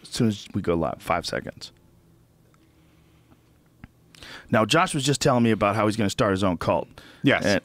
As soon as we go live, 5 seconds. Now, Josh was just telling me about how he's going to start his own cult. Yes,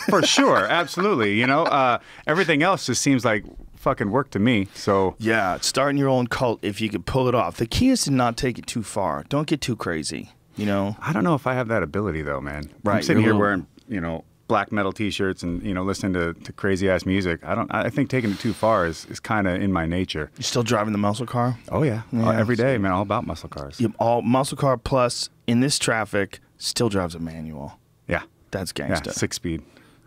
for sure. Absolutely. You know, everything else just seems like fucking work to me. So yeah, starting your own cult, if you could pull it off. The key is to not take it too far. Don't get too crazy, you know? I don't know if I have that ability, though, man. Right. I'm sitting here wearing, you know, black metal T-shirts and, you know, listening to crazy-ass music. I think taking it too far is kind of in my nature. You still driving the muscle car? Oh, yeah. Every day, man. All about muscle cars. All muscle car plus, in this traffic, still drives a manual. Yeah. That's gangsta. Yeah, 6-speed.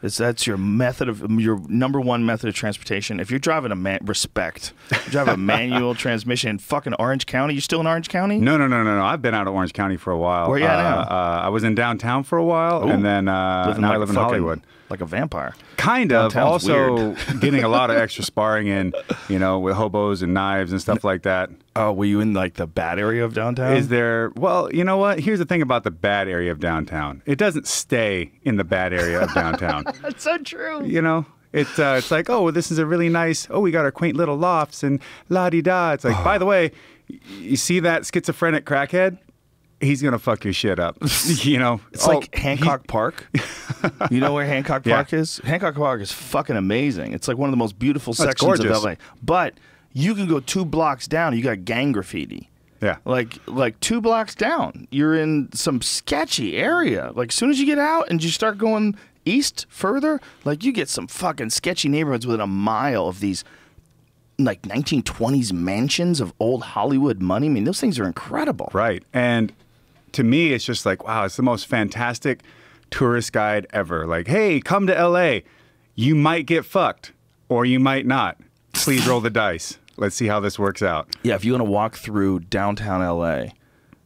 That's your method of your #1 method of transportation. If you're driving respect, you drive a manual transmission in fucking Orange County. You still in Orange County? No. I've been out of Orange County for a while. Where you at now? I was in downtown for a while, and then now I live in Hollywood. Like a vampire. Kind of. Downtown's Also getting a lot of extra sparring in, you know, with hobos and knives and stuff like that. Oh, were you in like the bad area of downtown? Is there? Well, you know what? Here's the thing about the bad area of downtown. It doesn't stay in the bad area of downtown. That's so true. You know, it's like, oh, this is a really nice. Oh, we got our quaint little lofts and la di da. It's like, by the way, you see that schizophrenic crackhead? He's gonna fuck your shit up. You know, it's like Hancock Park. You know where Hancock Park is? Hancock Park is fucking amazing. It's like one of the most beautiful sections of LA. But you can go 2 blocks down, you got gang graffiti. Yeah. Like 2 blocks down, you're in some sketchy area. Like as soon as you get out and you start going east further, like you get some fucking sketchy neighborhoods within a mile of these like 1920s mansions of old Hollywood money. I mean, those things are incredible. Right. And to me, it's just like, wow, it's the most fantastic tourist guide ever. Like, hey, come to LA. You might get fucked or you might not. Please roll the dice. Let's see how this works out. Yeah, if you want to walk through downtown LA,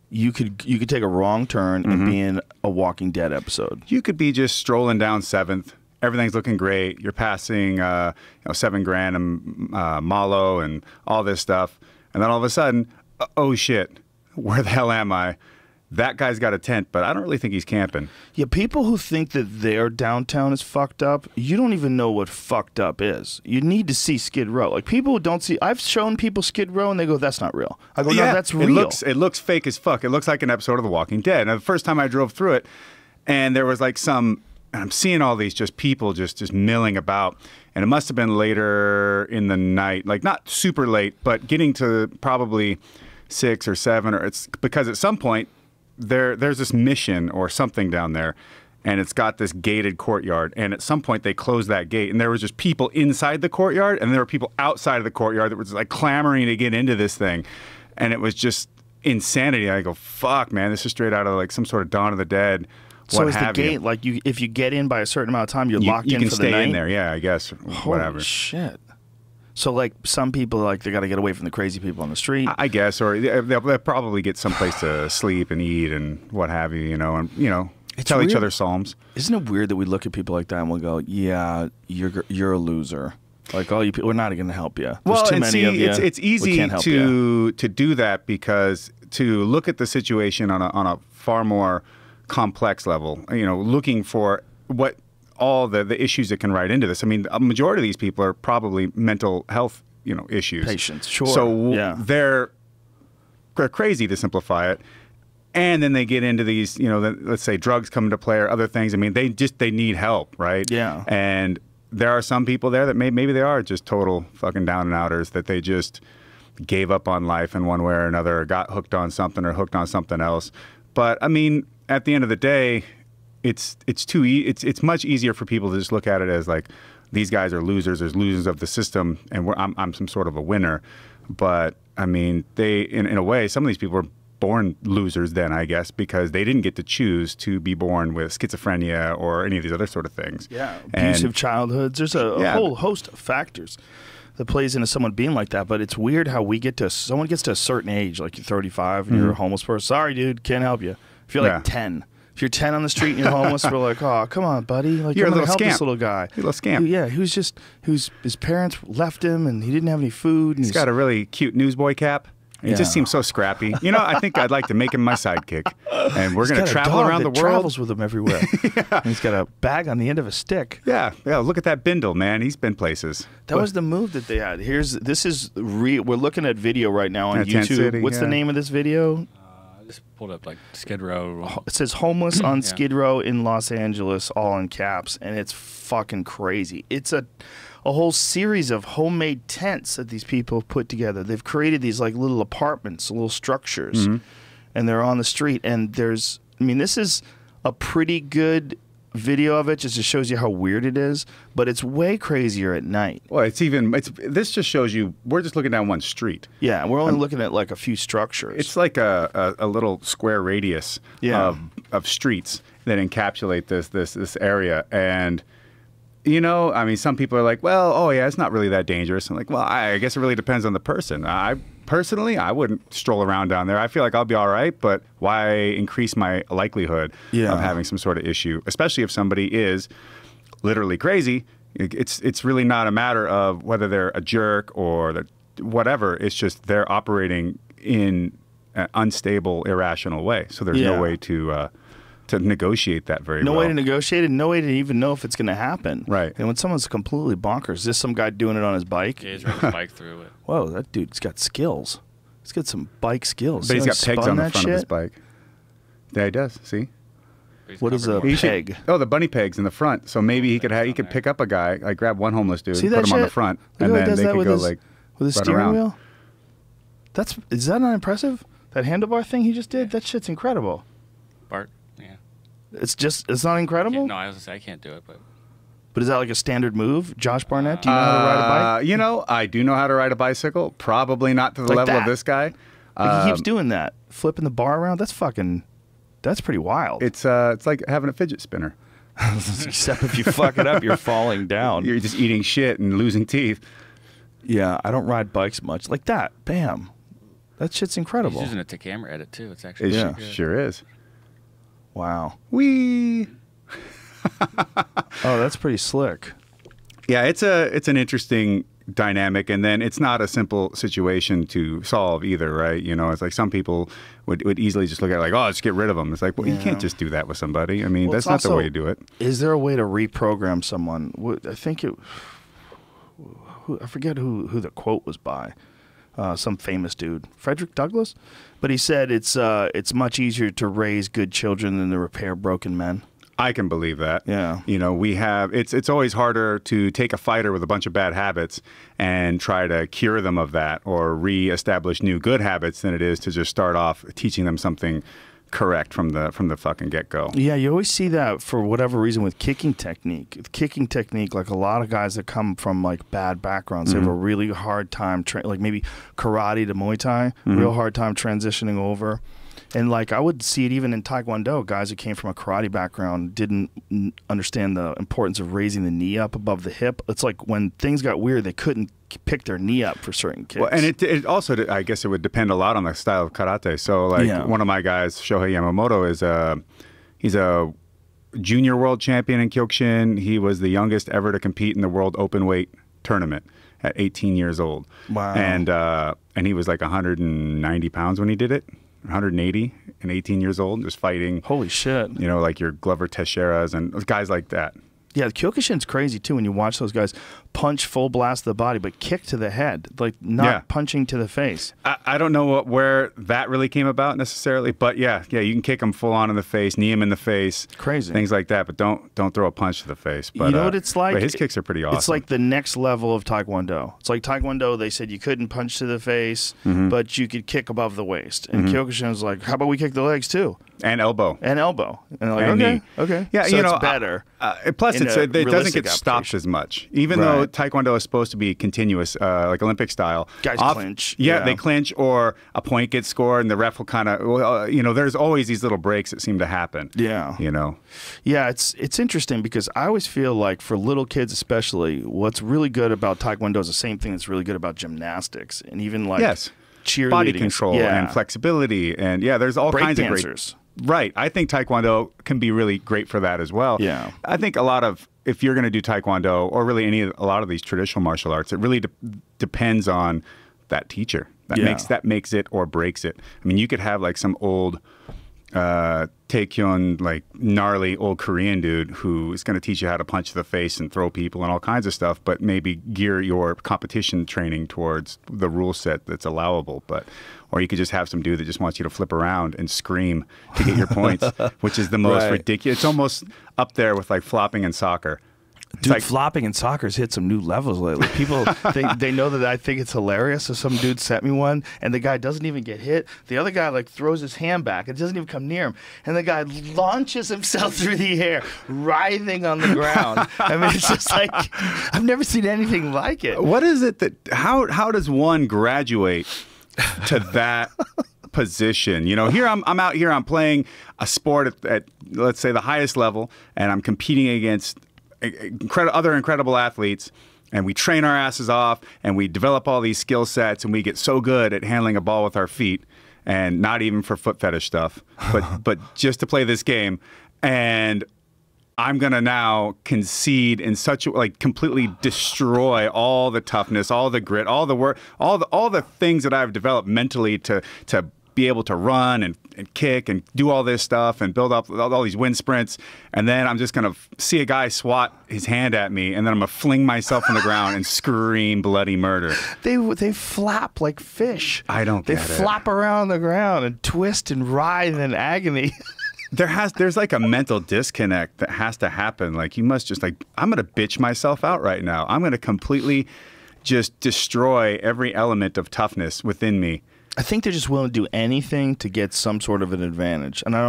you could take a wrong turn and be in a Walking Dead episode. You could be just strolling down 7th. Everything's looking great. You're passing, $7 grand and Malo and all this stuff. And then all of a sudden, oh shit, where the hell am I? That guy's got a tent, but I don't really think he's camping. Yeah, people who think that their downtown is fucked up, you don't even know what fucked up is. You need to see Skid Row. Like, people who don't see... I've shown people Skid Row, and they go, that's not real. I go, no, that's real. It looks fake as fuck. It looks like an episode of The Walking Dead. And the first time I drove through it, and there was like some... And I'm seeing all these just people just milling about. And it must have been later in the night. Like, not super late, but getting to probably 6 or 7. Or it's because at some point... There's this mission or something down there, and it's got this gated courtyard, and at some point they closed that gate, and there was just people inside the courtyard, and there were people outside of the courtyard that were just like clamoring to get into this thing, and it was just insanity. I go, fuck, man, this is straight out of like some sort of Dawn of the Dead. So is the gate like if you get in by a certain amount of time, you're locked in for the night? You can stay in there, yeah, I guess, whatever. Holy shit. So, like, some people, like, they got to get away from the crazy people on the street. I guess, or they'll probably get someplace to sleep and eat and what have you, you know, and, you know, tell each other psalms. Isn't it weird that we look at people like that and we'll go, yeah, you're a loser. Like, all you people, we're not going to help you. There's too many of you. It's easy to do that because to look at the situation on a far more complex level, you know, looking for what all the issues that can write into this. I mean, a majority of these people are probably mental health, you know, issues. Patients, sure. So they're crazy, to simplify it. And then they get into these, you know, let's say drugs come into play or other things. I mean, they need help, right? Yeah. And there are some people there that maybe they are just total fucking down and outers, that they just gave up on life in one way or another, or got hooked on something or hooked on something else. But I mean, at the end of the day, it's much easier for people to just look at it as like, these guys are losers. There's losers of the system, and I'm some sort of a winner. But I mean, they in a way, some of these people are born losers then, I guess, because they didn't get to choose to be born with schizophrenia or any of these other sort of things. Yeah, abusive childhoods. There's a whole host of factors that plays into someone being like that. But it's weird how someone gets to a certain age, like you're 35 and you're a homeless person. Sorry, dude, can't help you. If you're like 10. If you're 10 on the street and you're homeless, we're like, oh, come on, buddy. Like, you're a little help scamp. This little guy. You're a little scamp. Yeah, whose parents left him and he didn't have any food. And he's got a really cute newsboy cap. He just seems so scrappy. You know, I think I'd like to make him my sidekick. And we're going to travel around the world. Travels with him everywhere. And he's got a bag on the end of a stick. Yeah. Look at that Bindle, man. He's been places. That was the move that they had. We're looking at video right now on YouTube. City, What's the name of this video? I just pulled up like Skid Row. It says homeless on Skid Row in Los Angeles, all in caps, and it's fucking crazy. It's a whole series of homemade tents that these people have put together. They've created these like little apartments, little structures, and they're on the street. And this is a pretty good video of it, just shows you how weird it is, but it's way crazier at night. Well, this just shows you, we're just looking down one street. Yeah, we're only looking at like a few structures. It's like a little square radius of streets that encapsulate this area. And you know, I mean, some people are like, well, oh yeah, it's not really that dangerous. I'm like, well, I guess it really depends on the person. Personally, I wouldn't stroll around down there. I feel like I'll be all right, but why increase my likelihood of having some sort of issue, especially if somebody is literally crazy? It's really not a matter of whether they're a jerk or whatever. It's just they're operating in an unstable, irrational way. So there's no way to negotiate that very well. No way to negotiate it, no way to even know if it's going to happen. Right. And when someone's completely bonkers, is this some guy doing it on his bike? Yeah, he's riding his bike through it. Whoa, that dude's got skills. He's got some bike skills. But he's got pegs on the front of his bike. Yeah, he does. See? What is a peg? The bunny pegs in the front. So maybe he could pick up a guy, like grab one homeless dude, put him on the front, and then they could go like with his steering wheel. Is that not impressive? That handlebar thing he just did? That shit's incredible. Bart, yeah. It's not incredible? No, I was going to say I can't do it, But is that like a standard move? Josh Barnett, do you know how to ride a bike? You know, I do know how to ride a bicycle. Probably not to the level of this guy. He keeps doing that, flipping the bar around. That's pretty wild. It's like having a fidget spinner. Except if you fuck it up, you're falling down. You're just eating shit and losing teeth. Yeah, I don't ride bikes much. Like that. Bam. That shit's incredible. He's using it to camera edit, too. It's actually sure is. Wow. Whee! Oh, that's pretty slick. Yeah, it's an interesting dynamic, and then it's not a simple situation to solve either, right? You know, it's like some people would easily just look at it like, oh, let's get rid of them. It's like, well, you can't just do that with somebody. I mean, that's not the way to do it. Is there a way to reprogram someone? I think I forget who the quote was by. Some famous dude, Frederick Douglass, but he said it's much easier to raise good children than to repair broken men. I can believe that. Yeah. You know, it's always harder to take a fighter with a bunch of bad habits and try to cure them of that or reestablish new good habits than it is to just start off teaching them something correct from the fucking get-go. Yeah, you always see that for whatever reason with kicking technique. Kicking technique, like a lot of guys that come from like bad backgrounds, they have a really hard time, like maybe karate to Muay Thai, real hard time transitioning over. And like I would see it even in Taekwondo, guys who came from a karate background didn't understand the importance of raising the knee up above the hip. It's like when things got weird, they couldn't pick their knee up for certain kicks. Well, and it also, I guess it would depend a lot on the style of karate. So like one of my guys, Shohei Yamamoto, he's a junior world champion in Kyokushin. He was the youngest ever to compete in the world open weight tournament at 18 years old. Wow. And he was like 190 pounds when he did it. 180 and 18 years old, just fighting. Holy shit. You know, like your Glover Teixeiras and guys like that. Yeah, Kyokushin's crazy too when you watch those guys punch full blast to the body, but kick to the head, like not punching to the face. I don't know where that really came about necessarily, but yeah, you can kick him full on in the face, knee him in the face, crazy things like that. But don't throw a punch to the face. But you know what it's like? But his kicks are pretty awesome. It's like the next level of Taekwondo. It's like Taekwondo. They said you couldn't punch to the face, but you could kick above the waist. And Kyokushin's like, how about we kick the legs too? And elbow. And elbow. And like, and knee. Okay. Yeah, so you know, it's better. Plus, it doesn't get stopped as much. Even though Taekwondo is supposed to be continuous, like Olympic style. Guys clinch. Yeah, they clinch, or a point gets scored, and the ref will kind of, you know, there's always these little breaks that seem to happen. Yeah. You know? Yeah, it's interesting because I always feel like for little kids especially, what's really good about Taekwondo is the same thing that's really good about gymnastics. And even like cheerleading. Body control and flexibility. And there's all kinds of great... Right. I think Taekwondo can be really great for that as well. Yeah. I think if you're going to do Taekwondo or really a lot of these traditional martial arts, it really depends on that teacher. That makes it or breaks it. I mean, you could have like some old Taekyon, like gnarly old Korean dude who is going to teach you how to punch to the face and throw people and all kinds of stuff, but maybe gear your competition training towards the rule set that's allowable. Or you could just have some dude that just wants you to flip around and scream to get your points, which is the most ridiculous. It's almost up there with like flopping in soccer. Dude, like, flopping in soccer's hit some new levels lately. People, they know that I think it's hilarious. So some dude sent me one, and the guy doesn't even get hit. The other guy like throws his hand back. It doesn't even come near him. And the guy launches himself through the air, writhing on the ground. I mean, it's just like, I've never seen anything like it. What is it that, how does one graduate to that position? You know, here I'm out here, I'm playing a sport at let's say the highest level, and I'm competing against other incredible athletes, and we train our asses off, and we develop all these skill sets, and we get so good at handling a ball with our feet, and not even for foot fetish stuff, but just to play this game. And I'm gonna now concede in such a, like, completely destroy all the toughness, all the grit, all the work, all the things that I've developed mentally to be able to run and kick and do all this stuff and build up all these wind sprints. And then I'm just going to see a guy swat his hand at me, and then I'm going to fling myself on the ground and scream bloody murder. They flap like fish. I don't get it. They flop around the ground and twist and writhe in agony. There's like a mental disconnect that has to happen. Like, you must just like, I'm going to bitch myself out right now. I'm going to completely just destroy every element of toughness within me. I think they're just willing to do anything to get some sort of an advantage. And I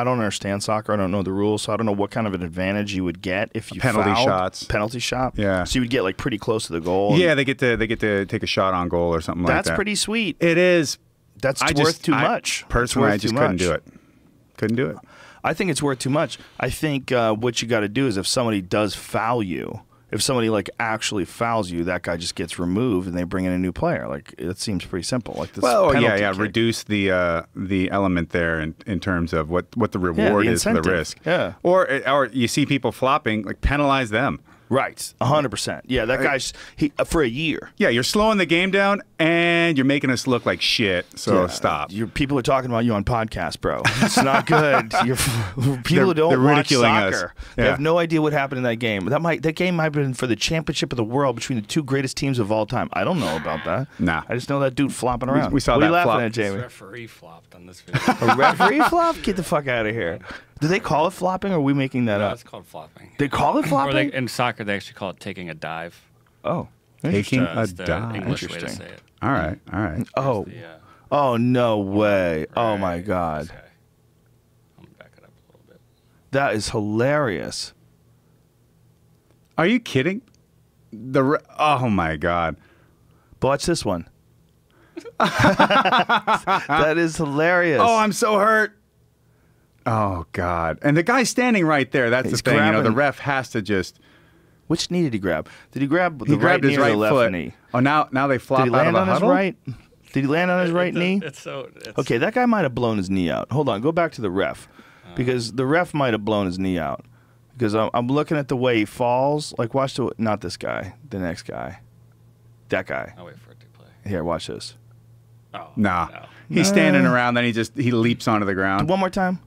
don't understand soccer. I don't know the rules, so I don't know what kind of an advantage you would get if you penalty fouled. shots. Penalty shot. Yeah. So you would get like pretty close to the goal. Yeah, they get to take a shot on goal or something like that. That's pretty sweet. It is. That's worth too much. Personally, I just couldn't do it. Couldn't do it. I think it's worth too much. I think what you got to do is if somebody does foul you, if somebody like actually fouls you, that guy just gets removed and they bring in a new player. Like, it seems pretty simple. Like this. Well, yeah, kick. reduce the element there in terms of what the reward is for the risk. Yeah. Or you see people flopping, like, penalize them. Right, 100%. Yeah, that guy's for a year. Yeah, you're slowing the game down and you're making us look like shit. So stop. People are talking about you on podcasts, bro. It's not good. People don't watch soccer. Yeah. They have no idea what happened in that game. That game might have been for the championship of the world between the two greatest teams of all time. I don't know about that. Nah. I just know that dude flopping around. We saw what that are you laughing flop. at, Jamie? This referee flopped on this video. A referee flop? Get the fuck out of here. Do they call it flopping, or are we making that No, up? it's called flopping. They call it flopping? In soccer, they actually call it taking a dive. Oh. Taking a That's the dive. English way to Interesting. say it. All right, all right. Oh. The, Oh, no way. Oh, my right, God. this guy. I'm gonna back it up a little bit. That is hilarious. Are you kidding? Oh my God. But watch this one. That is hilarious. Oh, I'm so hurt. Oh God. And the guy's standing right there. That's He's the thing. You know, the grabbing- ref has to just. Which knee did he grab? Did he grab the He right grabbed knee his or right the left foot. knee? Oh, now they flop Did he out of land a on his huddle? right? Did he land on his right knee? It's Okay, that guy might have blown his knee out. Hold on, go back to the ref. Because the ref might have blown his knee out. Because I'm looking at the way he falls. Like, watch not this guy, the next guy. That guy. I'll wait for it to play. Here, watch this. Oh, Nah. no. He's standing around, then he leaps onto the ground. One more time.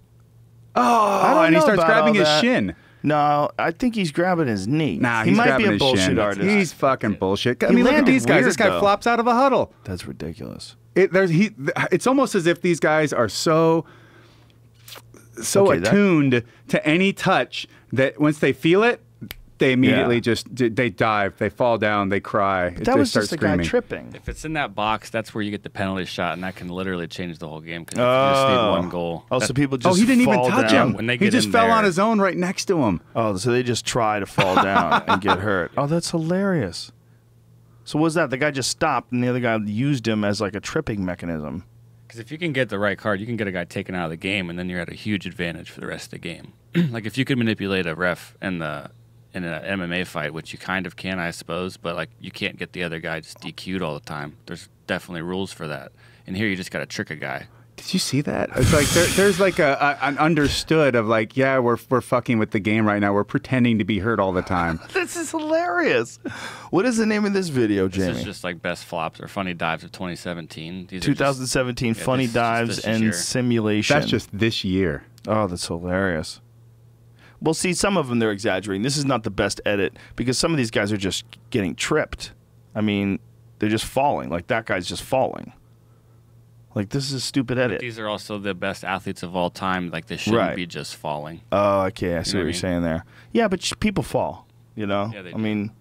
Oh, and he starts grabbing his shin. No, I think he's grabbing his knee. Nah, he he's might grabbing be a his bullshit shin. artist. He's fucking bullshit. I He mean, look at landed these guys. weird, This guy though. flops out of a huddle. That's ridiculous. It's almost as if these guys are so Okay, attuned to any touch that once they feel it, they immediately they dive, they fall down, they cry. That they was start just a screaming. guy tripping. If it's in that box, that's where you get the penalty shot, and that can literally change the whole game because you just need one goal. Oh, so people just he didn't even fall touch down. him. When they He get just in fell there- on his own right next to him. Oh, so they just try to fall down and get hurt. Oh, that's hilarious. So what was that? The guy just stopped, and the other guy used him as like a tripping mechanism. Because if you can get the right card, you can get a guy taken out of the game, and then you're at a huge advantage for the rest of the game. Like if you could manipulate a ref in an MMA fight, which you kind of can, I suppose, but like you can't get the other guy just DQ'd all the time. There's definitely rules for that. And here you just got to trick a guy. Did you see that? It's like there's like an understood of like, yeah, we're fucking with the game right now. We're pretending to be hurt all the time. This is hilarious. What is the name of this video, Jamie? This is just like best flops or funny dives of 2017. These 2017 are just, funny dives and year. simulation. That's just this year. Oh, that's hilarious. Well, see, some of them they're exaggerating. This is not the best edit because some of these guys are just getting tripped. I mean, they're just falling. Like that guy's just falling. Like, this is a stupid edit. But these are also the best athletes of all time. Like, they shouldn't be just falling. Oh, okay. I see what you're saying there. Yeah, but people fall, you know? Yeah, they do. I mean,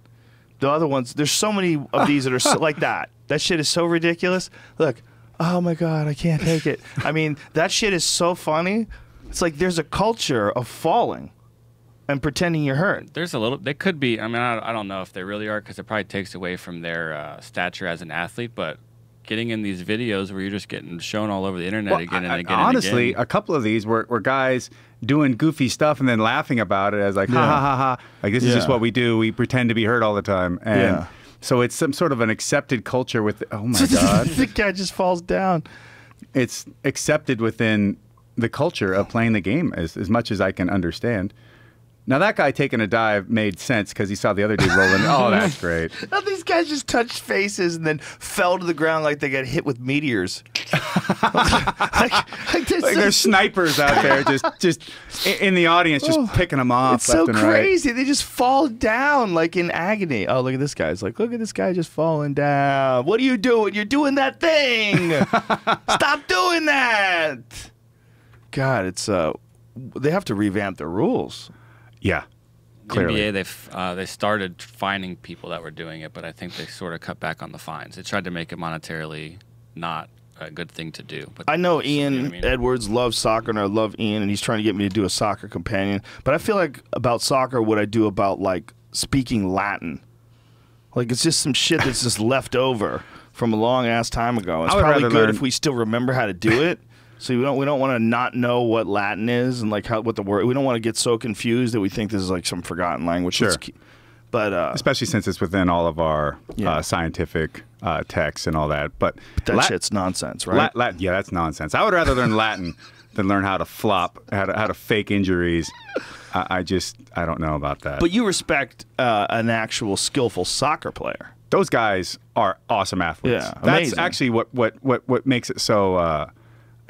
the other ones, there's so many of these that are so, like that. That shit is so ridiculous. Look, oh, my God, I can't take it. I mean, that shit is so funny. It's like there's a culture of falling and pretending you're hurt. There's a little, they could be, I mean, I don't know if they really are because it probably takes away from their stature as an athlete, but getting in these videos where you're just getting shown all over the internet again and again honestly, and again. a couple of these were guys doing goofy stuff and then laughing about it as like, ha, ha, ha, ha. Like, this is just what we do. We pretend to be hurt all the time. And so it's some sort of an accepted culture with, oh, my God. The guy just falls down. It's accepted within the culture of playing the game as much as I can understand. Now, that guy taking a dive made sense because he saw the other dude rolling. Oh, that's great. Now, these guys just touched faces and then fell to the ground like they got hit with meteors. like there's snipers out there just in the audience just picking them off. It's so left and crazy. Right. They just fall down like in agony. Oh, look at this guy. It's like, look at this guy just falling down. What are you doing? You're doing that thing. Stop doing that. God, it's they have to revamp the rules. Yeah, clearly. NBA, they started fining people that were doing it, but I think they sort of cut back on the fines. They tried to make it monetarily not a good thing to do. But I know Ian Edwards loves soccer, and I love Ian, and he's trying to get me to do a soccer companion. But I feel like about soccer what I do about, like, speaking Latin. Like, it's just some shit that's just left over from a long-ass time ago. It's probably good if we still remember how to do it. So we don't want to not know what Latin is and like what the word. We don't want to get so confused that we think this is like some forgotten language. Sure, but especially since it's within all of our scientific texts and all that. But that shit's nonsense, right? Yeah, that's nonsense. I would rather learn Latin than learn how to flop, how to fake injuries. I don't know about that. But you respect an actual skillful soccer player. Those guys are awesome athletes. Yeah, that's amazing. actually what makes it so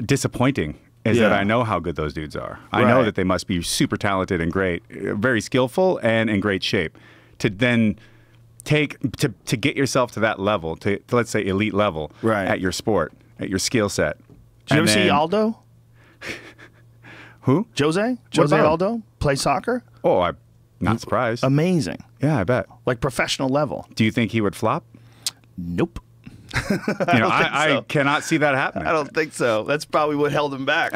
disappointing is that I know how good those dudes are. I know that they must be super talented and great, very skillful and in great shape. To then to get yourself to that level, to let's say elite level at your sport, at your skill set. Did you ever see Aldo? Who? Jose Aldo play soccer? Oh, I'm not surprised. Amazing. Yeah, I bet. Like professional level. Do you think he would flop? Nope. I cannot see that happening. I don't think so. That's probably what held him back.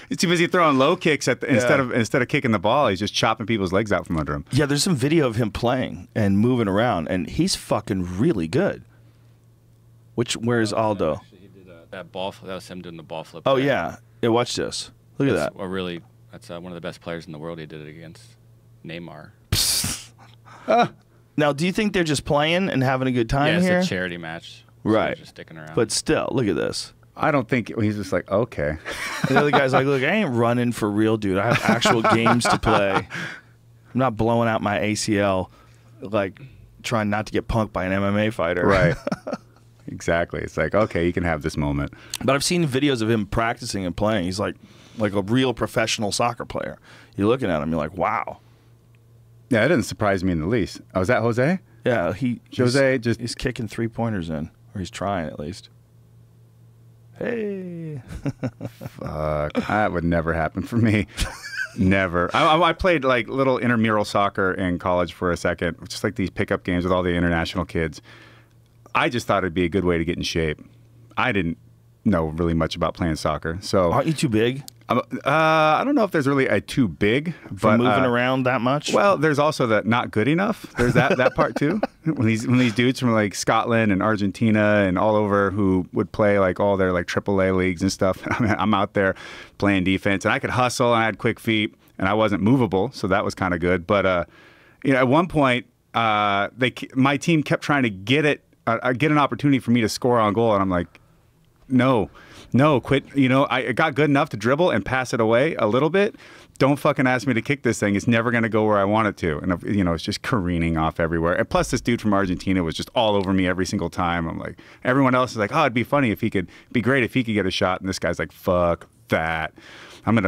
He's too busy throwing low kicks instead of kicking the ball. He's just chopping people's legs out from under him. Yeah, there's some video of him playing and moving around, and he's fucking really good. Where's Aldo? Actually, he did that ball flip. That was him doing the ball flip. Oh yeah. Watch this. Look at that. That's one of the best players in the world. He did it against Neymar. Now, do you think they're just playing and having a good time here? It's a charity match. So right. Just sticking around. But still, look at this. I don't think he's just like, okay. The other guy's like, look, I ain't running for real, dude. I have actual games to play. I'm not blowing out my ACL, like trying not to get punked by an MMA fighter. Right. Exactly. It's like, okay, you can have this moment. But I've seen videos of him practicing and playing. He's like a real professional soccer player. You're looking at him, you're like, wow. Yeah, it didn't surprise me in the least. Oh, was that Jose? Yeah, he's kicking 3-pointers in, or he's trying at least. Hey. Fuck, that would never happen for me. Never. I played like little intramural soccer in college for a second, just like these pickup games with all the international kids. I just thought it'd be a good way to get in shape. I didn't know really much about playing soccer, so. Aren't you too big? I don't know if there's really a too big for moving around that much. Well, there's also the not good enough. There's that part too. When these dudes from like Scotland and Argentina and all over who would play like all their like AAA leagues and stuff. I mean, I'm out there playing defense and I could hustle and I had quick feet and I wasn't movable, so that was kind of good. But at one point, my team kept trying to get an opportunity for me to score on goal, and I'm like, no. No, quit. You know, I got good enough to dribble and pass it away a little bit. Don't fucking ask me to kick this thing. It's never going to go where I want it to. And, you know, it's just careening off everywhere. And plus, this dude from Argentina was just all over me every single time. I'm like, everyone else is like, oh, it'd be funny if he could, be great if he could get a shot. And this guy's like, fuck that. I'm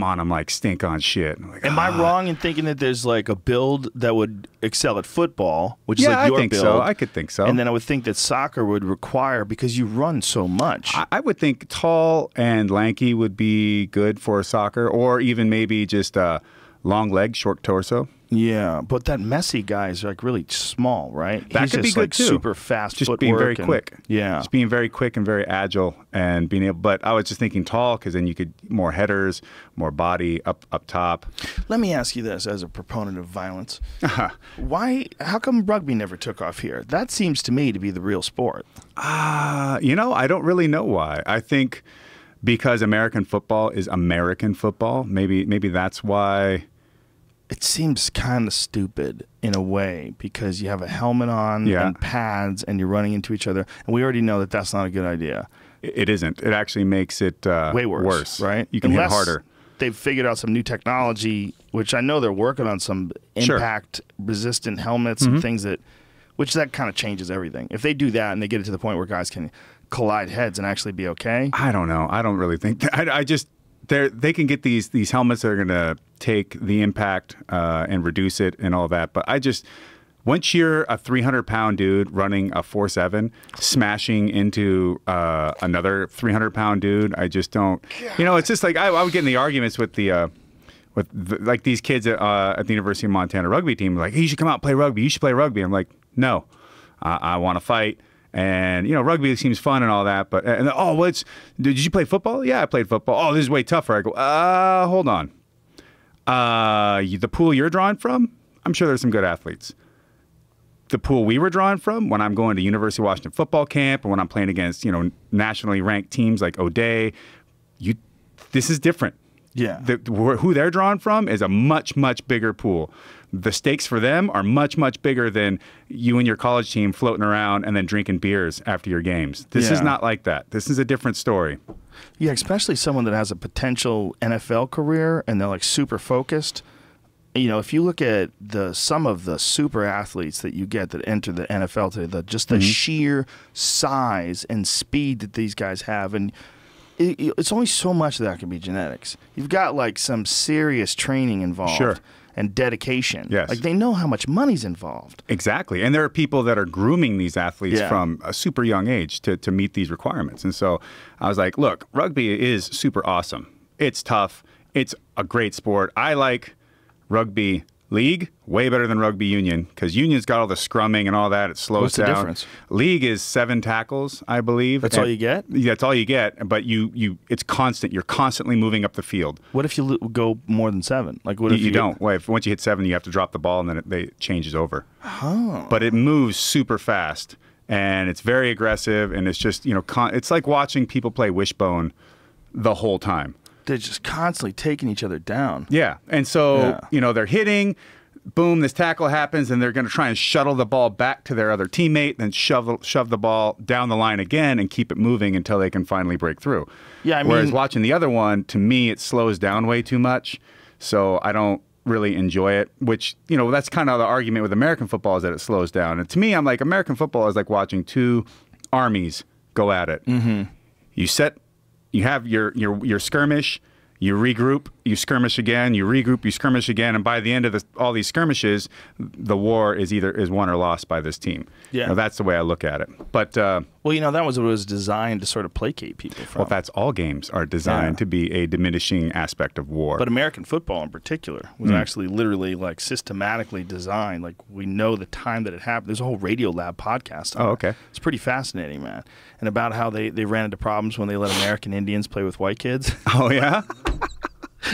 on him like stink on shit. Like, am I wrong in thinking that there's like a build that would excel at football, which is like I your think build? so. I could think so. And then I would think that soccer would require, because you run so much. I would think tall and lanky would be good for soccer, or even maybe just long legs, short torso. Yeah, but that Messi guy is like really small, right? That He's could be just good like too. super fast, just footwork being very and- quick. Yeah, just being very quick and very agile and being able. But I was just thinking tall because then you could more headers, more body up top. Let me ask you this, as a proponent of violence, why? How come rugby never took off here? That seems to me to be the real sport. You know, I don't really know why. I think because American football is American football. Maybe that's why. It seems kind of stupid in a way, because you have a helmet on and pads and you're running into each other. And we already know that that's not a good idea. It isn't. It actually makes it way worse, right? You can hit harder. They've figured out some new technology, which I know they're working on, some impact-resistant helmets and things which kind of changes everything. If they do that and they get it to the point where guys can collide heads and actually be okay. I don't know. I don't really think that. I just... They can get these helmets that are going to take the impact and reduce it and all that. But once you're a 300-pound dude running a 4.7, smashing into another 300-pound dude, I just don't. God. You know, it's just like I would get in the arguments with like these kids at the University of Montana rugby team. Like, hey, you should come out and play rugby. You should play rugby. I'm like, no, I want to fight. And, you know, rugby seems fun and all that, but, did you play football? Yeah, I played football. Oh, this is way tougher. I go, hold on. The pool you're drawing from, I'm sure there's some good athletes. The pool we were drawing from, when I'm going to University of Washington football camp, or when I'm playing against, you know, nationally ranked teams like O'Day, this is different. Yeah. Who they're drawing from is a much, much bigger pool. The stakes for them are much, much bigger than you and your college team floating around and then drinking beers after your games. This is not like that. This is a different story. Yeah, especially someone that has a potential NFL career and they're like super focused. You know, if you look at some of the super athletes that you get that enter the NFL today, the sheer size and speed that these guys have, and it's only so much that can be genetics. You've got like some serious training involved. Sure. And dedication. Yes. Like, they know how much money's involved. Exactly. And there are people that are grooming these athletes from a super young age to meet these requirements. And so I was like, look, rugby is super awesome. It's tough. It's a great sport. I like rugby league way better than rugby union, because union's got all the scrumming and all that. It slows What's down. the difference? League is 7 tackles, I believe. That's all you get? Yeah, that's all you get. But it's constant. You're constantly moving up the field. What if you go more than 7? Like, what if you don't? Well, once you hit 7, you have to drop the ball, and then it changes over. Oh. But it moves super fast, and it's very aggressive, and it's just, you know, it's like watching people play Wishbone the whole time. They're just constantly taking each other down. Yeah. And so, you know, they're hitting, boom, this tackle happens, and they're going to try and shuttle the ball back to their other teammate, then shove the ball down the line again and keep it moving until they can finally break through. Yeah, Whereas watching the other one, to me, it slows down way too much, so I don't really enjoy it, which, you know, that's kind of the argument with American football, is that it slows down. And to me, I'm like, American football is like watching two armies go at it. Mm-hmm. You have your skirmish, you regroup, you skirmish again, you regroup, you skirmish again, and by the end of all these skirmishes, the war is won or lost by this team. Yeah, now, that's the way I look at it. But well, you know, that was what it was designed to sort of placate people from. Well, that's all games are designed to be a diminishing aspect of war. But American football in particular was actually literally like systematically designed. Like, we know the time that it happened. There's a whole Radio Lab podcast on it. Okay. It's pretty fascinating, man. And about how they ran into problems when they let American Indians play with white kids. Oh, yeah?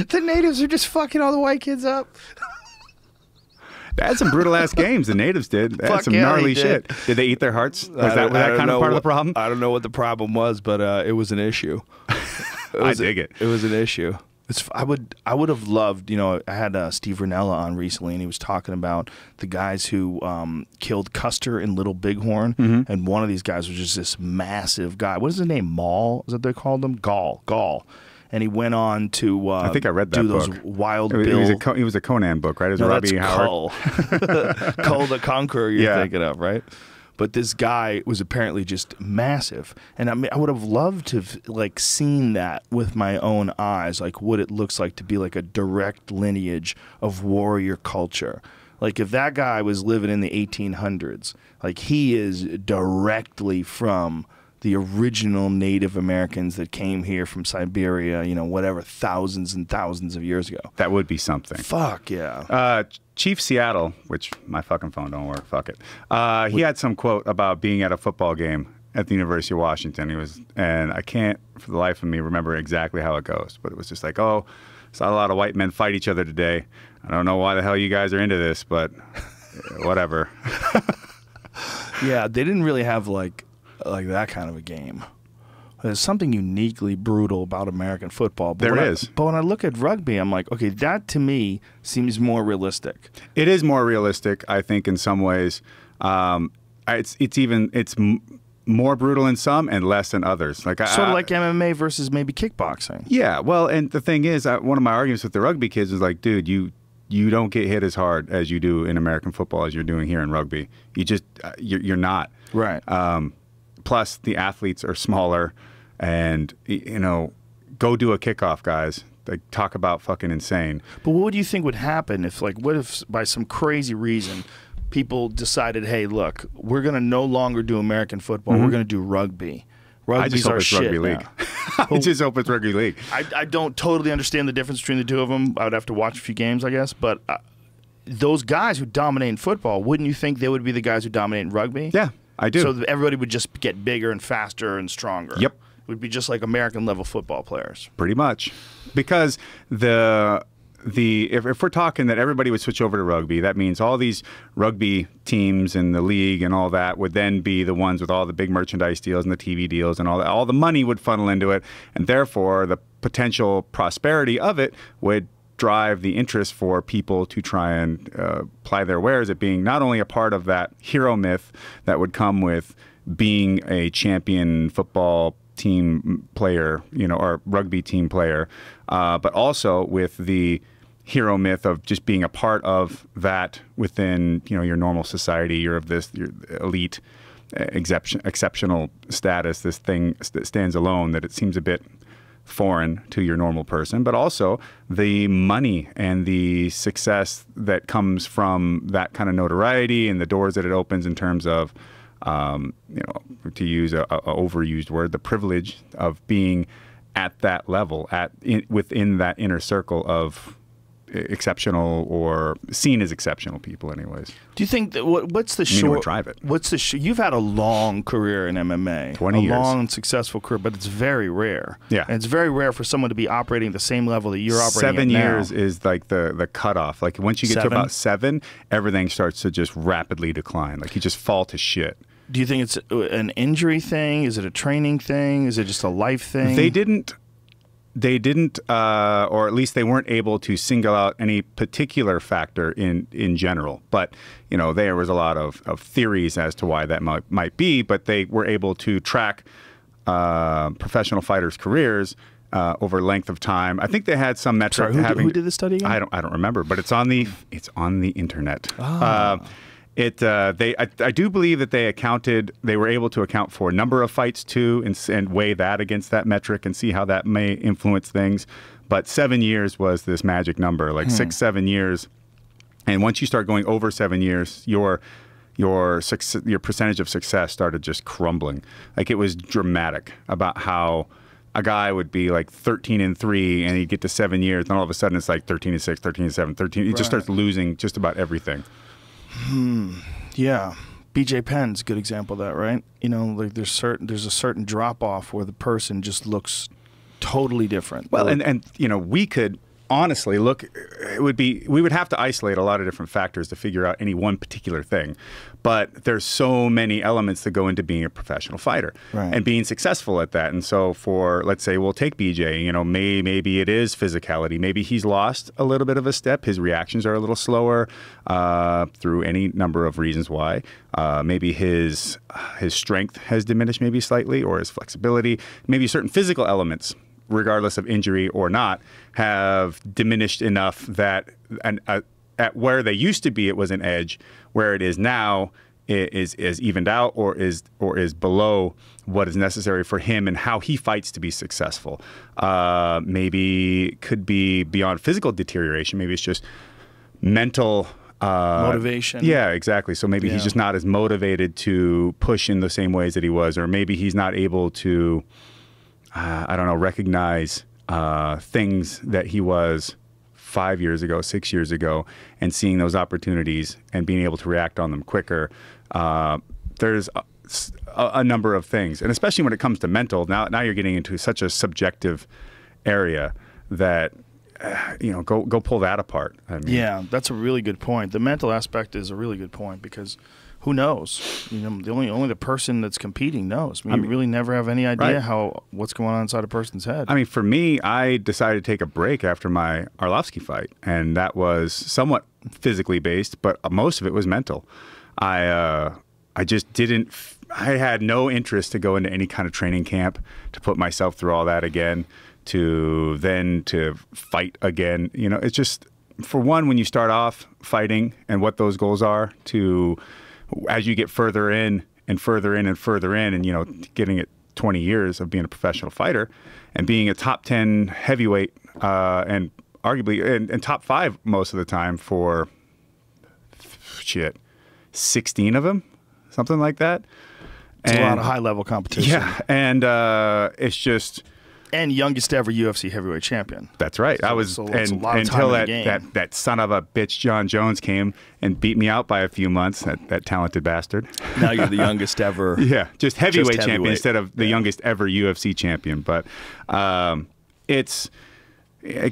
The natives are just fucking all the white kids up. They had some brutal-ass games, the natives did. They had some gnarly shit. Did they eat their hearts? Was that kind of part of the problem? I don't know what the problem was, but it was an issue. I dig it. It was an issue. I would have loved, I had Steve Rinella on recently, and he was talking about the guys who killed Custer in Little Bighorn, and one of these guys was just this massive guy. What is his name? Maul? Is that they called him? Gall. And he went on to I think I read that do book. Those Wild Bill. It was a Conan book, right? It was Robbie Howard. Kull the Conqueror you're thinking of, right? But this guy was apparently just massive. And I mean, I would have loved to have seen that with my own eyes, like what it looks like to be like a direct lineage of warrior culture. Like if that guy was living in the 1800s, like he is directly from the original Native Americans that came here from Siberia, whatever, thousands and thousands of years ago. That would be something. Fuck yeah. Chief Seattle, which my fucking phone don't work, fuck it. He had some quote about being at a football game at the University of Washington. And I can't for the life of me remember exactly how it goes, but it was just like, oh, saw a lot of white men fight each other today. I don't know why the hell you guys are into this, but whatever. Yeah, they didn't really have like that kind of a game. There's something uniquely brutal about American football. But But when I look at rugby, I'm like, okay, that to me seems more realistic. It is more realistic, I think, in some ways. It's more brutal in some and less in others. Sort of like MMA versus maybe kickboxing. Yeah, well, and the thing is, one of my arguments with the rugby kids is like, dude, you don't get hit as hard as you do in American football as you're doing here in rugby. You just you're not. Right. Plus, the athletes are smaller, and go do a kickoff, guys. Like, talk about fucking insane. But what do you think would happen if, what if by some crazy reason, people decided, hey, look, we're gonna no longer do American football. We're gonna do rugby. Rugby's our shit rugby league. I just hope it's rugby league. I don't totally understand the difference between the two of them. I would have to watch a few games, I guess, but. Those guys who dominate in football, wouldn't you think they would be the guys who dominate in rugby? Yeah, I do. So everybody would just get bigger and faster and stronger. Yep. It would be just like American level football players. Pretty much. Because if we're talking that everybody would switch over to rugby, that means all these rugby teams in the league and all that would then be the ones with all the big merchandise deals and the TV deals and all that. All the money would funnel into it, and therefore the potential prosperity of it would drive the interest for people to try and ply their wares at being not only a part of that hero myth that would come with being a champion football team player, or rugby team player, but also with the hero myth of just being a part of that within, your normal society. You're of this, your elite, exceptional status, this thing that stands alone, that it seems a bit foreign to your normal person, but also the money and the success that comes from that kind of notoriety and the doors that it opens in terms of, to use a overused word, the privilege of being at that level, within that inner circle of exceptional or seen as exceptional people anyways. Do you think that what's the short drive it? What's the you've had a long career in MMA, 20 years. A long successful career, but it's very rare. Yeah. And it's very rare for someone to be operating the same level that you're operating 7 at years now. Is like the cutoff. Like once you get to about 7, everything starts to just rapidly decline. Like you just fall to shit. Do you think it's an injury thing? Is it a training thing? Is it just a life thing? They didn't, or at least they weren't able to single out any particular factor in general. But, there was a lot of theories as to why that might be, but they were able to track professional fighters' careers over length of time. I think they had some metric. Sorry, who did the study again? I don't remember, but it's on the internet. Oh. I do believe that they were able to account for number of fights too, and weigh that against that metric and see how that may influence things. But 7 years was this magic number, like 6, 7 years. And once you start going over 7 years, your percentage of success started just crumbling. Like it was dramatic about how a guy would be like 13-3 and he'd get to 7 years, and all of a sudden it's like 13-6, 13-7, 13. He just starts losing just about everything. Yeah. BJ Penn's a good example of that, right? Like there's a certain drop off where the person just looks totally different. Well, and we could honestly, look, we would have to isolate a lot of different factors to figure out any one particular thing. But there's so many elements that go into being a professional fighter and being successful at that. And so for, let's say, we'll take BJ, you know, maybe it is physicality. Maybe he's lost a little bit of a step. His reactions are a little slower through any number of reasons why. Maybe his strength has diminished maybe slightly, or his flexibility. Maybe certain physical elements, regardless of injury or not, have diminished enough that at where they used to be, it was an edge. Where it is now, it is evened out, or is below what is necessary for him and how he fights to be successful. Maybe could be beyond physical deterioration. Maybe it's just mental motivation. Yeah, exactly. So maybe he's just not as motivated to push in the same ways that he was, or maybe he's not able to, I don't know, recognize things that he was 5 years ago, 6 years ago, and seeing those opportunities and being able to react on them quicker. There's a number of things, and especially when it comes to mental, now you're getting into such a subjective area that go pull that apart. I mean, yeah, that's a really good point. The mental aspect is a really good point, because who knows? You know, only the person that's competing knows. I mean, you really never have any idea what's going on inside a person's head. I mean, for me, I decided to take a break after my Arlovsky fight, and that was somewhat physically based, but most of it was mental. I just didn't. I had no interest to go into any kind of training camp, to put myself through all that again, to fight again. You know, it's just, for one, when you start off fighting and what those goals are, to as you get further in and further in and further in, and, you know, getting it 20 years of being a professional fighter and being a top 10 heavyweight and arguably and top 5 most of the time for 16 of them, something like that. It's a lot of high-level competition. Yeah, and it's just... And youngest ever UFC heavyweight champion. That's right. So, I was until that son of a bitch John Jones came and beat me out by a few months. That talented bastard. Now you're the youngest ever. Yeah, just heavyweight champion instead of the youngest ever UFC champion. But it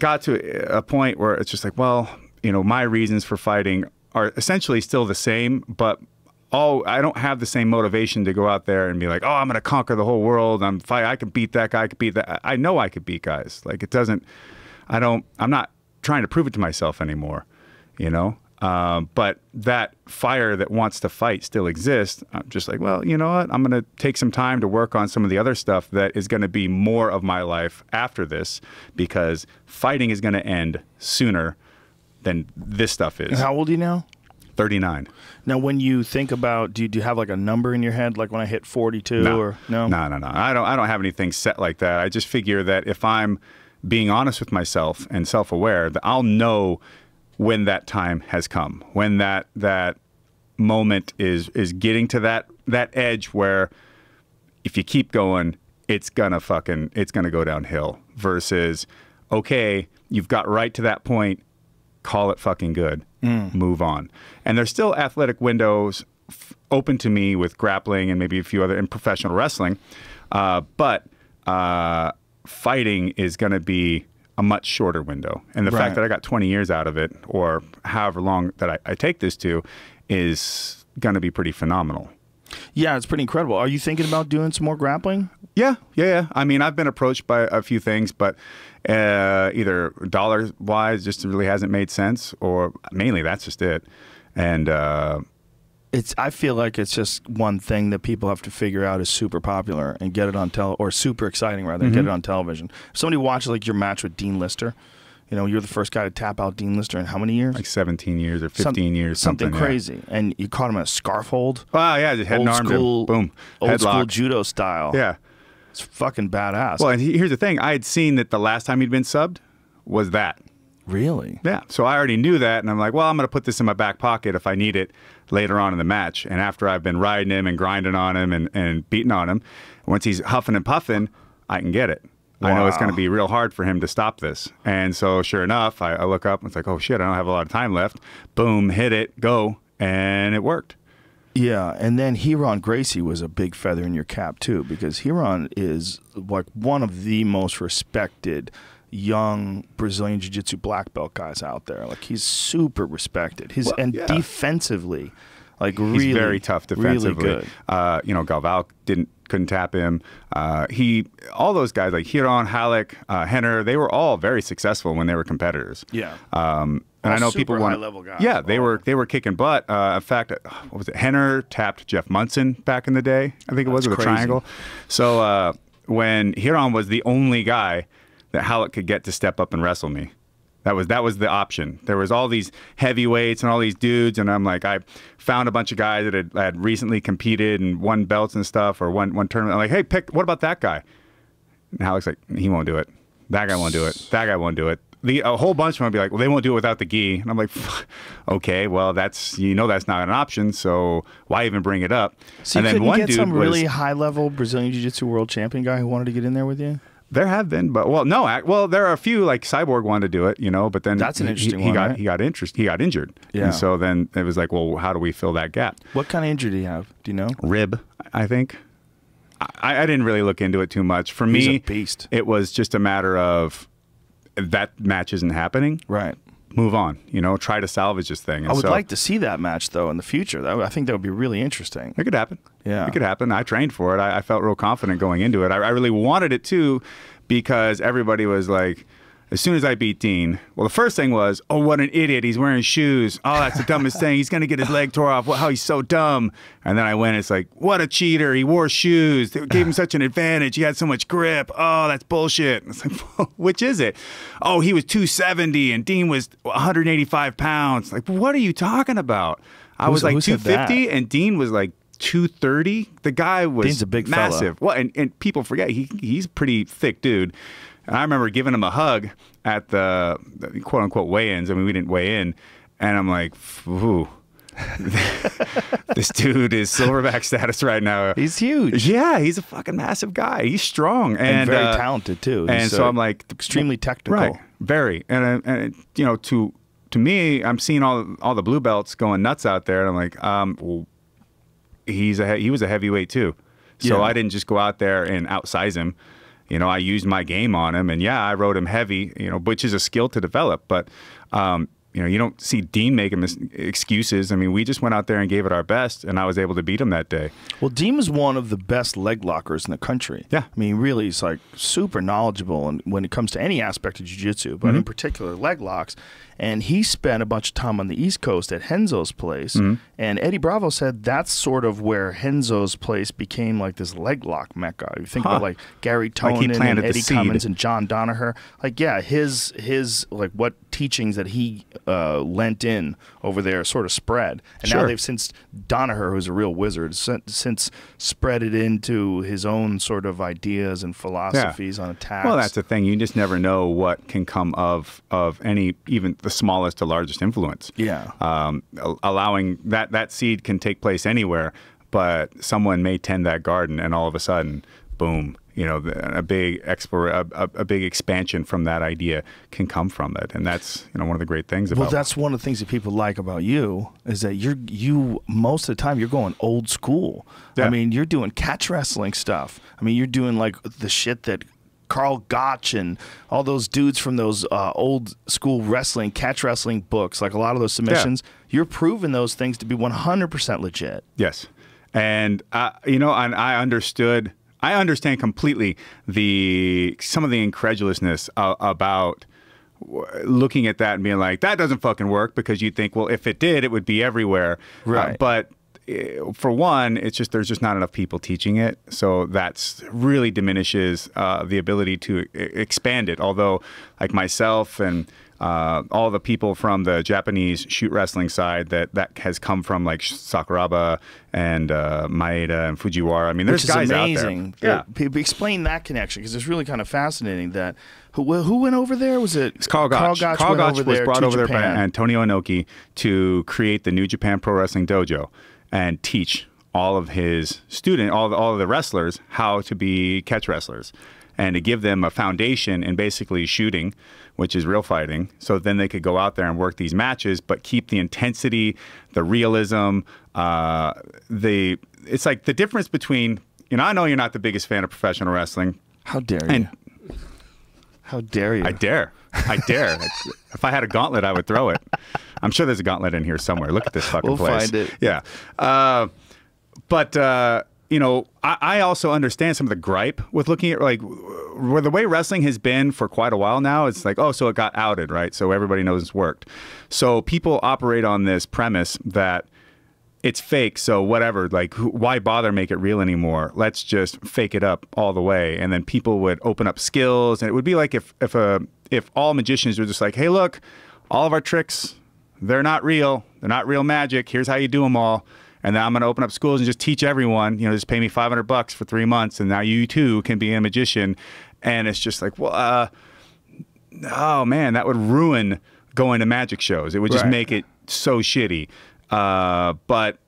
got to a point where it's just like, well, you know, my reasons for fighting are essentially still the same, but I don't have the same motivation to go out there and be like, oh, I'm going to conquer the whole world. I could beat that guy. I could beat that. I know I could beat guys. Like, it doesn't, I'm not trying to prove it to myself anymore, you know? But that fire that wants to fight still exists. I'm just like, well, you know what? I'm going to take some time to work on some of the other stuff that is going to be more of my life after this, because fighting is going to end sooner than this stuff is. And how old are you now? 39. Now, when you think about, do you have like a number in your head, like when I hit 42 or no? No. I don't have anything set like that. I just figure that if I'm being honest with myself and self-aware, that I'll know when that time has come, when that moment is getting to that edge where if you keep going, it's gonna go downhill, versus, okay, you've got right to that point, call it fucking good. Move on. And there's still athletic windows open to me with grappling and maybe a few other in professional wrestling, but fighting is going to be a much shorter window. And the fact that I got 20 years out of it, or however long that I take this to, is going to be pretty phenomenal. Yeah, it's pretty incredible. Are you thinking about doing some more grappling? Yeah. I mean, I've been approached by a few things, but either dollar-wise just really hasn't made sense, or mainly that's just it. And I feel like it's just one thing that people have to figure out is super popular and get it on or super exciting rather, and get it on television. If somebody watches like your match with Dean Lister, you know, you're the first guy to tap out Dean Lister in how many years? Like 17 years or 15 years. Something crazy. Yeah. And you caught him in a scarf hold. Oh, yeah, just head and armed him. Boom. Old school judo style. Yeah. It's fucking badass. Well, and here's the thing. I had seen that the last time he'd been subbed was that. Really? Yeah. So I already knew that, and I'm like, well, I'm going to put this in my back pocket if I need it later on in the match. And after I've been riding him and grinding on him and beating on him, once he's huffing and puffing, I can get it. Wow. I know it's going to be real hard for him to stop this. And so sure enough, I look up and it's like, oh shit, I don't have a lot of time left. Boom, hit it, go. And it worked. Yeah, and then Heron Gracie was a big feather in your cap too, because Heron is like one of the most respected young Brazilian Jiu-Jitsu black belt guys out there. Like, he's super respected. Defensively, like, he's really very tough defensively. Really good. You know, Galval couldn't tap him. All those guys like Hiron, Halleck, Henner, they were all very successful when they were competitors. Yeah. And I know people want high-level guys. Yeah, they were kicking butt. In fact, what was it? Henner tapped Jeff Munson back in the day. I think it was with a triangle. So when Hiron was the only guy that Halleck could get to step up and wrestle me. That was the option. There was all these heavyweights and all these dudes, and I'm like, I found a bunch of guys that had recently competed and won belts and stuff, or one tournament. I'm like, hey, what about that guy? And Halleck's like, he won't do it. That guy won't do it. That guy won't do it. A whole bunch of them would be like, well, they won't do it without the gi. And I'm like, okay, well, that's not an option, so why even bring it up? So and you then one get dude some really high-level Brazilian Jiu-Jitsu world champion guy who wanted to get in there with you? There have been, but there are a few, like Cyborg wanted to do it, you know, but then that's an interesting he one. He got injured. Yeah. And so then it was like, well, how do we fill that gap? What kind of injury do you have? Do you know? Rib, I think. I didn't really look into it too much. For me, He's a beast. It was just a matter of that match isn't happening. Right. Move on, you know, try to salvage this thing. And I would like to see that match, though, in the future. I think that would be really interesting. It could happen. Yeah. It could happen. I trained for it. I felt real confident going into it. I really wanted it, too, because everybody was like, as soon as I beat Dean, well, the first thing was, oh, what an idiot. He's wearing shoes. Oh, that's the dumbest thing. He's going to get his leg tore off. How he's so dumb. And then I went, it's like, what a cheater. He wore shoes. They gave him such an advantage. He had so much grip. Oh, that's bullshit. It's like, which is it? Oh, he was 270 and Dean was 185 pounds. Like, what are you talking about? I was like 250 and Dean was like 230. The guy was Dean's a big massive. fella. Well, and people forget he's a pretty thick dude. And I remember giving him a hug at the quote unquote weigh-ins. I mean, we didn't weigh in, and I'm like, ooh. This dude is silverback status right now. He's huge. Yeah, he's a fucking massive guy. He's strong and very talented too. And so I'm like extremely technical. Right, very. And you know, to me, I'm seeing all the blue belts going nuts out there, and I'm like, well, he was a heavyweight too, so Yeah. I didn't just go out there and outsize him. You know, I used my game on him, and yeah, I rode him heavy. You know, which is a skill to develop, but. You know, you don't see Dean making excuses. I mean, we just went out there and gave it our best, and I was able to beat him that day. Well, Dean was one of the best leg lockers in the country. Yeah. I mean, really, he's like super knowledgeable when it comes to any aspect of jiu-jitsu, but in particular leg locks. And he spent a bunch of time on the East Coast at Henzo's place. And Eddie Bravo said that's sort of where Henzo's place became like this leg lock mecca. You think about like Gary Tonin and Eddie Cummins and John Donaher. Like, yeah, his like what teachings that he lent in over there sort of spread. And now they've since, Donaher, who's a real wizard, since spread it into his own sort of ideas and philosophies on attacks. Well, that's the thing. You just never know what can come of any, even the smallest to largest influence. Yeah. Allowing that seed can take place anywhere, but someone may tend that garden and all of a sudden, boom, you know, a big expansion from that idea can come from it. And that's, you know, one of the great things about. Well, that's one of the things that people like about you is that you most of the time you're going old school. Yeah. I mean, you're doing catch wrestling stuff. I mean, you're doing like the shit that Carl Gotch and all those dudes from those old school wrestling, catch wrestling books, like a lot of those submissions, you're proving those things to be 100% legit. Yes. And, you know, and I understand completely some of the incredulousness about looking at that and being like, that doesn't fucking work, because you think, well, if it did, it would be everywhere. Right. But for one, it's just there's just not enough people teaching it, so that's really diminishes the ability to expand it. Although, like myself and all the people from the Japanese shoot wrestling side that has come from like Sakuraba and Maeda and Fujiwara. I mean, there's guys amazing. out there. Yeah. Explain that connection, because it's really kind of fascinating that who went over there? Was it? It's Carl Gotch. Carl Gotch was brought over there by Antonio Inoki to create the New Japan Pro Wrestling Dojo and teach all of his all of the wrestlers how to be catch wrestlers, and to give them a foundation in basically shooting, which is real fighting, so then they could go out there and work these matches, but keep the intensity, the realism, it's like the difference between, you know, I know you're not the biggest fan of professional wrestling. How dare you? How dare you? I dare. I dare. If I had a gauntlet, I would throw it. I'm sure there's a gauntlet in here somewhere. Look at this fucking We'll place. find it. Yeah. But you know, I also understand some of the gripe with looking at like where the way wrestling has been for quite a while now. It's like, oh, so it got outed, right? So everybody knows it's worked. So people operate on this premise that it's fake, so whatever, like, why bother make it real anymore? Let's just fake it up all the way. And then people would open up skills, and it would be like if all magicians were just like, hey, look, all of our tricks, they're not real magic. Here's how you do them all. And then I'm going to open up schools and just teach everyone, you know, just pay me $500 for 3 months, and now you too can be a magician. And it's just like, well, oh man, that would ruin going to magic shows. It would just make it so shitty. But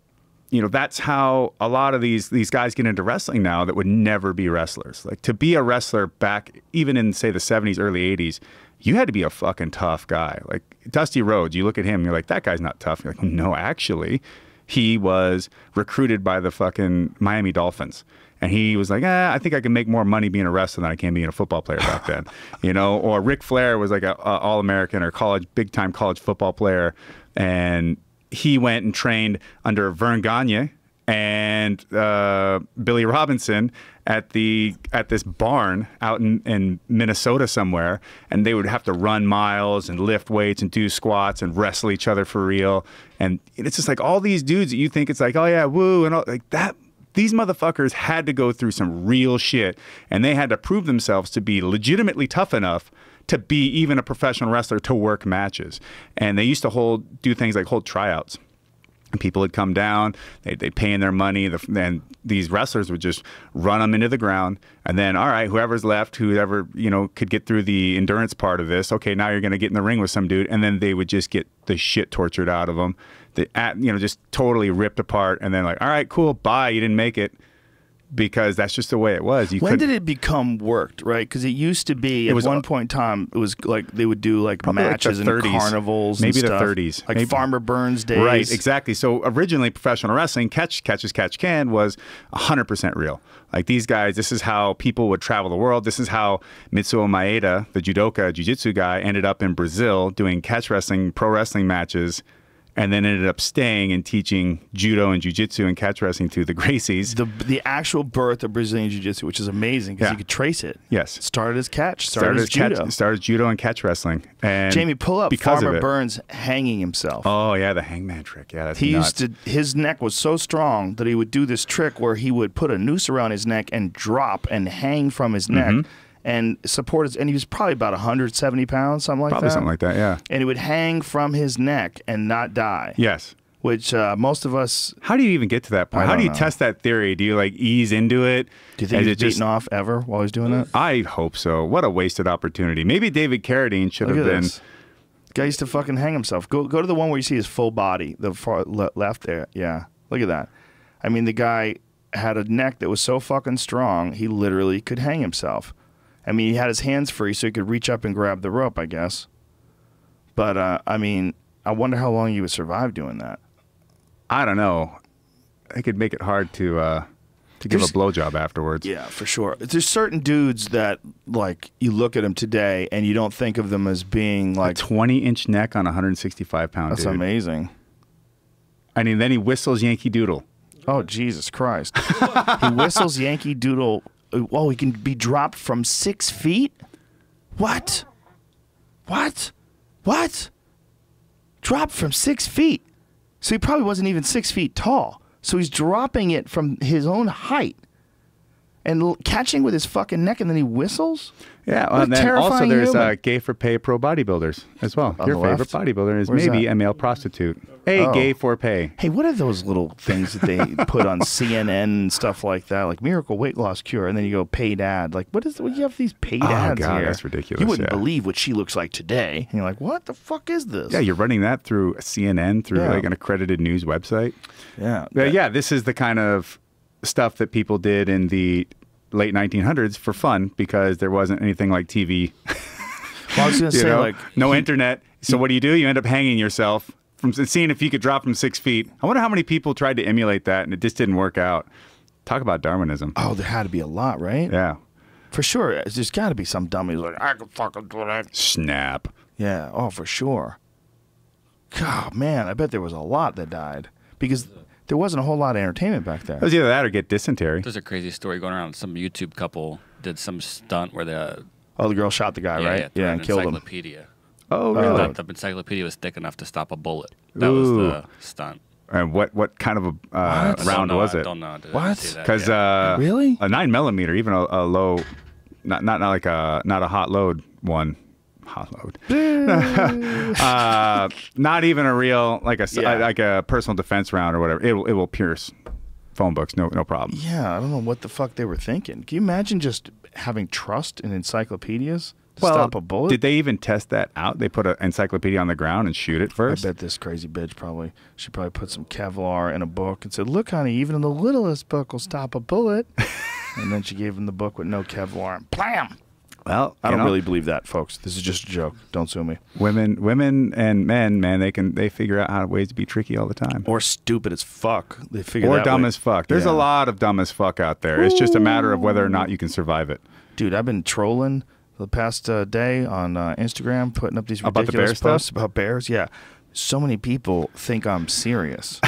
you know, that's how a lot of these guys get into wrestling now that would never be wrestlers. Like, to be a wrestler back even in, say, the 70s, early 80s, you had to be a fucking tough guy. Like Dusty Rhodes, you look at him, you're like, that guy's not tough. You're like, no, actually, he was recruited by the fucking Miami Dolphins. And he was like, I think I can make more money being a wrestler than I can being a football player back then. You know, or Ric Flair was like a All-American or big-time college football player. And he went and trained under Vern Gagne and Billy Robinson at this barn out in Minnesota somewhere, and they would have to run miles and lift weights and do squats and wrestle each other for real. And it's just like all these dudes that you think it's like, oh yeah, woo, and all like that. These motherfuckers had to go through some real shit, and they had to prove themselves to be legitimately tough enough to be even a professional wrestler, to work matches. And they used to do things like hold tryouts. And people would come down, they'd pay in their money, and these wrestlers would just run them into the ground. And then, all right, whoever's left, whoever, you know, could get through the endurance part of this, okay, now you're going to get in the ring with some dude. And then they would just get the shit tortured out of them, just totally ripped apart. And then like, all right, cool, bye, you didn't make it. Because that's just the way it was. When did it become worked, right? Because it used to be, at one point in time, it was like they would do like matches like and carnivals maybe and stuff. the 30s. Like maybe. Farmer Burns days. Right, exactly. So originally professional wrestling, catch as catch can, was 100% real. Like these guys, this is how people would travel the world. This is how Mitsuo Maeda, the judoka, jiu-jitsu guy, ended up in Brazil doing catch wrestling, pro wrestling matches, and then ended up staying and teaching judo and jiu-jitsu and catch wrestling through the Gracies. The actual birth of Brazilian jiu-jitsu, which is amazing because you could trace it. Yes. Started as catch, started as judo. Started as judo and catch wrestling. And Jamie, pull up Farmer Burns hanging himself. Oh, yeah, the Hangman Trick. Yeah, that's nuts. His neck was so strong that he would do this trick where he would put a noose around his neck and drop and hang from his neck. And and he was probably about 170 pounds, something like that. Probably something like that, yeah. And he would hang from his neck and not die. Yes. Which most of us... How do you even get to that point? How do you test that theory? Do you like ease into it? Do you think he's beaten off ever while he's doing that? I hope so. What a wasted opportunity. Maybe David Carradine should have been... This. Guy used to fucking hang himself. Go to the one where you see his full body, the far left there. Yeah, look at that. I mean, the guy had a neck that was so fucking strong, he literally could hang himself. I mean, he had his hands free so he could reach up and grab the rope, I guess. But, I mean, I wonder how long you would survive doing that. I don't know. It could make it hard to give a blowjob afterwards. Yeah, for sure. There's certain dudes that, like, you look at them today and you don't think of them as being, like... A 20-inch neck on a 165-pound dude. That's amazing. I mean, then he whistles Yankee Doodle. Oh, Jesus Christ. He whistles Yankee Doodle... Oh, he can be dropped from 6 feet? What? What? What? Dropped from 6 feet. So he probably wasn't even 6 feet tall. So he's dropping it from his own height and catching with his fucking neck, and then he whistles? Yeah, and then also there's gay for pay pro bodybuilders as well. Your favorite bodybuilder is maybe a male prostitute. Hey, gay for pay. Hey, what are those little things that they put on CNN and stuff like that? Like miracle weight loss cure, and then you go paid ad. Like, what you have these paid ads God, here? That's ridiculous. You wouldn't believe what she looks like today. And you're like, what the fuck is this? Yeah, you're running that through CNN, through like an accredited news website. Yeah. Yeah, this is the kind of stuff that people did in the late 1900s for fun because there wasn't anything like TV. Well, I was going to say, like... No internet. So what do? You end up hanging yourself from seeing if you could drop from 6 feet. I wonder how many people tried to emulate that and it just didn't work out. Talk about Darwinism. Oh, there had to be a lot, right? Yeah. For sure. There's got to be some dummy who's like, I can fucking do that. Snap. Yeah. Oh, for sure. God, man, I bet there was a lot that died because there wasn't a whole lot of entertainment back there. It was either that or get dysentery. There's a crazy story going around. Some YouTube couple did some stunt where the girl shot the guy, right? Yeah, And killed him. encyclopedia. Oh, really? The encyclopedia was thick enough to stop a bullet. That was the stunt. And what kind of a round was it? I don't know. What? Because really, a 9mm, even a low, not like not a hot load one. Hot load. Not even a real like a personal defense round or whatever. It will pierce phone books, no problem. Yeah, I don't know what the fuck they were thinking. Can you imagine just having trust in encyclopedias to Well, stop a bullet? did they even test that out? They put an encyclopedia on the ground and shoot it I first? bet this crazy bitch she probably put some Kevlar in a book and said, "Look, honey, even the littlest book will stop a bullet." And then she gave him the book with no Kevlar and blam. Well, I don't really believe that, folks. This is just a joke. Don't sue me. Women and men, man, they figure out ways to be tricky all the time. Or stupid as fuck. They figure Or that dumb way. as fuck. There's a lot of dumb as fuck out there. It's just a matter of whether or not you can survive it. Dude, I've been trolling the past day on Instagram, putting up these About the ridiculous bear posts stuff? about bears. Yeah. So many people think I'm serious.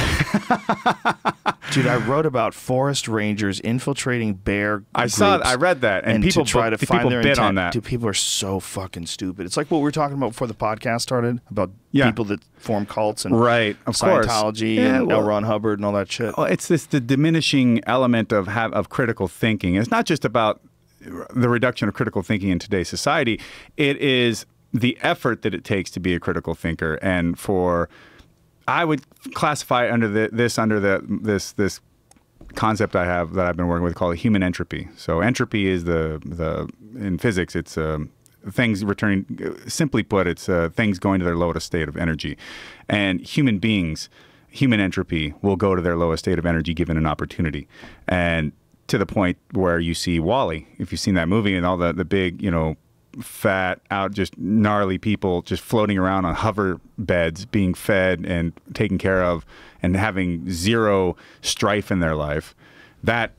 Dude, I wrote about forest rangers infiltrating bear groups. I read that, and people to try to find people their bid intent. on that. Dude, people are so fucking stupid. It's like what we were talking about before the podcast started about people that form cults and Right, of course. Scientology Yeah, and well- L. Ron Hubbard and all that shit. Well, it's the diminishing element of critical thinking. It's not just about the reduction of critical thinking in today's society. It is the effort that it takes to be a critical thinker, and I would classify it under this concept I have that I've been working with called human entropy. So entropy is in physics, it's things returning. Simply put, it's things going to their lowest state of energy, and human beings. Human entropy will go to their lowest state of energy given an opportunity, and to the point where you see Wall-E, if you've seen that movie, and all the big, fat out, just gnarly people just floating around on hover beds, being fed and taken care of, and having zero strife in their life. That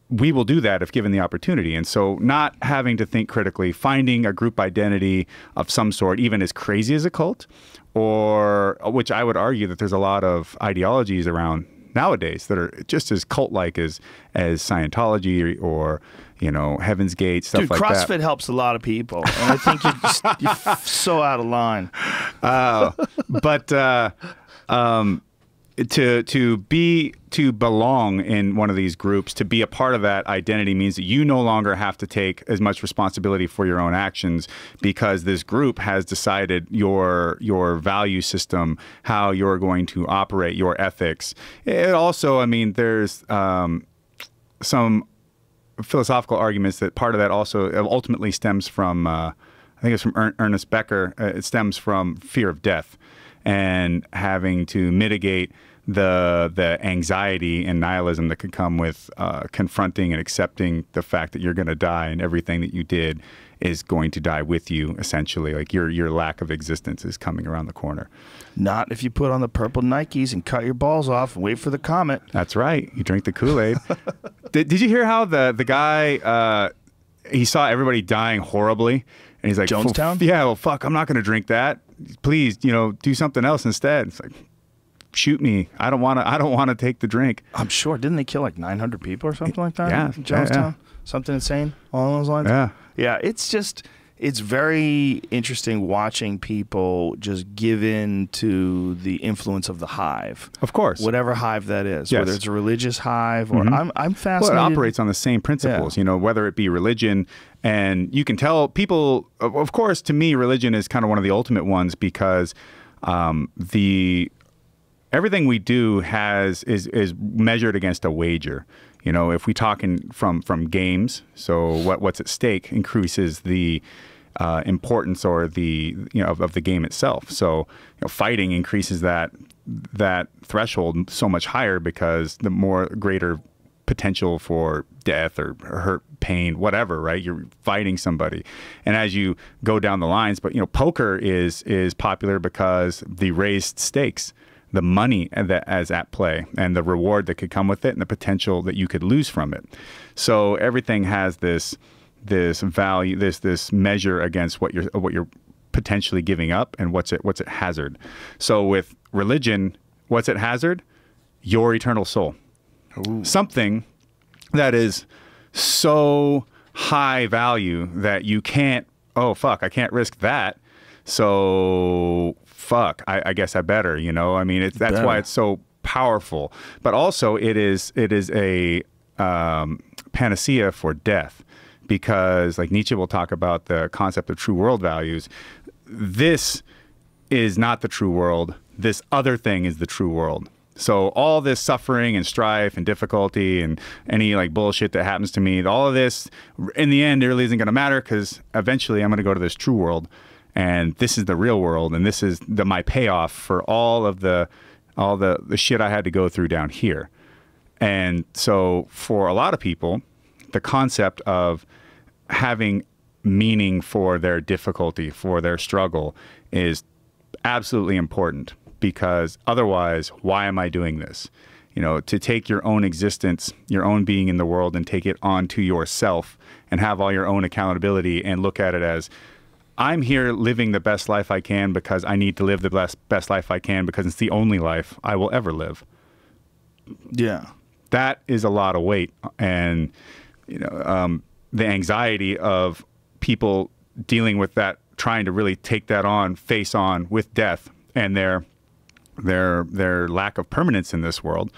we will do that if given the opportunity. And so not having to think critically, finding a group identity of some sort, even as crazy as a cult, or which I would argue that there's a lot of ideologies around nowadays that are just as cult-like as Scientology or Heaven's Gate, stuff Dude, like that. CrossFit helps a lot of people, and I think you're so out of line. But to belong in one of these groups, to be a part of that identity, means that you no longer have to take as much responsibility for your own actions because this group has decided your value system, how you're going to operate, your ethics. It also, there's some philosophical arguments that part of that also ultimately stems from, I think it's from Ernest Becker. It stems from fear of death and having to mitigate the anxiety and nihilism that could come with confronting and accepting the fact that you're going to die and everything that you did is going to die with you, essentially. Like your lack of existence is coming around the corner. Not if you put on the purple Nikes and cut your balls off and wait for the comet. That's right. You drink the Kool-Aid. Did you hear how the guy, he saw everybody dying horribly? And he's like, Jonestown? Yeah, well, fuck, I'm not going to drink that. Please, do something else instead. It's like, shoot me. I don't want to take the drink. I'm sure. Didn't they kill like 900 people or something like that? Yeah. In Jonestown? Yeah. Something insane along those lines? Yeah. Yeah, it's very interesting watching people just give in to the influence of the hive. Of course. Whatever hive that is, Yes. whether it's a religious hive or I'm fascinated. Well, it operates on the same principles, whether it be religion. And you can tell people, of course, to me, religion is kind of one of the ultimate ones because everything we do is measured against a wager. If we talk from games, so what's at stake increases the importance or the of the game itself. So fighting increases that threshold so much higher because the more greater potential for death or hurt, pain, whatever, right? You're fighting somebody. And as you go down the lines, but poker is popular because the raised stakes, the money that is at play and the reward that could come with it and the potential that you could lose from it. So everything has this this value, this measure against what you're potentially giving up, and what's at hazard. So with religion, what's at hazard? Your eternal soul. Ooh. Something that is so high value that you can't, oh fuck, I can't risk that. So fuck, I guess I better, you know? I mean, that's why it's so powerful. But also it is a panacea for death, because like Nietzsche will talk about the concept of true world values. This is not the true world. This other thing is the true world. So all this suffering and strife and difficulty and any like bullshit that happens to me, all of this, in the end, it really isn't going to matter, because eventually I'm going to go to this true world, and this is the real world, and this is my payoff for all the shit I had to go through down here. And so for a lot of people, the concept of having meaning for their difficulty, for their struggle, is absolutely important. Because otherwise, why am I doing this? You know, to take your own existence, your own being in the world, and take it onto yourself and have all your own accountability and look at it as, I'm here living the best life I can because I need to live the best life I can because it's the only life I will ever live. Yeah. That is a lot of weight. And, you know, the anxiety of people dealing with that, trying to really take that on, face on with death and their lack of permanence in this world.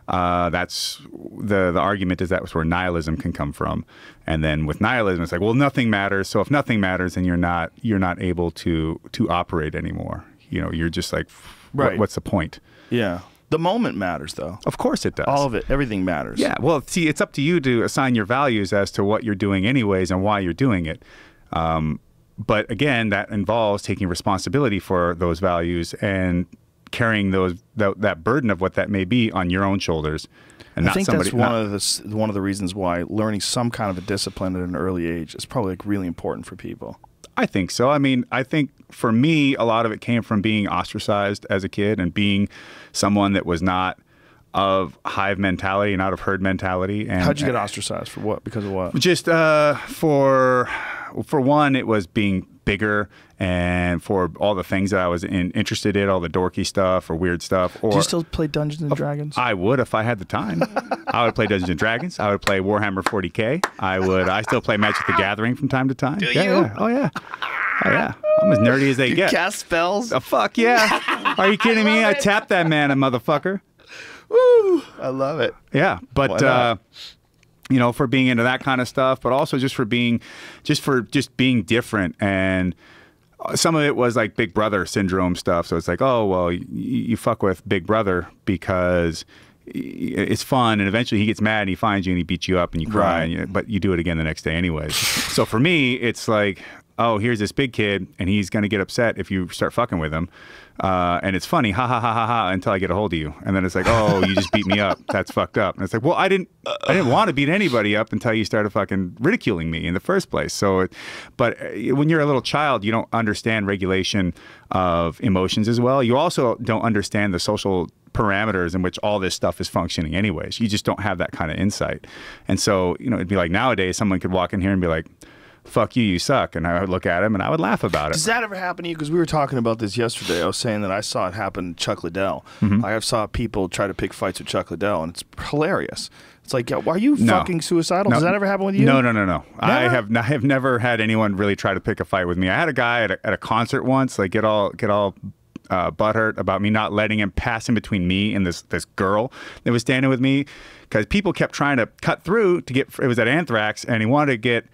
That's the argument is that's where nihilism can come from. And then with nihilism, it's like, well, nothing matters. So if nothing matters, then you're not able to operate anymore. You know, you're just like, right. What's the point? Yeah. The moment matters, though. Of course it does. All of it. Everything matters. Yeah. Well, see, it's up to you to assign your values as to what you're doing anyways and why you're doing it. But again, that involves taking responsibility for those values and carrying that burden of what that may be on your own shoulders, and I think that's one of the reasons why learning some kind of a discipline at an early age is probably like really important for people. I think so. I mean, I think for me, a lot of it came from being ostracized as a kid and being someone that was not of hive mentality and out of herd mentality. And how'd you get ostracized? For what? Because of what? Just for one, it was being bigger, and for all the things that I was interested in, all the dorky stuff or weird stuff. Or do you still play Dungeons and Dragons? I would if I had the time. I would play Dungeons and Dragons. I would play Warhammer 40K. I still play Magic the Gathering from time to time. Do you? Yeah. Oh yeah. Oh yeah. I'm as nerdy as they get. Cast spells? Oh, fuck yeah. Are you kidding me? I tapped that man, a motherfucker. Woo! I love it. Yeah, but you know, for being into that kind of stuff, but also just for being different. And some of it was like Big Brother syndrome stuff. So it's like, oh well, you fuck with Big Brother because it's fun, and eventually he gets mad and he finds you and he beats you up and you cry, right. but you do it again the next day anyways. So for me, it's like, oh, here's this big kid and he's going to get upset if you start fucking with him. And it's funny, ha ha ha ha ha, until I get a hold of you, and then it's like, oh, you just beat me up. That's fucked up. And it's like, well, I didn't want to beat anybody up until you started fucking ridiculing me in the first place. So, but when you're a little child, you don't understand regulation of emotions as well. You also don't understand the social parameters in which all this stuff is functioning anyways. You just don't have that kind of insight. And so, you know, it'd be like nowadays someone could walk in here and be like, fuck you, you suck. And I would look at him and I would laugh about it. Does that ever happen to you? Because we were talking about this yesterday. I was saying that I saw it happen to Chuck Liddell. I saw people try to pick fights with Chuck Liddell, and it's hilarious. It's like, why are you fucking suicidal? No. Does that ever happen with you? No. Never? I have never had anyone really try to pick a fight with me. I had a guy at a concert once, like get all butthurt about me not letting him pass in between me and this girl that was standing with me, because people kept trying to cut through to get. It was at Anthrax, and he wanted to get.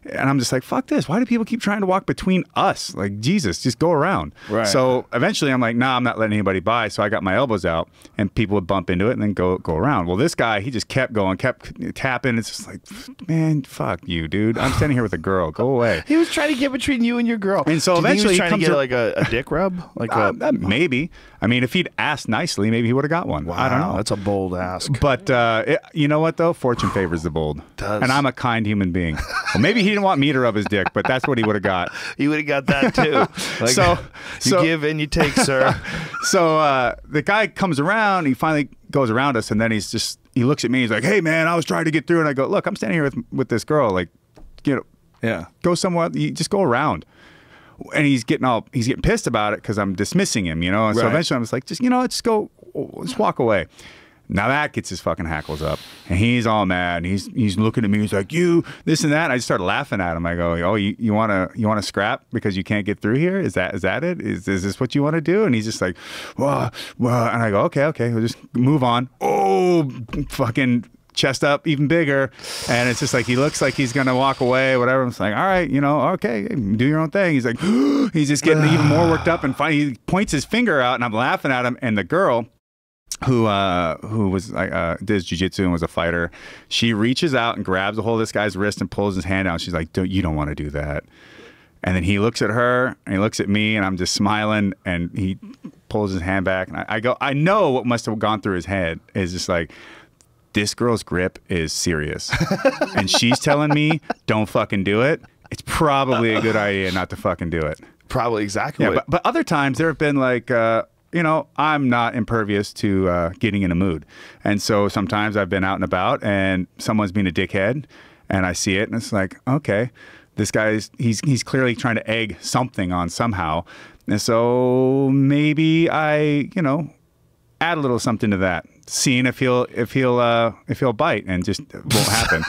And I'm just like, fuck this. Why do people keep trying to walk between us? Like, Jesus, just go around. Right. So eventually I'm like, nah, I'm not letting anybody by. So I got my elbows out, and people would bump into it and then go around. Well, this guy, he just kept going, kept tapping. It's just like, man, fuck you, dude. I'm standing here with a girl. Go away. He was trying to get between you and your girl. And so do you eventually think he was trying to get like a dick rub? Like maybe. I mean, if he'd asked nicely, maybe he would have got one. Wow, I don't know. That's a bold ask. But you know what, though? Fortune favors the bold. Does. And I'm a kind human being. Well, maybe he didn't want me to rub his dick, but that's what he would have got. He would have got that too. Like, so you give and you take, sir. So the guy comes around. He finally goes around us, and then he looks at me. He's like, "Hey, man, I was trying to get through." And I go, "Look, I'm standing here with this girl. Like, you know, Yeah. Go somewhere. You just go around. And he's getting pissed about it because I'm dismissing him, you know. And so eventually I'm just like, just walk away. Now that gets his fucking hackles up, and he's all mad. And he's looking at me. He's like, "You this and that." And I just started laughing at him. I go, "Oh, you wanna scrap because you can't get through here? Is that it? Is this what you want to do?" And he's just like, well. And I go, okay, we'll just move on. Oh, fucking chest up even bigger, and it's just like he looks like he's gonna walk away, whatever. I'm just like, all right, okay, do your own thing. He's like, he's just getting even more worked up, and finally he points his finger out, and I'm laughing at him. And the girl who was did jiu-jitsu and was a fighter, she reaches out and grabs a hold of this guy's wrist and pulls his hand out. She's like, you don't want to do that. And then he looks at her and he looks at me, and I'm just smiling, and he pulls his hand back, and I go, I know what must have gone through his head is just like, this girl's grip is serious, and she's telling me don't fucking do it. It's probably a good idea not to fucking do it. Probably exactly. Yeah, but other times there have been like, I'm not impervious to getting in a mood, and so sometimes I've been out and about, and someone's being a dickhead, and I see it, and it's like, okay, this guy's he's clearly trying to egg something on somehow, and so maybe I add a little something to that, seeing if he'll bite, and just won't happen.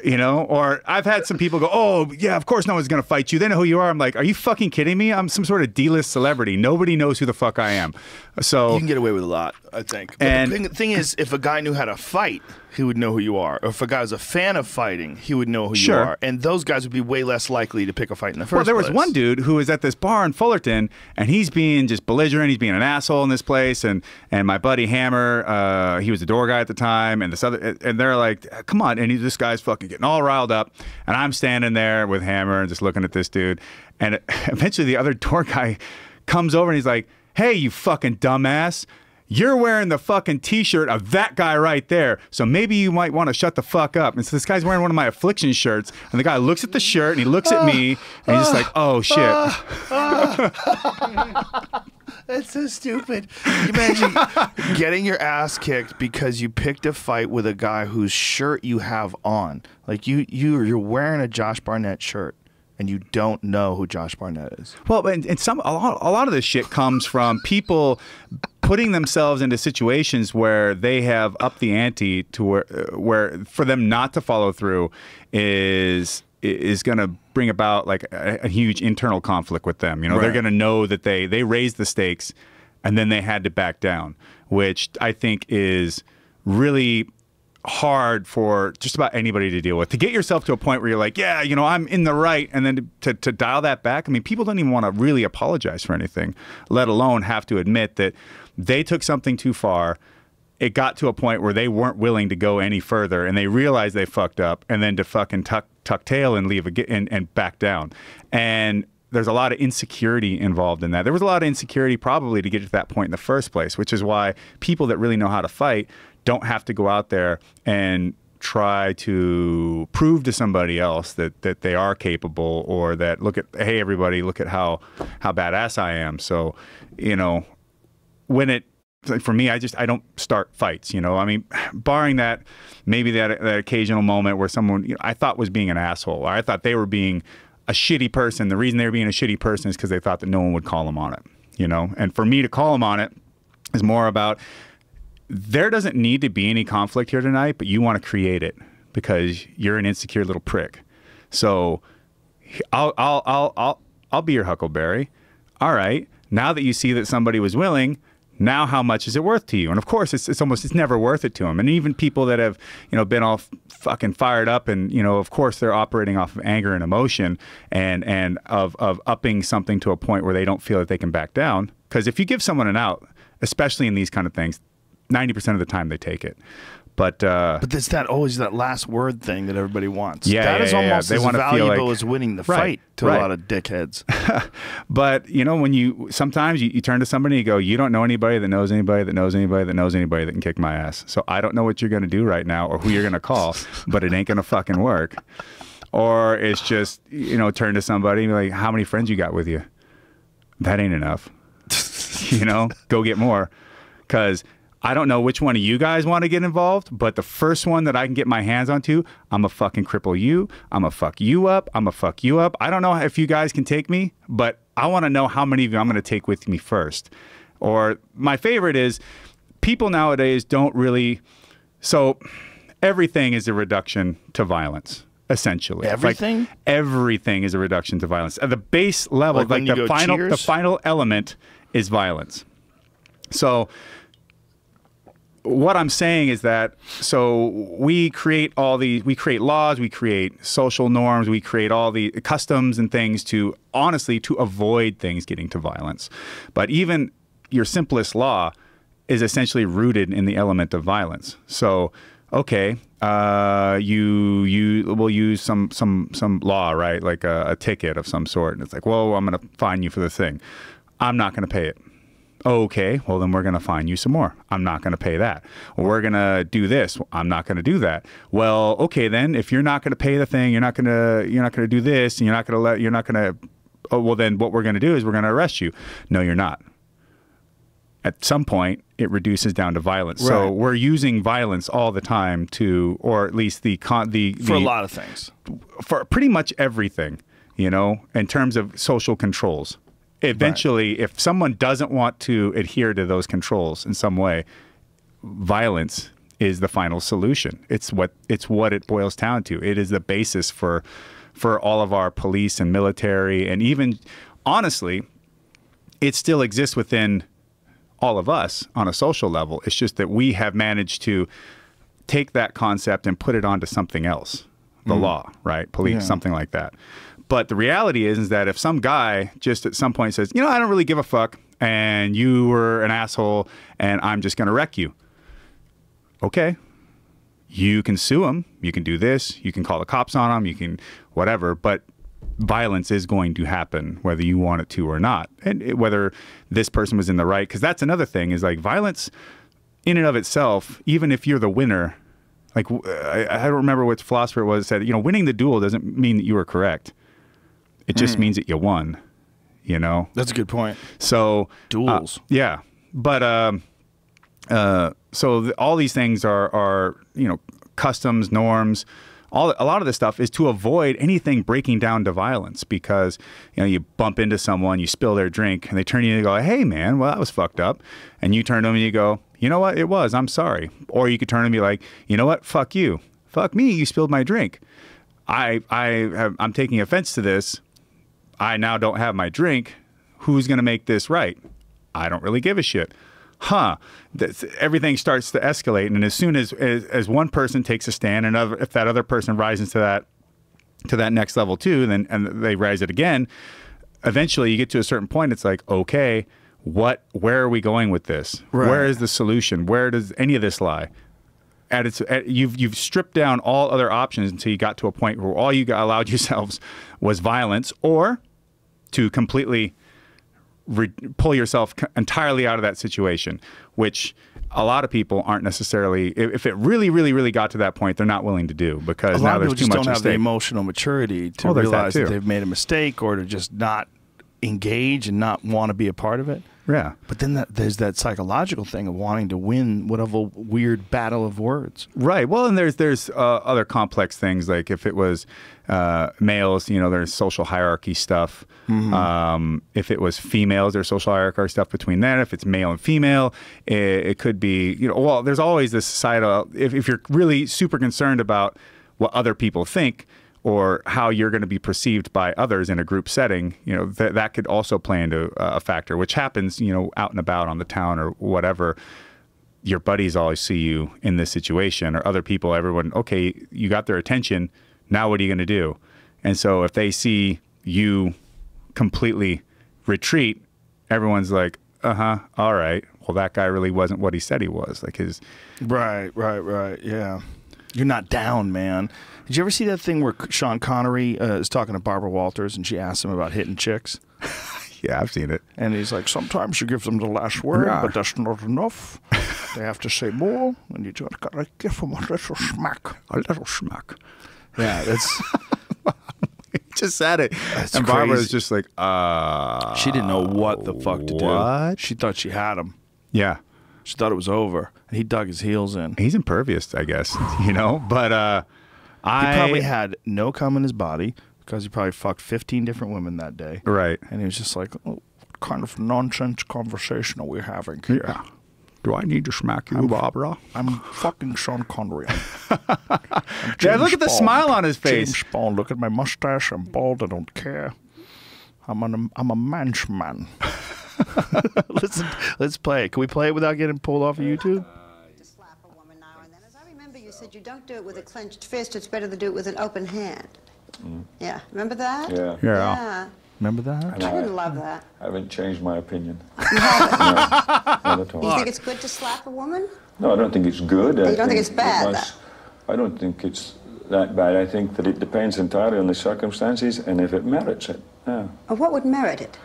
Or I've had some people go, oh yeah, of course no one's gonna fight you. They know who you are. I'm like, are you fucking kidding me? I'm some sort of D-list celebrity. Nobody knows who the fuck I am. So you can get away with a lot, I think. But and the thing is, if a guy knew how to fight, he would know who you are. Or if a guy was a fan of fighting, he would know who you are. And those guys would be way less likely to pick a fight in the first place. Well, there was one dude who was at this bar in Fullerton, and he's being just belligerent. He's being an asshole in this place. And my buddy Hammer, he was the door guy at the time, and they're like, come on. And this guy's fucking getting all riled up. And I'm standing there with Hammer and just looking at this dude. And eventually the other door guy comes over and he's like, hey, you fucking dumbass. You're wearing the fucking t-shirt of that guy right there, so maybe you might want to shut the fuck up. And so this guy's wearing one of my Affliction shirts, and the guy looks at the shirt, and he looks at me, and he's just like, oh, shit. That's so stupid. You imagine getting your ass kicked because you picked a fight with a guy whose shirt you have on. Like, you're wearing a Josh Barnett shirt, and you don't know who Josh Barnett is. Well, and a lot of this shit comes from people putting themselves into situations where they have upped the ante to where for them not to follow through is going to bring about like a huge internal conflict with them. They're going to know that they raised the stakes and then they had to back down, which I think is really hard for just about anybody to deal with. To get yourself to a point where you're like, yeah, I'm in the right, and then to dial that back. I mean, people don't even want to really apologize for anything, let alone have to admit that they took something too far. It got to a point where they weren't willing to go any further, and they realized they fucked up, and then to fucking tuck tail and leave and back down. And there's a lot of insecurity involved in that. There was a lot of insecurity probably to get to that point in the first place, which is why people that really know how to fight don't have to go out there and try to prove to somebody else that they are capable, or that hey everybody, look at how badass I am. So, when for me, I don't start fights, I mean, barring that, maybe that occasional moment where someone I thought was being an asshole, or I thought they were being a shitty person. The reason they were being a shitty person is because they thought that no one would call them on it, and for me to call them on it is more about, there doesn't need to be any conflict here tonight, but you want to create it because you're an insecure little prick. So I'll be your Huckleberry. All right. Now that you see that somebody was willing, now how much is it worth to you? And of course, it's never worth it to them. And even people that have been all fucking fired up, and of course they're operating off of anger and emotion, and of upping something to a point where they don't feel that they can back down. Because if you give someone an out, especially in these kind of things, 90% of the time they take it. But there's always that last word thing that everybody wants. Yeah, that is almost They as want to feel valuable like, as winning the fight to a lot of dickheads. But when sometimes you turn to somebody and you go, you don't know anybody that knows anybody that knows anybody that knows anybody that can kick my ass. So I don't know what you're going to do right now or who you're going to call, but it ain't going to fucking work. Or it's just, turn to somebody and be like, how many friends you got with you? That ain't enough. Go get more. Because I don't know which one of you guys want to get involved, but the first one that I can get my hands onto, I'm going to fucking cripple you. I'm going to fuck you up. I'm going to fuck you up. I don't know if you guys can take me, but I want to know how many of you I'm going to take with me first. Or my favorite is people nowadays don't really, so everything is a reduction to violence. Essentially, everything. Like, everything is a reduction to violence. At the base level, like the final element is violence. So, what I'm saying is that we create laws, we create social norms, we create all the customs and things to avoid things getting to violence. But even your simplest law is essentially rooted in the element of violence. So, okay. You will use some law, right? Like a ticket of some sort. And it's like, whoa, I'm going to fine you for the thing. I'm not going to pay it. Okay, well then we're going to fine you some more. I'm not going to pay that. Or we're going to do this. I'm not going to do that. Well, okay then, if you're not going to pay the thing, you're not going to do this, and oh, well then what we're going to do is we're going to arrest you. No, you're not. At some point, it reduces down to violence. Right. So we're using violence all the time or at least for a lot of things, for pretty much everything, in terms of social controls. Eventually, if someone doesn't want to adhere to those controls in some way, violence is the final solution. It's what it boils down to. It is the basis for all of our police and military, and even honestly, it still exists within all of us on a social level. It's just that we have managed to take that concept and put it onto something else, the law, right? Police, something like that. But the reality is that if some guy just at some point says, I don't really give a fuck, and you were an asshole, and I'm just going to wreck you. Okay. You can sue him. You can do this. You can call the cops on him. You can whatever. But violence is going to happen whether you want it to or not. And whether this person was in the right. Because that's another thing is like violence in and of itself, even if you're the winner, like I don't remember which philosopher it was said, winning the duel doesn't mean that you were correct. It just means that you won, That's a good point. So duels. Yeah. But all these things are customs, norms. A lot of this stuff is to avoid anything breaking down to violence because, you bump into someone, you spill their drink, and they turn to you and go, hey, man, well, that was fucked up. And you turn to them and you go, you know what? It was. I'm sorry. Or you could turn and be like, you know what? Fuck you. Fuck me. You spilled my drink. I'm taking offense to this. I now don't have my drink. Who's going to make this right? I don't really give a shit. Everything starts to escalate, and as soon as one person takes a stand, and if that other person rises to that next level too, and they rise it again, eventually you get to a certain point. It's like, okay, where are we going with this? Right. Where is the solution? Where does any of this lie? You've stripped down all other options until you got to a point where all you allowed yourselves was violence, or to completely pull yourself entirely out of that situation, which a lot of people aren't necessarily. If it really, really, really got to that point, they're not willing to do because now there's too much at stake. A lot of people just don't have the emotional maturity to realize that they've made a mistake or to just not engage and not want to be a part of it. Yeah. But then there's that psychological thing of wanting to win whatever weird battle of words. Right. Well, and there's other complex things, like if it was males, there's social hierarchy stuff. Mm-hmm. If it was females, there's social hierarchy stuff between that. If it's male and female, it could be, there's always this societal, if you're really super concerned about what other people think, or how you're going to be perceived by others in a group setting, that could also play into a factor, which happens, out and about on the town or whatever. Your buddies always see you in this situation, or other people, everyone, okay, you got their attention. Now what are you going to do? And so if they see you completely retreat, everyone's like, all right. Well, that guy really wasn't what he said he was. Like his. Right. Yeah. You're not down, man. Did you ever see that thing where Sean Connery is talking to Barbara Walters and she asks him about hitting chicks? Yeah, I've seen it. And he's like, sometimes you give them the last word, but that's not enough. They have to say more, and you just gotta give them a little smack. A little smack. Yeah, that's... He just said it. That's and Barbara was just like, she didn't know what the fuck to do. She thought she had him. Yeah. She thought it was over, and he dug his heels in. He's impervious, I guess, you know. But he probably had no cum in his body because he probably fucked 15 different women that day. Right. And he was just like, oh, what kind of nonsense conversation are we having here? Yeah. Do I need to smack you, Barbara? I'm fucking Sean Connery. Yeah, look at the smile on his face. James Bond, look at my mustache. I'm bald. I don't care. I'm a man's man. Listen, let's play it. Can we play it without getting pulled off of YouTube? To slap a woman now and then. As I remember, you said you don't do it with a clenched fist. It's better to do it with an open hand. Yeah, remember that? Yeah. Yeah. Remember that? I didn't love that. I haven't changed my opinion. You haven't? No, not at all. You think it's good to slap a woman? No, I don't think it's good. You don't think it's bad? I don't think it's that bad. I think that it depends entirely on the circumstances and if it merits it. Yeah. Or what would merit it?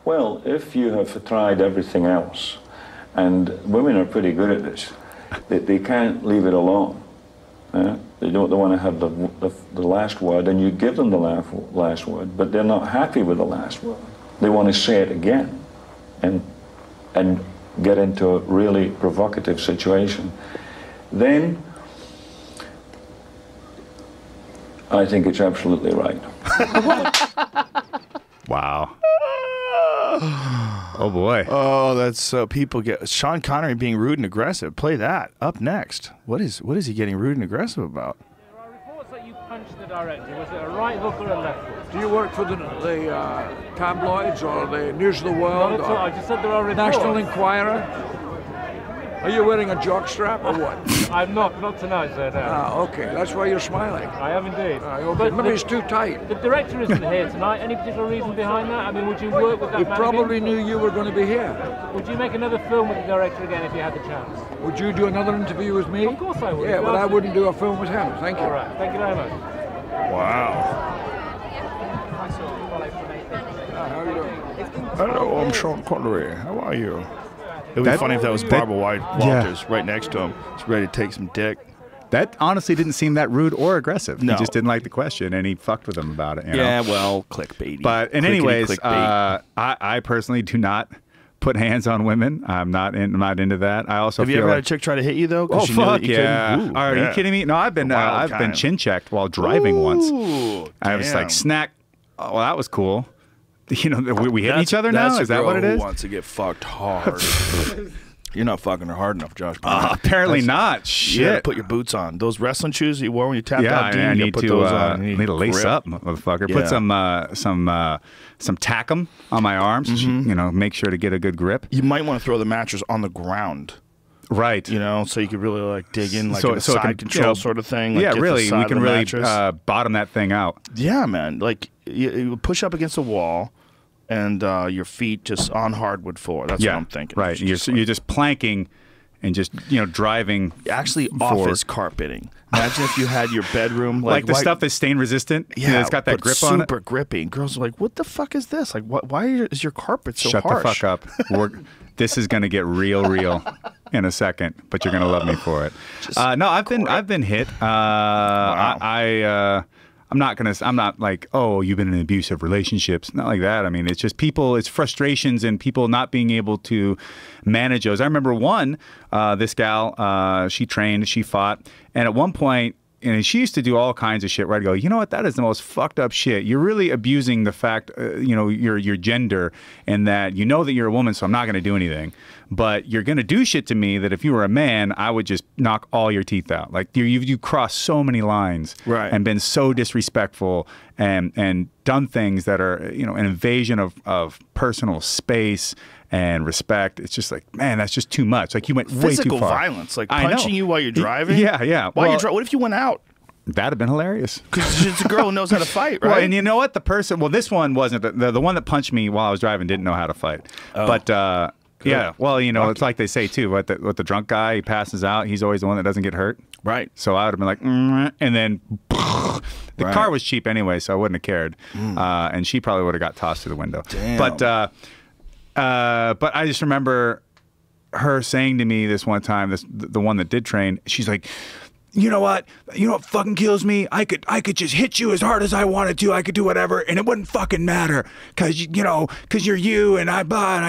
Well, if you have tried everything else, and women are pretty good at this, they can't leave it alone. They don't want to have the last word, and you give them the last word, but they're not happy with the last word. They want to say it again, and get into a really provocative situation. Then I think it's absolutely right. Wow. Oh boy. Oh, that's so people get Sean Connery being rude and aggressive. Play that up next. What is he getting rude and aggressive about? There are reports that you punched the director. Was it a right hook or a left hook? Do you work for the tabloids or the News of the World? Not at all. I just said there are reports. National Enquirer? Are you wearing a jockstrap or what? I'm not tonight, sir. No. Ah, okay. That's why you're smiling. I have indeed. Okay. But Maybe it's too tight. The director isn't here tonight. Any particular reason behind that? I mean, would you work with that He man probably again? knew you were going to be here. Would you make another film with the director again if you had the chance? Would you do another interview with me? Of course I would. Yeah, but I wouldn't do a film with him. Thank you. All right. Thank you very much. Wow. How are you doing? Hello, I'm Sean Connery. How are you? It would be funny if that was Barbara Walters right next to him. He's ready to take some dick. That honestly didn't seem that rude or aggressive. No. He just didn't like the question, and he fucked with him about it. You Yeah, know? well, clickbaity. But anyways, I personally do not put hands on women. I'm not into that. I also have you feel ever had a like, chick try to hit you though? oh fuck yeah! Ooh, Are you kidding me? No, I've been chin checked while driving once. I was like snack. Oh, well, that was cool. You know, we hitting each other now. Is that what it is? Who wants to get fucked hard? You're not fucking her hard enough, Josh. Apparently not. You gotta Shit. put your boots on. Those wrestling shoes you wore when you tapped out, I you need put to those on. need to lace grip. up, motherfucker. Yeah. Put some tackum on my arms. You know, make sure to get a good grip. You might want to throw the mattress on the ground. Right. You know, so you could really like dig in, like So- a so it side can, control you know, sort of thing. Like Yeah, get the really. side We of can the really mattress. bottom that thing out. Yeah, man. Like you push up against a wall, and your feet just on hardwood floor. That's what I'm thinking. Right. You're just planking and just driving. Actually, forward. office carpeting. Imagine if you had your bedroom like the stuff that's stain resistant. Yeah, it's got that but grip on it. super grippy. And girls are like, "What the fuck is this? Like, why is your carpet so Shut harsh?" the fuck up. This is gonna get real in a second, but you're gonna love me for it. No, I've been hit. Wow. I'm not like, oh, you've been in abusive relationships. Not like that. I mean, it's just it's frustrations and people not being able to manage those. I remember this gal, she trained, she fought. And at one point, and she used to do all kinds of shit where I'd go, you know what, that is the most fucked up shit. You're really abusing the fact, your gender, and that you know that you're a woman, so I'm not going to do anything. But you're going to do shit to me that if you were a man, I would just knock all your teeth out. Like you crossed so many lines, right, and been so disrespectful and done things that are, an invasion of personal space and respect. It's just like, man, that's just too much. Like you went way too far. Physical violence, like punching you while you're driving. Yeah. What if you went out? That'd have been hilarious. Because it's a girl who knows how to fight, right? Well, and you know what? This one wasn't. The one that punched me while I was driving didn't know how to fight. Oh. But yeah, well, it's like they say too. With the drunk guy, he passes out. He's always the one that doesn't get hurt. Right. So I would have been like, and then the car was cheap anyway, so I wouldn't have cared. And she probably would have got tossed through the window. Damn. But I just remember her saying to me this one time, the one that did train, she's like, you know what fucking kills me? I could just hit you as hard as I wanted to. I could do whatever, and it wouldn't fucking matter, because you're you, and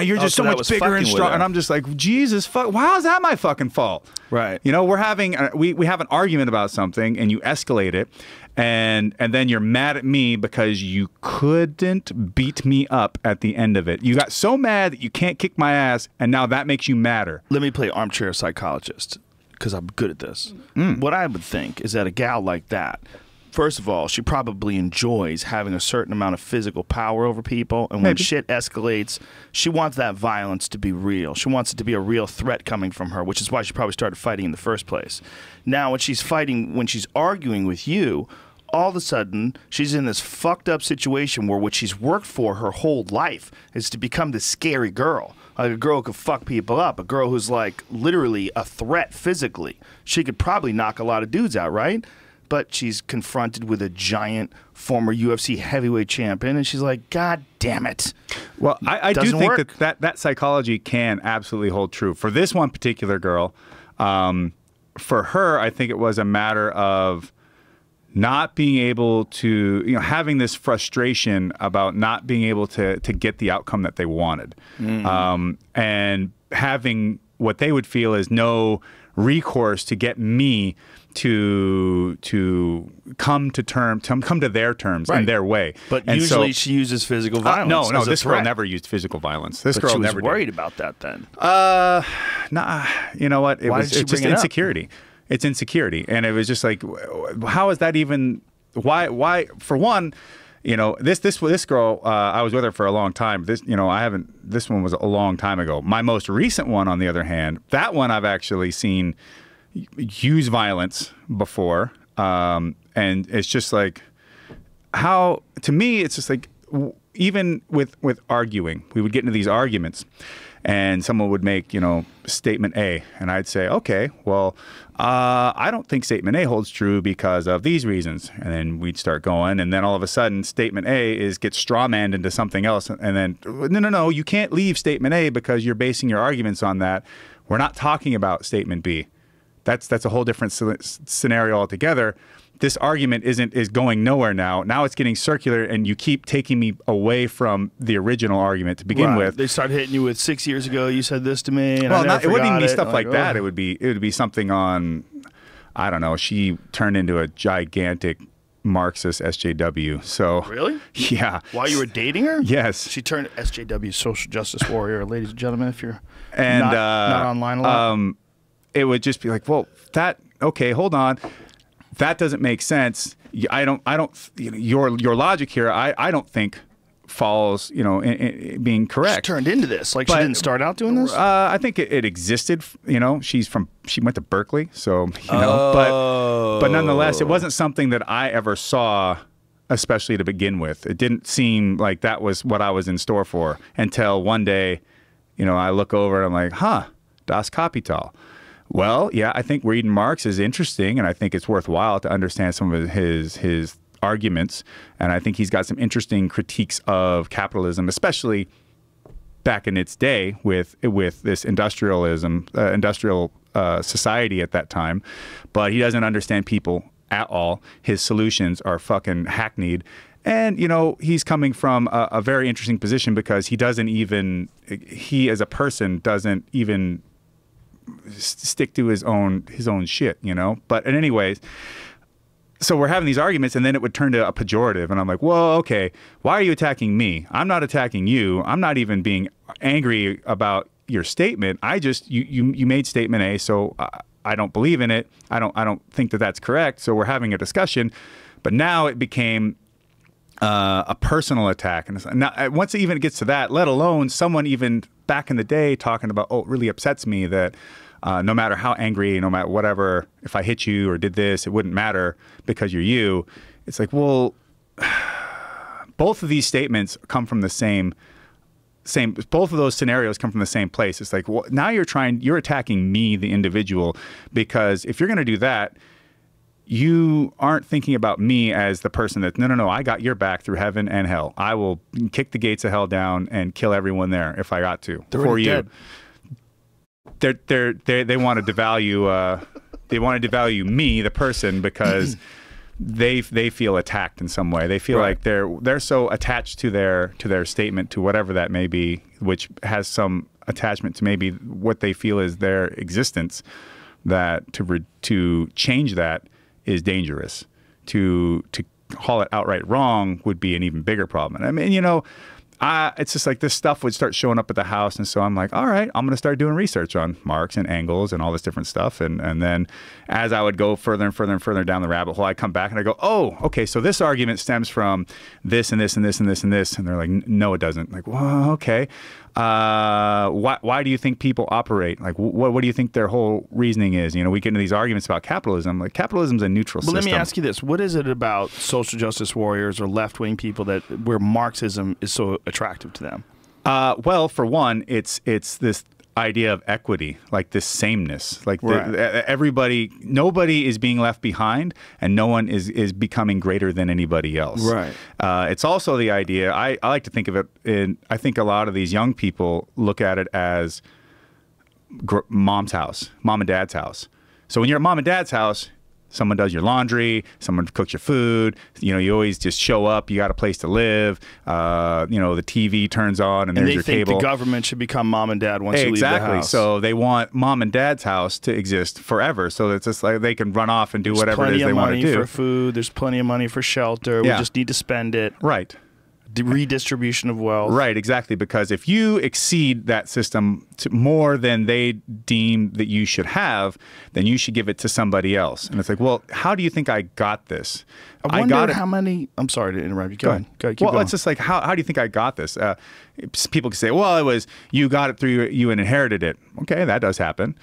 you're just so much bigger and strong. And I'm just like, Jesus fuck, how is that my fucking fault? Right. We're having we have an argument about something, and you escalate it, and then you're mad at me because you couldn't beat me up at the end of it. You got so mad that you can't kick my ass, and now that makes you madder. Let me play armchair psychologist, because I'm good at this. What I would think is that a gal like that, first of all, she probably enjoys having a certain amount of physical power over people, and when shit escalates, she wants that violence to be real. She wants it to be a real threat coming from her, which is why she probably started fighting in the first place. Now, when she's arguing with you, all of a sudden, she's in this fucked up situation where what she's worked for her whole life is to become this scary girl. Like a girl who could fuck people up, a girl who's like literally a threat physically. She could probably knock a lot of dudes out, right? But she's confronted with a giant former UFC heavyweight champion, and she's like, God damn it. Well, I do think that psychology can absolutely hold true. For this one particular girl, for her, I think it was a matter of not being able to, having this frustration about not being able to get the outcome that they wanted, and having what they would feel is no recourse to get me to come to their terms in their way. But usually she uses physical violence. No, this girl never used physical violence. This girl never was worried about that then. Nah, you know what? It's just insecurity. It's insecurity, and it was just like, how is that even? Why? For one, this girl, I was with her for a long time. This one was a long time ago. My most recent one, on the other hand, that one I've actually seen use violence before, and it's just like, how, to me, it's just like, even with arguing, we would get into these arguments, and someone would make, statement A, and I'd say, okay, well, I don't think statement A holds true because of these reasons. And then we'd start going, and then all of a sudden, statement A gets strawmanned into something else. And then, no, you can't leave statement A because you're basing your arguments on that. We're not talking about statement B. That's a whole different scenario altogether. This argument is going nowhere now. Now it's getting circular, and you keep taking me away from the original argument to begin with. They start hitting you with 6 years ago. You said this to me. And well, it wouldn't even be stuff like that. It would be something on, I don't know. She turned into a gigantic Marxist SJW. So really, yeah. While you were dating her, yes, she turned SJW, social justice warrior. Ladies and gentlemen, if you're not online a lot, it would just be like, well, okay, hold on. That doesn't make sense. I don't. Your logic here, I don't think falls. In being correct. She turned into this. Like, she didn't start out doing this. I think it existed. She went to Berkeley, so but nonetheless, it wasn't something that I ever saw, especially to begin with. It didn't seem like that was what I was in store for until one day, I look over and I'm like, huh, Das Kapital. Well, yeah, I think reading Marx is interesting, and I think it's worthwhile to understand some of his arguments. And I think he's got some interesting critiques of capitalism, especially back in its day with this industrial society at that time. But he doesn't understand people at all. His solutions are fucking hackneyed. And, he's coming from a very interesting position because he as a person doesn't even stick to his own shit, But anyways, so we're having these arguments, and then it would turn to a pejorative, and I'm like, well, okay, why are you attacking me? I'm not attacking you. I'm not even being angry about your statement. You made statement A, so I don't believe in it. I don't think that that's correct. So we're having a discussion, but now it became a personal attack, and now, once it even gets to that, let alone someone even back in the day talking about, it really upsets me that no matter how angry, no matter whatever, if I hit you or did this, it wouldn't matter because you're you. It's like, well, both of these statements come from the same. Both of those scenarios come from the same place. It's like, well, now you're attacking me, the individual, because if you're going to do that, you aren't thinking about me as the person that, no, I got your back through heaven and hell. I will kick the gates of hell down and kill everyone there if I got to. They're for you. Dead. They want to devalue to devalue me, the person, because they feel attacked in some way. They feel like they're so attached to their statement, to whatever that may be, which has some attachment to maybe what they feel is their existence, that to change that is dangerous. To call it outright wrong would be an even bigger problem. And I mean, it's just like this stuff would start showing up at the house, and so I'm like, all right, I'm going to start doing research on Marx and Engels and all this different stuff, and then as I would go further and further and further down the rabbit hole, I come back and I go, oh, okay, so this argument stems from this and this and this and this and this, and they're like, no, it doesn't. Like, well, okay, why do you think people operate? Like, what do you think their whole reasoning is? We get into these arguments about capitalism. Like, capitalism's a neutral system. But let me ask you this: what is it about social justice warriors or left-wing people where Marxism is so attractive to them? Well, for one, it's this idea of equity, like this sameness, like nobody is being left behind, and no one is becoming greater than anybody else. Right. It's also the idea, I like to think of it I think a lot of these young people look at it as mom's house, mom and dad's house. So when you're at mom and dad's house, someone does your laundry, someone cooks your food. You always just show up. You got a place to live. The TV turns on, and there's your cable. And they think the government should become mom and dad once you leave the house. Exactly. So they want mom and dad's house to exist forever. So it's just like they can run off and do whatever it is they want to do. There's plenty of money for food. There's plenty of money for shelter. We just need to spend it. Right. Redistribution of wealth. Right, exactly. Because if you exceed that system to more than they deem that you should have, then you should give it to somebody else. And it's like, well, how do you think I got this? I wonder how many. I'm sorry to interrupt you. Go ahead. Keep going. It's just like, how do you think I got this? People can say, well, it was you got it through you and inherited it. Okay, that does happen.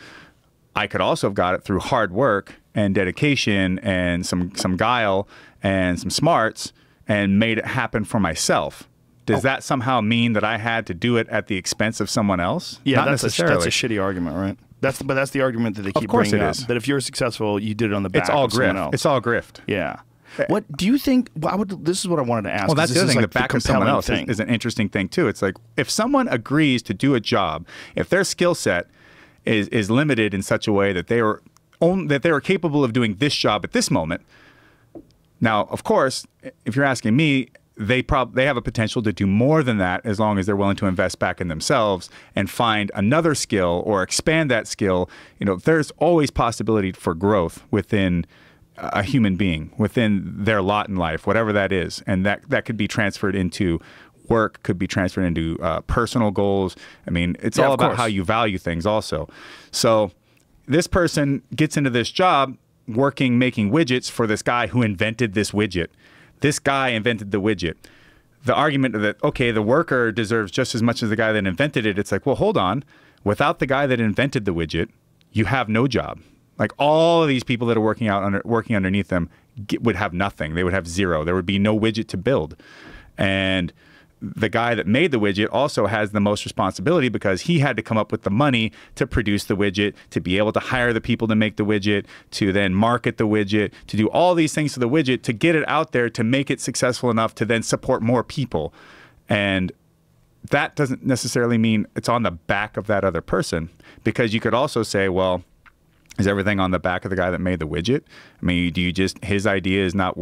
I could also have got it through hard work and dedication and some guile and some smarts, and made it happen for myself. Does that somehow mean that I had to do it at the expense of someone else? Yeah, Not that's necessarily. That's a shitty argument, right? But that's the argument that they keep bringing up. That if you're successful, you did it on the back of someone else. It's all grift. Yeah. What do you think? This is what I wanted to ask. Well, that's the other thing. The back of someone else is an interesting thing too. It's like if someone agrees to do a job, if their skill set is limited in such a way that they are capable of doing this job at this moment. Now, of course, if you're asking me, they have a potential to do more than that as long as they're willing to invest back in themselves and find another skill or expand that skill. There's always possibility for growth within a human being, within their lot in life, whatever that is. And that could be transferred into work, could be transferred into personal goals. I mean, it's all about how you value things also. So this person gets into this job making widgets for this guy who invented this widget. This guy invented the widget. The argument that, okay, the worker deserves just as much as the guy that invented it, it's like, well, hold on. Without the guy that invented the widget, you have no job. Like all of these people that are working underneath them would have nothing. They would have zero. There would be no widget to build. And the guy that made the widget also has the most responsibility because he had to come up with the money to produce the widget, to be able to hire the people to make the widget, to then market the widget, to do all these things to the widget, to get it out there, to make it successful enough to then support more people. And that doesn't necessarily mean it's on the back of that other person, because you could also say, well, is everything on the back of the guy that made the widget? I mean, his idea is not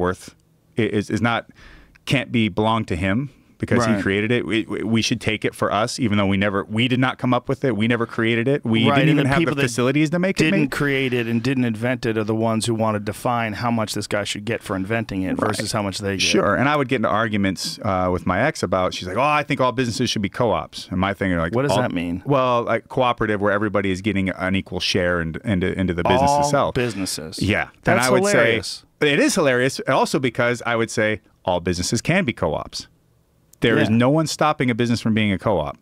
can't belong to him? Because he created it, we should take it for us, even though we did not come up with it. We never created it. We didn't even have the facilities to make it. Didn't create it and didn't invent it are the ones who want to define how much this guy should get for inventing it versus how much they get. Sure, and I would get into arguments with my ex about. She's like, "Oh, I think all businesses should be co-ops." And my thing, like, what does that mean? Well, like cooperative, where everybody is getting an equal share into the business itself. Businesses. Yeah, that's and I would hilarious. Say it is hilarious, and also because I would say all businesses can be co-ops. There is no one stopping a business from being a co-op.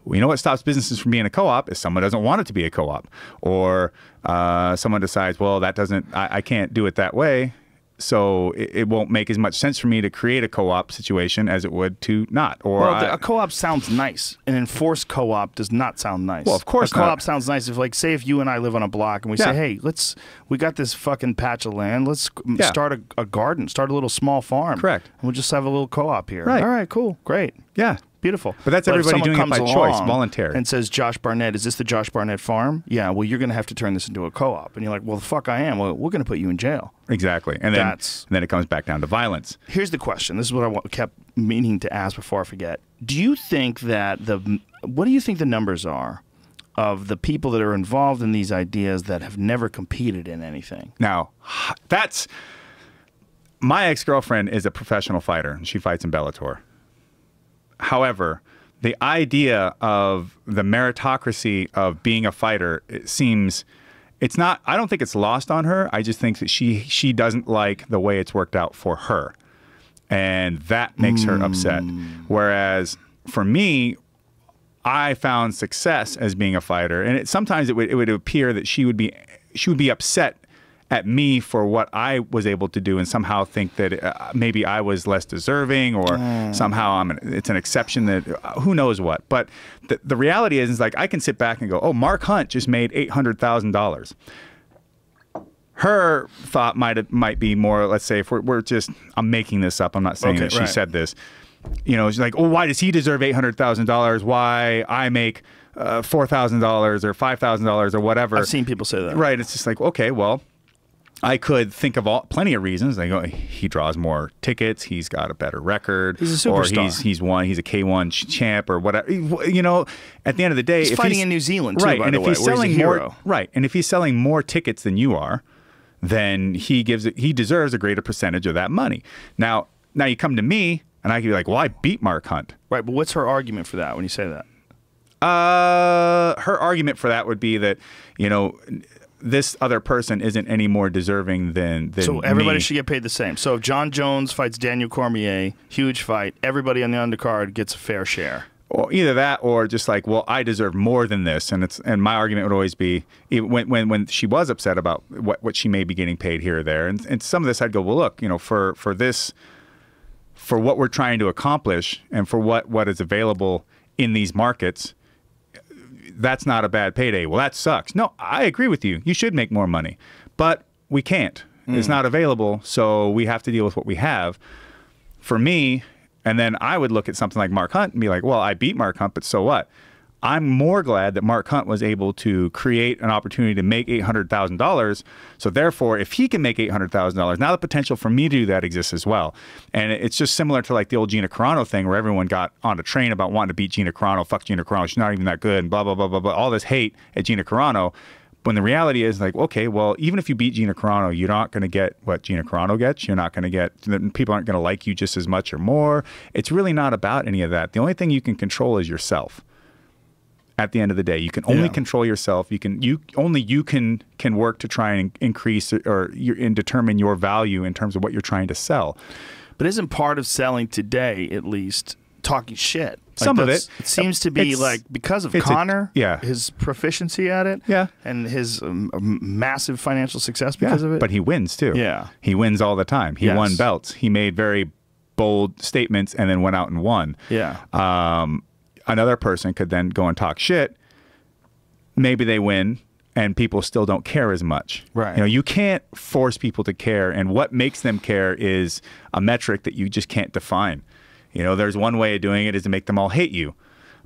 We know what stops businesses from being a co-op is someone doesn't want it to be a co-op, or someone decides, well, I can't do it that way, so it won't make as much sense for me to create a co-op situation as it would to not. Or a co-op sounds nice. An enforced co-op does not sound nice. Well, of course not. A co-op sounds nice if, say if you and I live on a block and we say, hey, we got this fucking patch of land. Let's start a garden, start a little small farm. Correct. And we'll just have a little co-op here. Right. All right, cool, great. Yeah. Beautiful. But that's if everybody someone doing it comes by choice, along voluntary. And says, Josh Barnett, is this the Josh Barnett farm? Yeah, well, you're going to have to turn this into a co-op. And you're like, well, the fuck I am. Well, we're going to put you in jail. Exactly. And then it comes back down to violence. Here's the question. This is what I kept meaning to ask before I forget. Do you think that what do you think the numbers are of the people that are involved in these ideas that have never competed in anything? Now, that's... My ex-girlfriend is a professional fighter, and she fights in Bellator. However, the idea of the meritocracy of being a fighter, it's not, I don't think it's lost on her. I just think that she doesn't like the way it's worked out for her. And that makes her upset. Whereas for me, I found success as being a fighter. And sometimes it would appear that she would be upset at me for what I was able to do and somehow think that maybe I was less deserving or somehow it's an exception that who knows what. But the reality is like I can sit back and go, oh, Mark Hunt just made $800,000. Her thought might be more, let's say, if we're just, I'm making this up. I'm not saying that she said this. You know, she's like, oh, why does he deserve $800,000? Why I make $4,000 or $5,000 or whatever. I've seen people say that. Right. It's just like, okay, well, I could think of plenty of reasons. Like, oh, he draws more tickets. He's got a better record. He's a superstar. Or he's a K1 champ or whatever. You know, at the end of the day, he's fighting in New Zealand too, right? By and the if way, he's selling he's a more, hero. right? And if he's selling more tickets than you are, then he deserves a greater percentage of that money. Now you come to me, and I can be like, well, I beat Mark Hunt. Right, but what's her argument for that when you say that? Her argument for that would be that, you know, this other person isn't any more deserving than so everybody me. should get paid the same. So if John Jones fights Daniel Cormier, huge fight, everybody on the undercard gets a fair share. Or either that, or just like, well, I deserve more than this, and my argument would always be when she was upset about what she may be getting paid here or there, and some of this I'd go, well, look, you know, for what we're trying to accomplish and for what is available in these markets, that's not a bad payday. Well, that sucks. No, I agree with you. You should make more money, but we can't. It's not available, so we have to deal with what we have. For me, and then I would look at something like Mark Hunt and be like, well, I beat Mark Hunt, but so what? I'm more glad that Mark Hunt was able to create an opportunity to make $800,000. So therefore, if he can make $800,000, now the potential for me to do that exists as well. And it's just similar to like the old Gina Carano thing where everyone got on a train about wanting to beat Gina Carano. Fuck Gina Carano. She's not even that good and blah, blah, blah, blah, blah. All this hate at Gina Carano. When the reality is like, okay, well, even if you beat Gina Carano, you're not going to get what Gina Carano gets. You're not going to get, people aren't going to like you just as much or more. It's really not about any of that. The only thing you can control is yourself. At the end of the day, you can only control yourself. You can work to try and increase and determine your value in terms of what you're trying to sell. But isn't part of selling today, at least, talking shit? Like Some of it. It seems to be like because of Connor, his proficiency at it, and his massive financial success because of it. But he wins too. Yeah, he wins all the time. He won belts. He made very bold statements and then went out and won. Yeah. Another person could then go and talk shit. Maybe they win, and people still don't care as much. Right. You know, you can't force people to care, and what makes them care is a metric that you just can't define. You know, there's one way of doing it is to make them all hate you.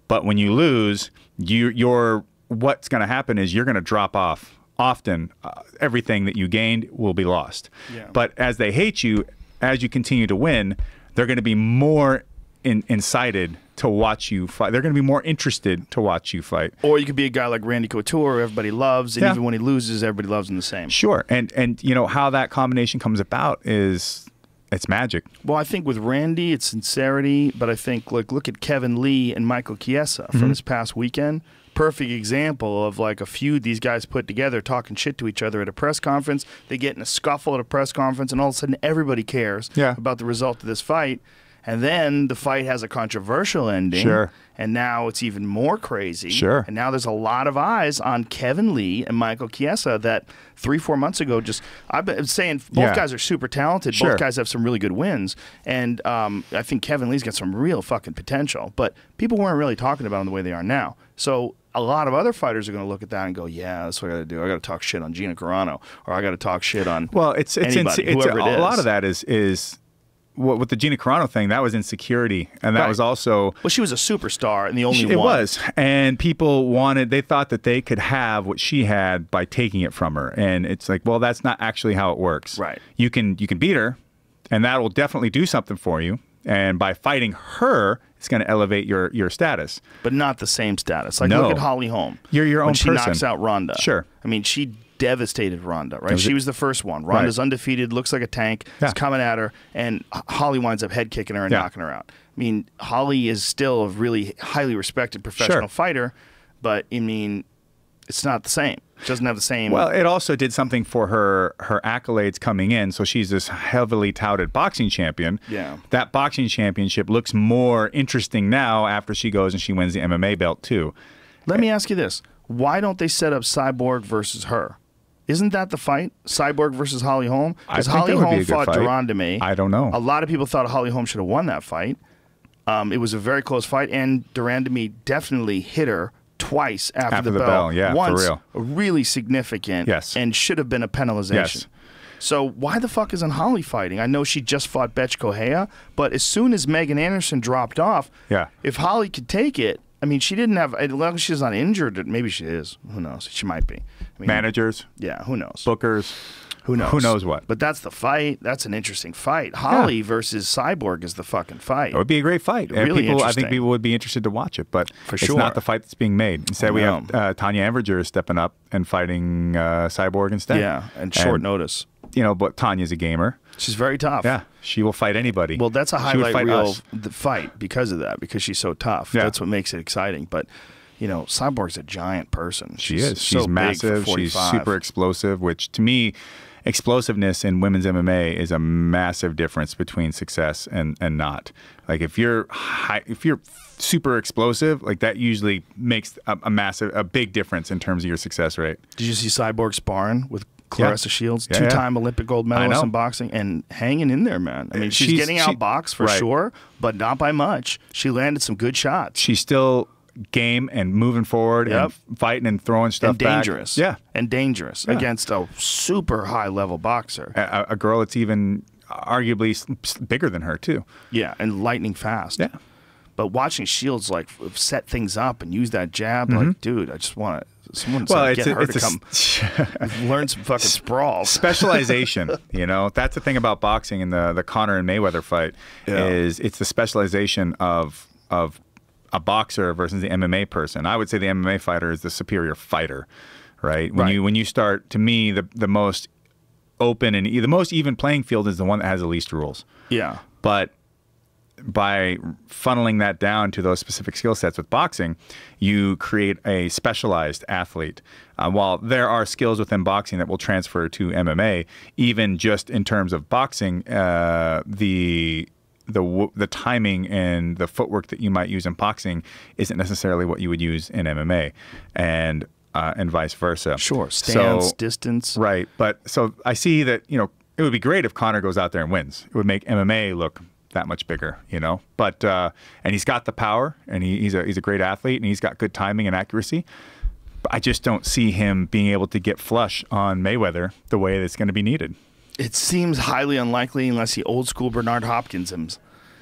But when you lose, what's going to happen is you're going to drop off. Often, everything that you gained will be lost. Yeah. But as they hate you, as you continue to win, they're going to be more incited to watch you fight. They're going to be more interested to watch you fight. Or you could be a guy like Randy Couture, who everybody loves, and even when he loses, everybody loves him the same. Sure, and you know how that combination comes about is it's magic. Well, I think with Randy, it's sincerity, but I think look at Kevin Lee and Michael Chiesa from this past weekend. Perfect example of like a feud these guys put together, talking shit to each other at a press conference. They get in a scuffle at a press conference, and all of a sudden everybody cares about the result of this fight. And then the fight has a controversial ending. Sure. And now it's even more crazy. Sure. And now there's a lot of eyes on Kevin Lee and Michael Chiesa that 3-4 months ago I've been saying both guys are super talented. Sure. Both guys have some really good wins. And I think Kevin Lee's got some real fucking potential. But people weren't really talking about him the way they are now. So a lot of other fighters are going to look at that and go, yeah, that's what I got to do. I got to talk shit on Gina Carano, or I got to talk shit on anybody, whoever it is. A lot of that is with the Gina Carano thing, that was insecurity, and that Right. was also Well, she was a superstar and the only it one. was, and people they thought that they could have what she had by taking it from her, and it's like, well, that's not actually how it works. Right. You can beat her, and that will definitely do something for you, and by fighting her, it's going to elevate your status. But not the same status. Like, No. look at Holly Holm. You're your when own she person. knocks out Ronda. Sure. I mean, she devastated Ronda, right? Was She it- was the first one. Ronda's Right. undefeated, looks like a tank. Yeah. Is coming at her, and Holly winds up head kicking her and Yeah. knocking her out. I mean, Holly is still a really highly respected professional Sure. fighter, but I mean, it's not the same. She doesn't have the same. Well, it also did something for her accolades coming in. So she's this heavily touted boxing champion. Yeah. That boxing championship looks more interesting now after she goes and she wins the MMA belt too. Let me ask you this: why don't they set up Cyborg versus her? Isn't that the fight? Cyborg versus Holly Holm? I Because think Holly that would be Holm a good fought fight. Durand May. I don't know. A lot of people thought Holly Holm should have won that fight. It was a very close fight, and Durand May definitely hit her twice after the bell. Yeah, Once, for real. really significant. Yes. And should have been a penalization. Yes. So why the fuck isn't Holly fighting? I know she just fought Betch Correia, but as soon as Megan Anderson dropped off, Yeah. if Holly could take it, I mean, she didn't have, as long as she's not injured, maybe she is. Who knows? She might be. I mean, Managers, yeah, who knows? bookers, Who knows? Who knows what? But that's the fight. That's an interesting fight. Holly versus Cyborg is the fucking fight. It would be a great fight. And Really I think interesting. people would be interested to watch it, but For it's sure. not the fight that's being made. Instead, we have Tanya Everger stepping up and fighting Cyborg instead. Yeah, and short notice. You know, but Tanya's a gamer. She's very tough. Yeah, she will fight anybody. Well, that's a She would highlight fight reel us. of the fight because of that, because she's so tough. Yeah. That's what makes it exciting. But, you know, Cyborg's a giant person. She is. so She's big for massive. She's 45. super explosive, which to me, explosiveness in women's MMA is a massive difference between success and not. Like if you're super explosive, like that usually makes a big difference in terms of your success rate. Did you see Cyborg sparring with Clarissa Shields, Yeah, two-time Olympic gold medalist know. in boxing, and hanging in there, man? I mean, she's getting outboxed for right. sure, but not by much. She landed some good shots. She's still game and moving forward Yep. and fighting and throwing stuff And back. dangerous. Yeah. And dangerous against a super high-level boxer. A girl that's even arguably bigger than her, too. Yeah, and lightning fast. Yeah. But watching Shields like set things up and use that jab, like, dude, I just want someone to get her to come learn some fucking sprawls. Specialization, you know, that's the thing about boxing and the Conor and Mayweather fight is it's the specialization of a boxer versus the MMA person. I would say the MMA fighter is the superior fighter, right? When you start, to me, the most open and the most even playing field is the one that has the least rules. Yeah. But by funneling that down to those specific skill sets with boxing, you create a specialized athlete. While there are skills within boxing that will transfer to MMA, even just in terms of boxing, the timing and the footwork that you might use in boxing isn't necessarily what you would use in MMA, and vice versa. Sure, stance, So- distance. Right, but so I see that, you know, it would be great if Conor goes out there and wins. It would make MMA look that much bigger, you know. But and he's got the power, and he's a great athlete, and he's got good timing and accuracy. But I just don't see him being able to get flush on Mayweather the way that's going to be needed. It seems highly unlikely unless he old school Bernard Hopkins him.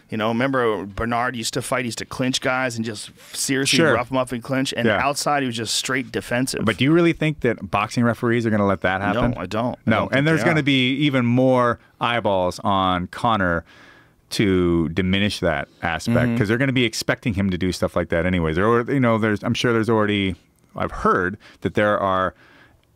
You know, remember Bernard used to fight, he used to clinch guys and just seriously rough them up and clinch. And outside, he was just straight defensive. But do you really think that boxing referees are going to let that happen? No, I don't. No, and there's going to be even more eyeballs on Conor to diminish that aspect because they're going to be expecting him to do stuff like that anyways. I'm sure there's already, I've heard that there are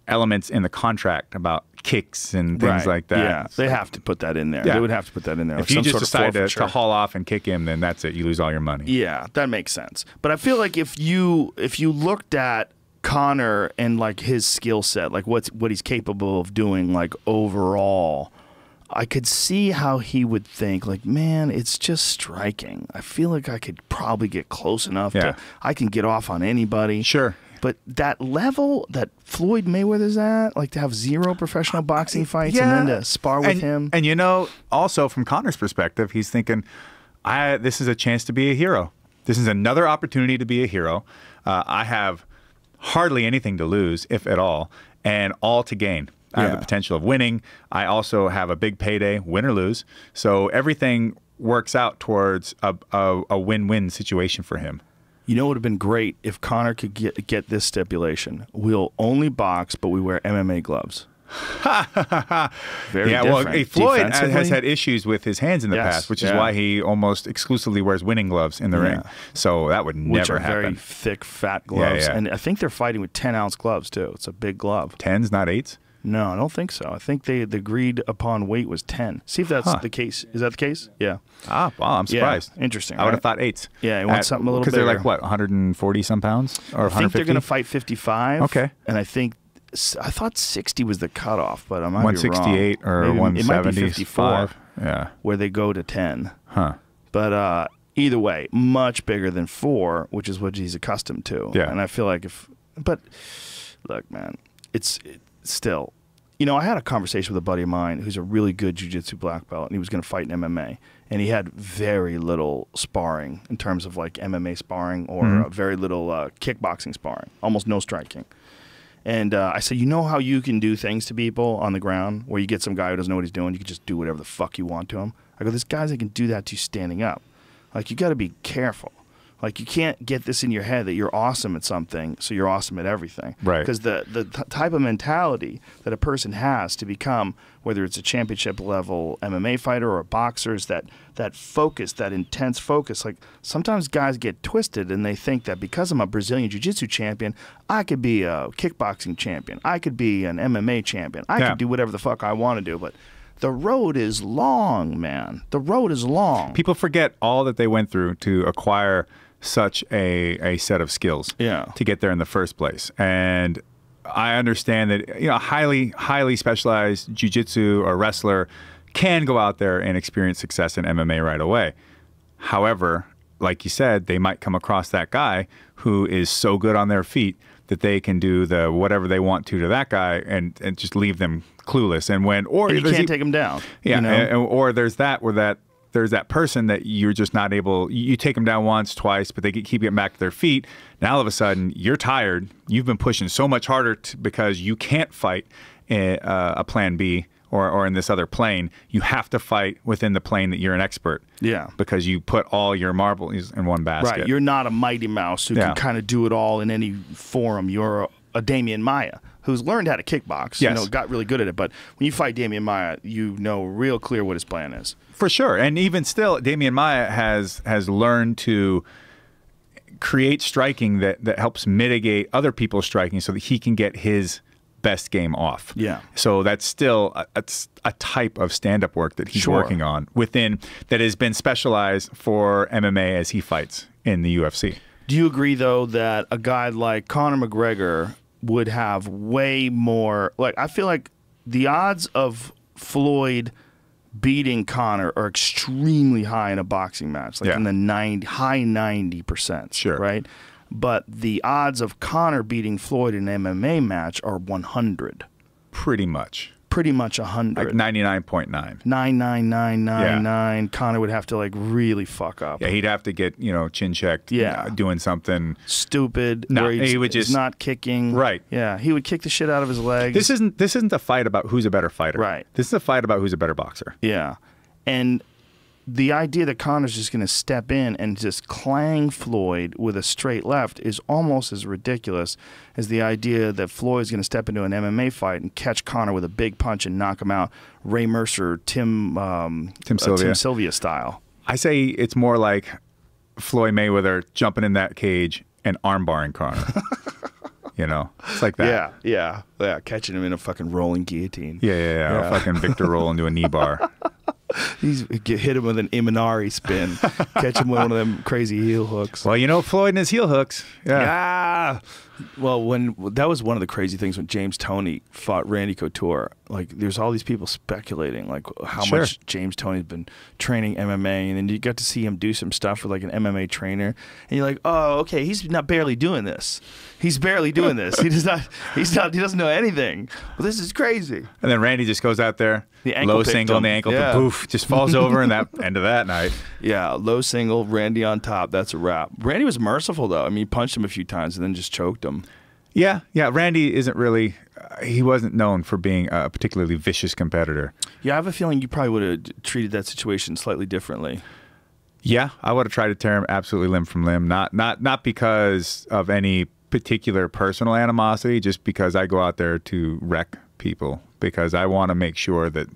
elements in the contract about kicks and things like that. Yeah, they have to put that in there. Yeah. They would have to put that in there. If like you some just sort of decide to forfeiture. haul off and kick him, then that's it. You lose all your money. Yeah, that makes sense. But I feel like if you looked at Conor and like his skill set, like what he's capable of doing, like overall, I could see how he would think, like, man, it's just striking. I feel like I could probably get close enough to I can get off on anybody. Sure. But that level that Floyd Mayweather's at, like to have 0 professional boxing fights and then to spar with him. And you know, also from Conor's perspective, he's thinking, this is a chance to be a hero. This is another opportunity to be a hero. I have hardly anything to lose, if at all, and all to gain. I have the potential of winning. I also have a big payday, win or lose. So everything works out towards a win-win situation for him. You know, it would have been great if Conor could get this stipulation. We'll only box, but we wear MMA gloves. Very different. Well, Floyd has had issues with his hands in the past, which is why he almost exclusively wears winning gloves in the ring. So that would never happen. Very thick, fat gloves. And I think they're fighting with 10-ounce gloves, too. It's a big glove. 10s, not 8s? No, I don't think so. I think the agreed upon weight was 10. See if that's the case. Is that the case? Yeah. Ah, wow, I'm surprised. Yeah, interesting. I would have thought 8s. Yeah, you want something a little bigger. Because they're like, what, 140 some pounds? Or 150? I think they're going to fight 55. Okay. And I thought 60 was the cutoff, but I might be wrong. 168 or 175. It might be 54, where they go to 10. Huh. But either way, much bigger than 4, which is what he's accustomed to. Yeah. And I feel like but look, man, it's still, you know, I had a conversation with a buddy of mine who's a really good jiu-jitsu black belt, and he was going to fight in MMA. And he had very little sparring in terms of like MMA sparring or very little kickboxing sparring, almost no striking. And I said, you know how you can do things to people on the ground where you get some guy who doesn't know what he's doing, you can just do whatever the fuck you want to him? I go, there's guys that can do that to you standing up. Like, you got to be careful. Like, you can't get this in your head that you're awesome at something, so you're awesome at everything. Right. Because the type of mentality that a person has to become, whether it's a championship level MMA fighter or a boxer, is that focus, that intense focus. Like, sometimes guys get twisted and they think that because I'm a Brazilian Jiu-Jitsu champion, I could be a kickboxing champion. I could be an MMA champion. I could do whatever the fuck I want to do. But the road is long, man. The road is long. People forget all that they went through to acquire such a set of skills to get there in the first place. And I understand that, you know, a highly specialized jiu-jitsu or wrestler can go out there and experience success in MMA right away. However, like you said, they might come across that guy who is so good on their feet that they can do the whatever they want to that guy and just leave them clueless. And you can't take them down. Yeah, you know? or there's that person that you're just not able, you take them down once, twice, but they keep getting back to their feet. Now all of a sudden, you're tired. You've been pushing so much harder because you can't fight a plan B or in this other plane. You have to fight within the plane that you're an expert. Yeah. Because you put all your marbles in one basket. Right. You're not a Mighty Mouse who can kind of do it all in any forum. You're a Damian Maia who's learned how to kickbox, you know, got really good at it. But when you fight Damian Maia, you know real clear what his plan is. For sure. And even still, Damian Maia has learned to create striking that helps mitigate other people's striking so that he can get his best game off. Yeah. So that's still a type of stand-up work that he's working on that has been specialized for MMA as he fights in the UFC. Do you agree, though, that a guy like Conor McGregor would have way more, like, I feel like the odds of Floyd beating Conor are extremely high in a boxing match, like in the high 90%. Sure. Right? But the odds of Conor beating Floyd in an MMA match are 100. Pretty much. Pretty much 100. Like 99.9. 99999. Conor would have to like really fuck up. Yeah, he'd have to get, chin checked. Yeah. Doing something stupid. No, where he would just not kicking. Right. Yeah, he would kick the shit out of his legs. This isn't a fight about who's a better fighter. Right. This is a fight about who's a better boxer. Yeah. And the idea that Conor's just going to step in and just clang Floyd with a straight left is almost as ridiculous as the idea that Floyd's going to step into an MMA fight and catch Conor with a big punch and knock him out, Ray Mercer, Tim Sylvia style. I say it's more like Floyd Mayweather jumping in that cage and armbarring Conor. It's like that. Yeah, catching him in a fucking rolling guillotine. Yeah. A fucking Victor roll into a knee bar. Hit him with an Imanari spin. Catch him with one of them crazy heel hooks. Well, Floyd and his heel hooks. Yeah. Well, that was one of the crazy things when James Toney fought Randy Couture. Like, there's all these people speculating, like, how much James Toney's been training MMA, and then you got to see him do some stuff with like an MMA trainer, and you're like, oh, okay, he's not barely doing this. He's barely doing this. He doesn't know anything. Well, this is crazy. And then Randy just goes out there, low single on the ankle, poof, just falls over, and that end of that night. Yeah, low single, Randy on top. That's a wrap. Randy was merciful though. I mean, he punched him a few times and then just choked him. Yeah. Randy isn't really. He wasn't known for being a particularly vicious competitor. Yeah, I have a feeling you probably would have treated that situation slightly differently. Yeah, I would have tried to tear him absolutely limb from limb. Not because of any particular personal animosity, just because I go out there to wreck people. Because I want to make sure that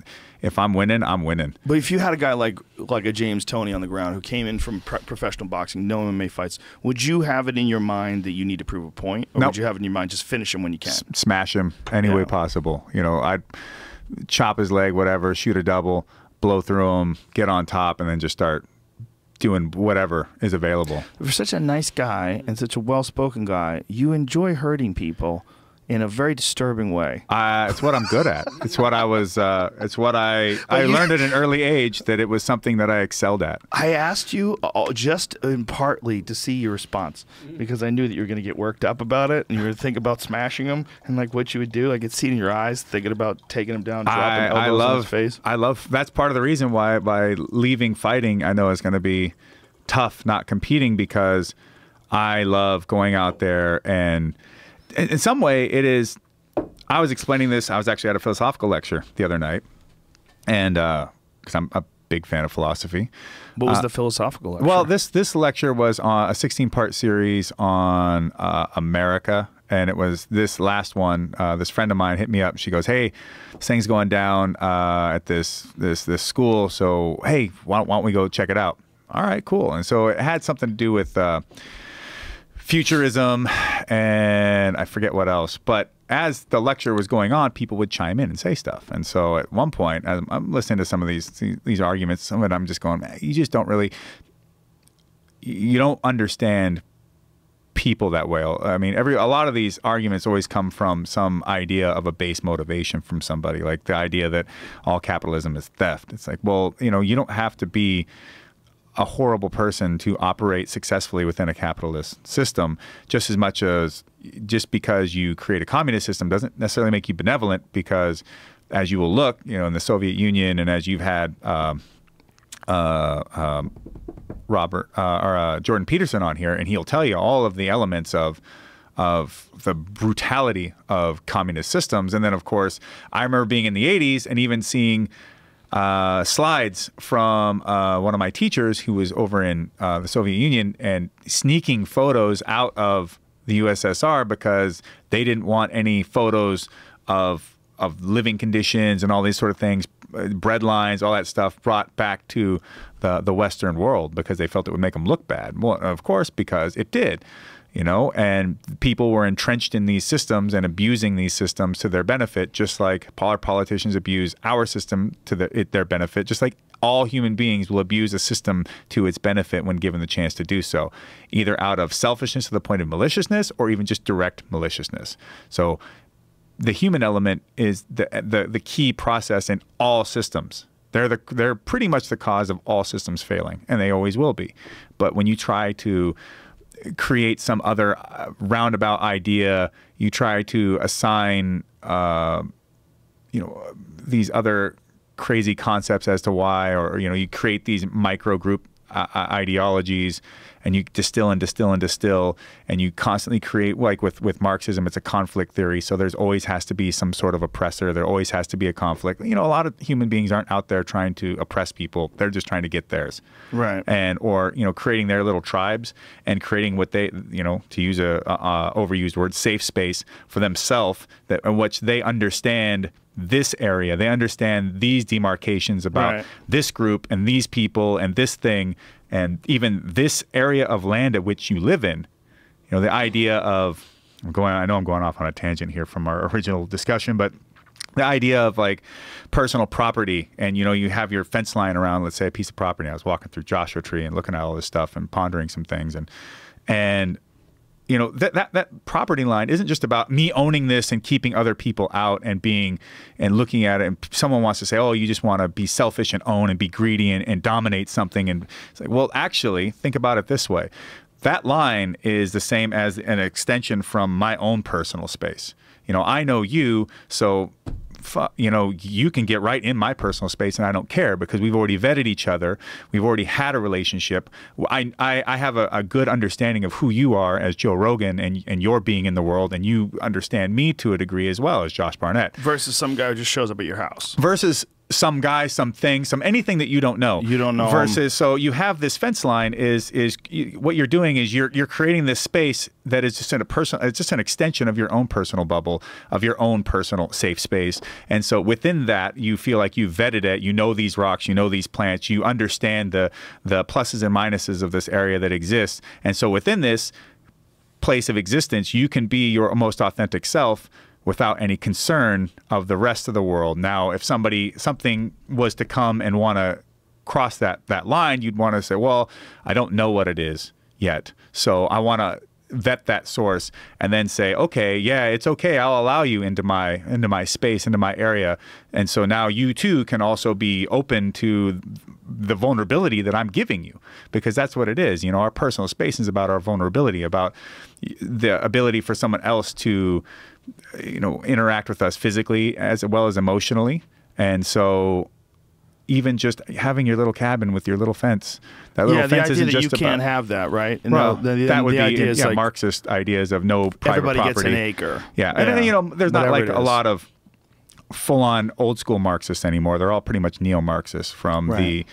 if I'm winning, I'm winning. But if you had a guy like a James Toney on the ground who came in from professional boxing, no MMA fights, would you have it in your mind that you need to prove a point? Or Nope. would you have it in your mind just finish him when you can? Smash him any way possible. You know, I'd chop his leg, whatever, shoot a double, blow through him, get on top, and then just start doing whatever is available. For such a nice guy and such a well-spoken guy, you enjoy hurting people in a very disturbing way. It's what I'm good at. It's what I was. It's what I learned at an early age that it was something that I excelled at. I asked you just in partly to see your response because I knew that you were going to get worked up about it and you were thinking about smashing him and like what you would do. I could see it in your eyes thinking about taking him down, dropping elbows in his face. I love. That's part of the reason why by leaving fighting, I know it's going to be tough not competing because I love going out there and. In some way, it is. I was explaining this. I was actually at a philosophical lecture the other night, and because I'm a big fan of philosophy. What was the philosophical lecture? Well, this lecture was on a 16-part series on America, and it was this last one. This friend of mine hit me up. She goes, "Hey, this thing's going down at this school. So hey, why don't we go check it out?" All right, cool. And so it had something to do with. Futurism, and I forget what else. But as the lecture was going on, people would chime in and say stuff. And so at one point, I'm listening to some of these arguments. Some of it I'm just going, man, you just don't really, you don't understand people that well. I mean, a lot of these arguments always come from some idea of a base motivation from somebody, like the idea that all capitalism is theft. It's like, well, you know, you don't have to be a horrible person to operate successfully within a capitalist system, just as much as just because you create a communist system doesn't necessarily make you benevolent, because as you will look, you know, in the Soviet Union, and as you've had Jordan Peterson on here, and he'll tell you all of the elements of the brutality of communist systems. And then, of course, I remember being in the 80s and even seeing slides from one of my teachers who was over in the Soviet Union and sneaking photos out of the USSR because they didn't want any photos of living conditions and all these sort of things, bread lines, all that stuff brought back to the Western world because they felt it would make them look bad. Well, of course, because it did. You know, and people were entrenched in these systems and abusing these systems to their benefit, just like our politicians abuse our system to their benefit, just like all human beings will abuse a system to its benefit when given the chance to do so, either out of selfishness to the point of maliciousness or even just direct maliciousness. So the human element is the key process in all systems. They're pretty much the cause of all systems failing, and they always will be. But when you try to create some other roundabout idea, you try to assign, these other crazy concepts as to why, or, you know, you create these micro group ideologies, and you distill and distill and distill, and you constantly create, like with Marxism, it's a conflict theory. So there's always has to be some sort of oppressor. There always has to be a conflict. You know, a lot of human beings aren't out there trying to oppress people. They're just trying to get theirs. Right. Or, you know, creating their little tribes and creating what they, you know, to use a overused word, safe space for themselves, that in which they understand this area. They understand these demarcations about this group and these people and this thing and even this area of land at which you live in. You know, the idea of, I know I'm going off on a tangent here from our original discussion, but the idea of like personal property, and, you know, you have your fence line around, let's say, a piece of property. I was walking through Joshua Tree and looking at all this stuff and pondering some things, and you know, that property line isn't just about me owning this and keeping other people out and looking at it. And someone wants to say, oh, you just want to be selfish and own and be greedy and dominate something. And it's like, well, actually, think about it this way. That line is the same as an extension from my own personal space. You know, I know you, so you know, you can get right in my personal space and I don't care because we've already vetted each other. We've already had a relationship. I have a good understanding of who you are as Joe Rogan and your being in the world, and you understand me to a degree as well as Josh Barnett. Versus some guy who just shows up at your house. Versus some guy, something, anything that you don't know. You don't know. Versus, so you have this fence line what you're doing is you're creating this space that is just it's just an extension of your own personal bubble, of your own personal safe space. And so within that, you feel like you've vetted it. You know these rocks, you know these plants, you understand the pluses and minuses of this area that exists. And so within this place of existence, you can be your most authentic self without any concern of the rest of the world. Now, if something was to come and want to cross that line, you'd want to say, well, I don't know what it is yet. So I want to vet that source and then say, okay, yeah, it's okay. I'll allow you into my space, into my area. And so now you too can also be open to the vulnerability that I'm giving you, because that's what it is. You know, our personal space is about our vulnerability, about the ability for someone else to, you know, interact with us physically as well as emotionally. And so even just having your little cabin with your little fence, that little fence isn't just you can't have that, right? Well, that would be like Marxist ideas of no private everybody property. Gets an acre. Yeah. And you know, there's not like a lot of full-on old school Marxists anymore. They're all pretty much neo-Marxists from the,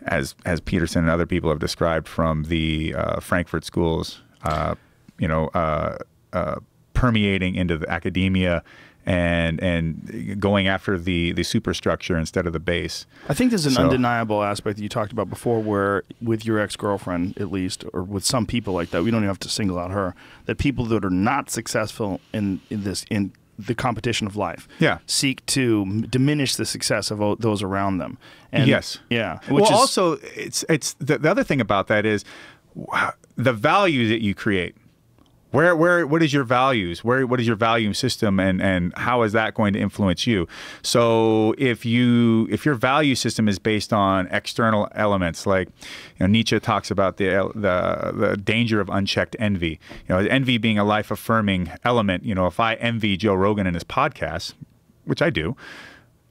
as Peterson and other people have described, from the Frankfurt schools, you know, permeating into the academia and going after the superstructure instead of the base. I think there's an undeniable aspect that you talked about before, where with your ex-girlfriend, at least, or with some people like that, we don't even have to single out her, that people that are not successful in the competition of life seek to diminish the success of those around them. And also it's the other thing about that is the value that you create. What is your values? What is your value system, and how is that going to influence you? So if your value system is based on external elements, like, you know, Nietzsche talks about the danger of unchecked envy. You know, envy being a life affirming element. You know, if I envy Joe Rogan and his podcast, which I do,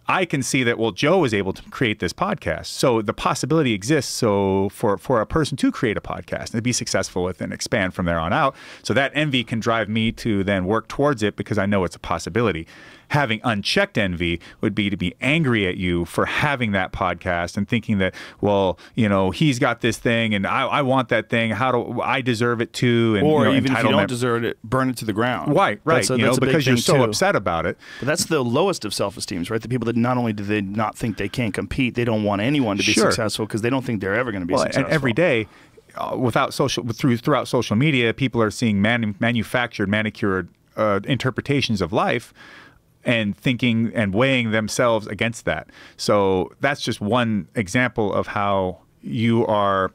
I can see that, well, Joe was able to create this podcast. So the possibility exists for a person to create a podcast and be successful with and expand from there on out. So that envy can drive me to then work towards it because I know it's a possibility. Having unchecked envy would be to be angry at you for having that podcast and thinking that, well, you know, he's got this thing and I want that thing. How do I deserve it too? And, or you know, even if you don't deserve it, burn it to the ground. Right. You know, because you're so upset about it. But that's the lowest of self-esteems, right? The people that not only do they not think they can't compete, they don't want anyone to be successful because they don't think they're ever going to be successful. And every day, throughout social media, people are seeing manufactured, manicured interpretations of life, and thinking and weighing themselves against that. So that's just one example of how you are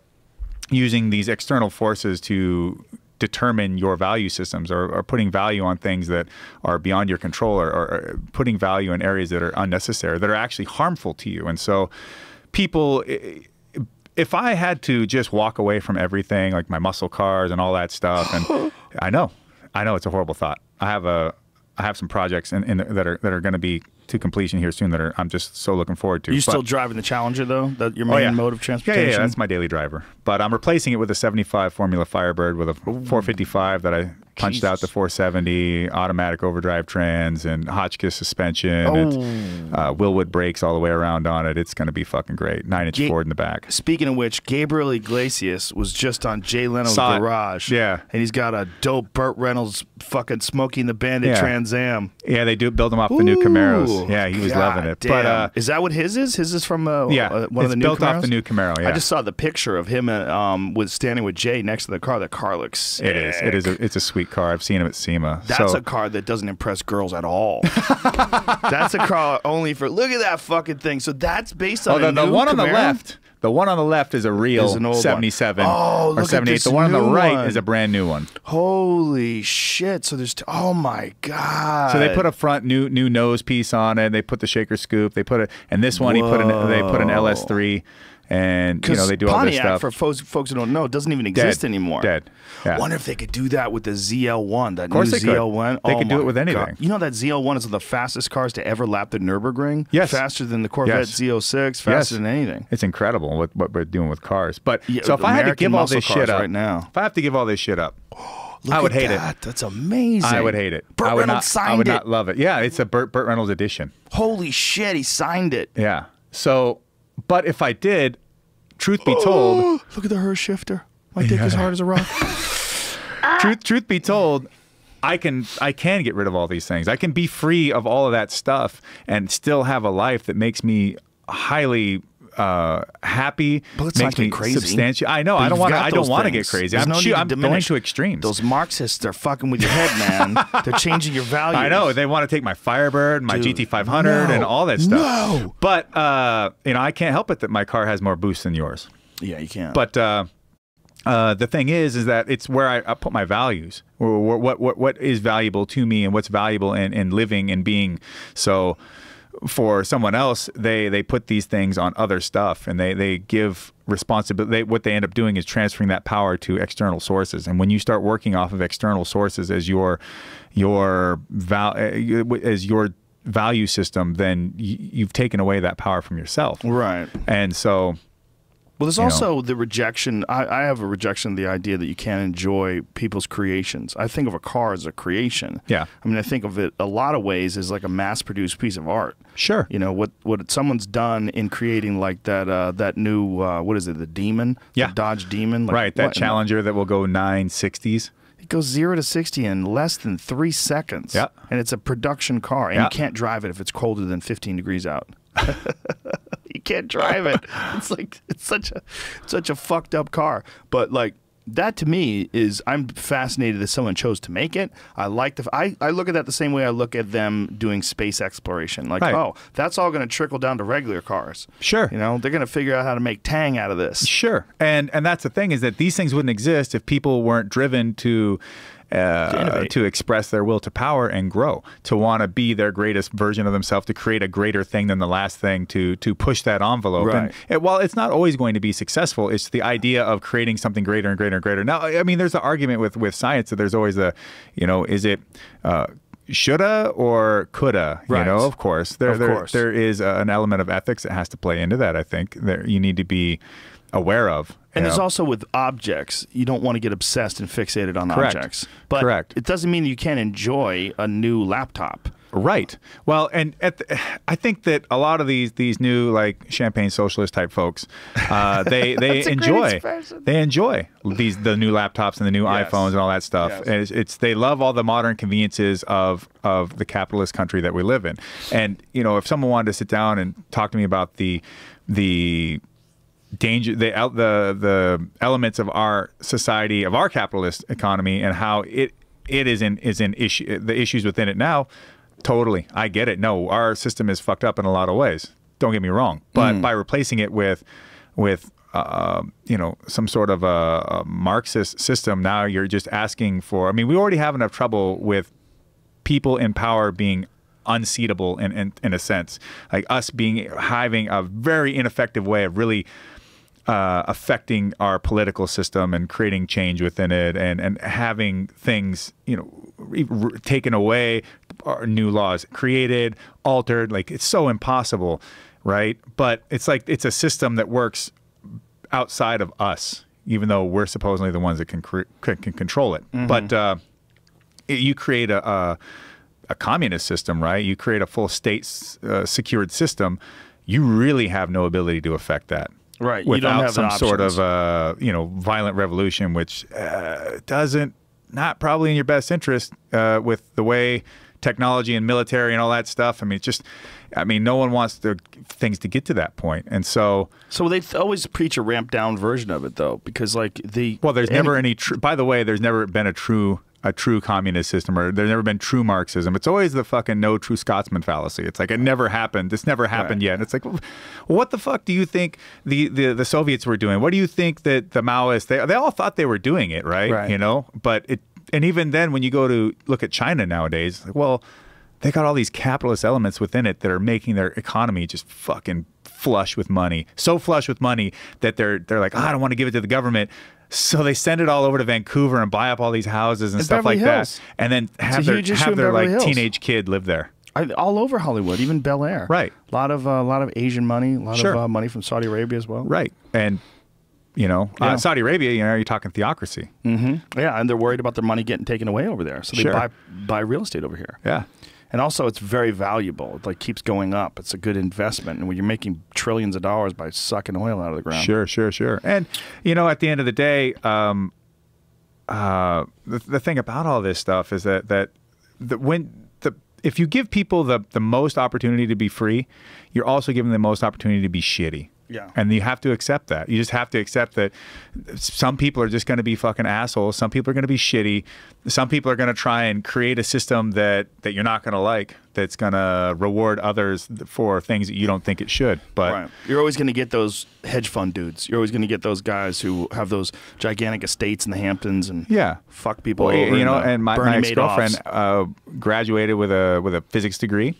using these external forces to determine your value systems, or putting value on things that are beyond your control, or putting value in areas that are unnecessary, that are actually harmful to you. And so people, if I had to just walk away from everything, like my muscle cars and all that stuff, and I know it's a horrible thought. I have some projects that are going to be to completion here soon that I'm just so looking forward to. Are you still driving the Challenger though? That your main mode of transportation? Yeah, that's my daily driver. But I'm replacing it with a 75 Formula Firebird with a 455 that I punched out the 470, automatic overdrive trans and Hotchkiss suspension, and Willwood brakes all the way around on it. It's going to be fucking great. 9-inch Ford in the back. Speaking of which, Gabriel Iglesias was just on Jay Leno's Garage. Yeah. And he's got a dope Burt Reynolds fucking Smokey and the Bandit Trans Am. Yeah, they do build them off the new Camaros. Yeah, he was loving it. Damn. But is that what his is? His is from one of the new Camaros? It's built off the new Camaro, yeah. I just saw the picture of him standing with Jay next to the car. The car looks sick. It's a sweet car. I've seen him at SEMA. That's a car that doesn't impress girls at all. That's a car only for, look at that fucking thing. So that's based on the one on the left. The one on the left is a real 77 or 78. The one on the right is a brand new one. Holy shit. So there's, oh my God. So they put a front new nose piece on it. They put the shaker scoop. They put it, and this one they put an LS3 and they do all this Pontiac, stuff. for folks who don't know, doesn't even exist anymore. Dead. Yeah. Wonder if they could do that with the ZL1. That Of course new they could. ZL1. They could do it with anything. God. You know that ZL1 is one of the fastest cars to ever lap the Nürburgring? Yes. Faster than the Corvette Yes. Z06, faster than anything. It's incredible what we're doing with cars. But Yeah, so if I had to American give all muscle this shit cars up right now. if I have to give all this shit up, Look I would at hate that. it. That's amazing. I would hate it. Burt I would Reynolds signed I would it. not love it. Yeah, it's a Burt Reynolds edition. Holy shit, he signed it. Yeah. So, but if I did, truth be told, Look at the Hurst shifter. My dick is hard as a rock. truth be told, I can get rid of all these things. I can be free of all of that stuff and still have a life that makes me highly happy. But let's makes not get me crazy. substantial. I know. But I don't you've want to. got I don't those want to get things. crazy. There's no need to I'm going diminish. to extremes. Those Marxists are fucking with your head, man. They're changing your values. I know they want to take my Firebird, my Dude, GT500, no, and all that stuff. no. But I can't help it that my car has more boost than yours. Yeah, you can't. But the thing is that it's where I put my values. What is valuable to me and what's valuable in living and being. So for someone else, they put these things on other stuff, and they give responsibility. What they end up doing is transferring that power to external sources. And when you start working off of external sources as your value system, then you've taken away that power from yourself. Right. And so. Well, there's also the rejection. I have a rejection of the idea that you can't enjoy people's creations. I think of a car as a creation. Yeah. I mean, I think of it a lot of ways as like a mass-produced piece of art. Sure. You know, what someone's done in creating like that new, what is it, the Demon? Yeah. The Dodge Demon? Like, Right, that what- Challenger that will go 960s. It goes 0 to 60 in less than 3 seconds. Yeah. And it's a production car. And Yeah. you can't drive it if it's colder than 15 degrees out. You can't drive it. It's like it's such a fucked up car. But like that to me is, I'm fascinated that someone chose to make it. I like I look at that the same way I look at them doing space exploration. Like, Right. oh, that's all going to trickle down to regular cars. Sure. You know, they're going to figure out how to make Tang out of this. Sure. And that's the thing, is that these things wouldn't exist if people weren't driven to innovate. to express their will to power and grow, to want to be their greatest version of themselves, to create a greater thing than the last thing, to push that envelope. Right. And while it's not always going to be successful, it's the idea of creating something greater and greater and greater. Now, I mean, there's an argument with science that there's always is it shoulda or coulda? Right. You know, of course. Of course. There is an element of ethics that has to play into that, I think. You need to be aware of. And you there's know. also with objects, you don't want to get obsessed and fixated on Correct. objects. But Correct. it doesn't mean you can't enjoy a new laptop. Right. Well, and I think that a lot of these new like champagne socialist type folks, they That's a great enjoy expression. the new laptops and the new Yes. iPhones and all that stuff. Yes. And it's they love all the modern conveniences of the capitalist country that we live in. And if someone wanted to sit down and talk to me about the danger, the elements of our society, of our capitalist economy, and how it is in issue, the issues within it now. Totally, I get it. No, our system is fucked up in a lot of ways. Don't get me wrong, but by replacing it with some sort of a Marxist system, now you're just asking for. I mean, we already have enough trouble with people in power being unseatable in a sense, like us having a very ineffective way of really affecting our political system and creating change within it, and having things taken away, or new laws created, altered. Like, it's so impossible, right? But it's like it's a system that works outside of us, even though we're supposedly the ones that can control it. But you create a communist system, right? You create a full state secured system. You really have no ability to affect that. Right. You Without don't have some sort options. of violent revolution, which not probably in your best interest with the way technology and military and all that stuff. I mean, no one wants things to get to that point, and so they always preach a ramped down version of it, though, because like there's never any. By the way, there's never been a true communist system, or there's never been true Marxism. It's always the fucking no true Scotsman fallacy. It's like, it never happened. This never happened yet. And it's like, well, what the fuck do you think the Soviets were doing? What do you think that the Maoists, they all thought they were doing it, right? Right. But and even then, when you go to look at China nowadays, like, well, they got all these capitalist elements within it that are making their economy just fucking flush with money, so flush with money that they're like, I don't want to give it to the government. So they send it all over to Vancouver and buy up all these houses and stuff Beverly like Hills. that, and then have It's a huge issue their in Beverly like Hills. teenage kid live there. All over Hollywood, even Bel Air. Right. A lot of Asian money, a lot Sure. of money from Saudi Arabia as well. Right. And Yeah. Saudi Arabia, you're talking theocracy. Yeah, and they're worried about their money getting taken away over there, so they Sure. buy real estate over here. Yeah. And also, it's very valuable. It like keeps going up. It's a good investment, and when you're making trillions of dollars by sucking oil out of the ground. Sure. And at the end of the day, the thing about all this stuff is that if you give people the most opportunity to be free, you're also giving them the most opportunity to be shitty. Yeah. And you have to accept that. You just have to accept that some people are just going to be fucking assholes. Some people are going to be shitty. Some people are going to try and create a system that you're not going to like, that's going to reward others for things that you don't think it should. But Right. You're always going to get those hedge fund dudes. You're always going to get those guys who have those gigantic estates in the Hamptons and yeah, fuck people well, over. and my Bernie ex-girlfriend Madoffs. graduated with a physics degree,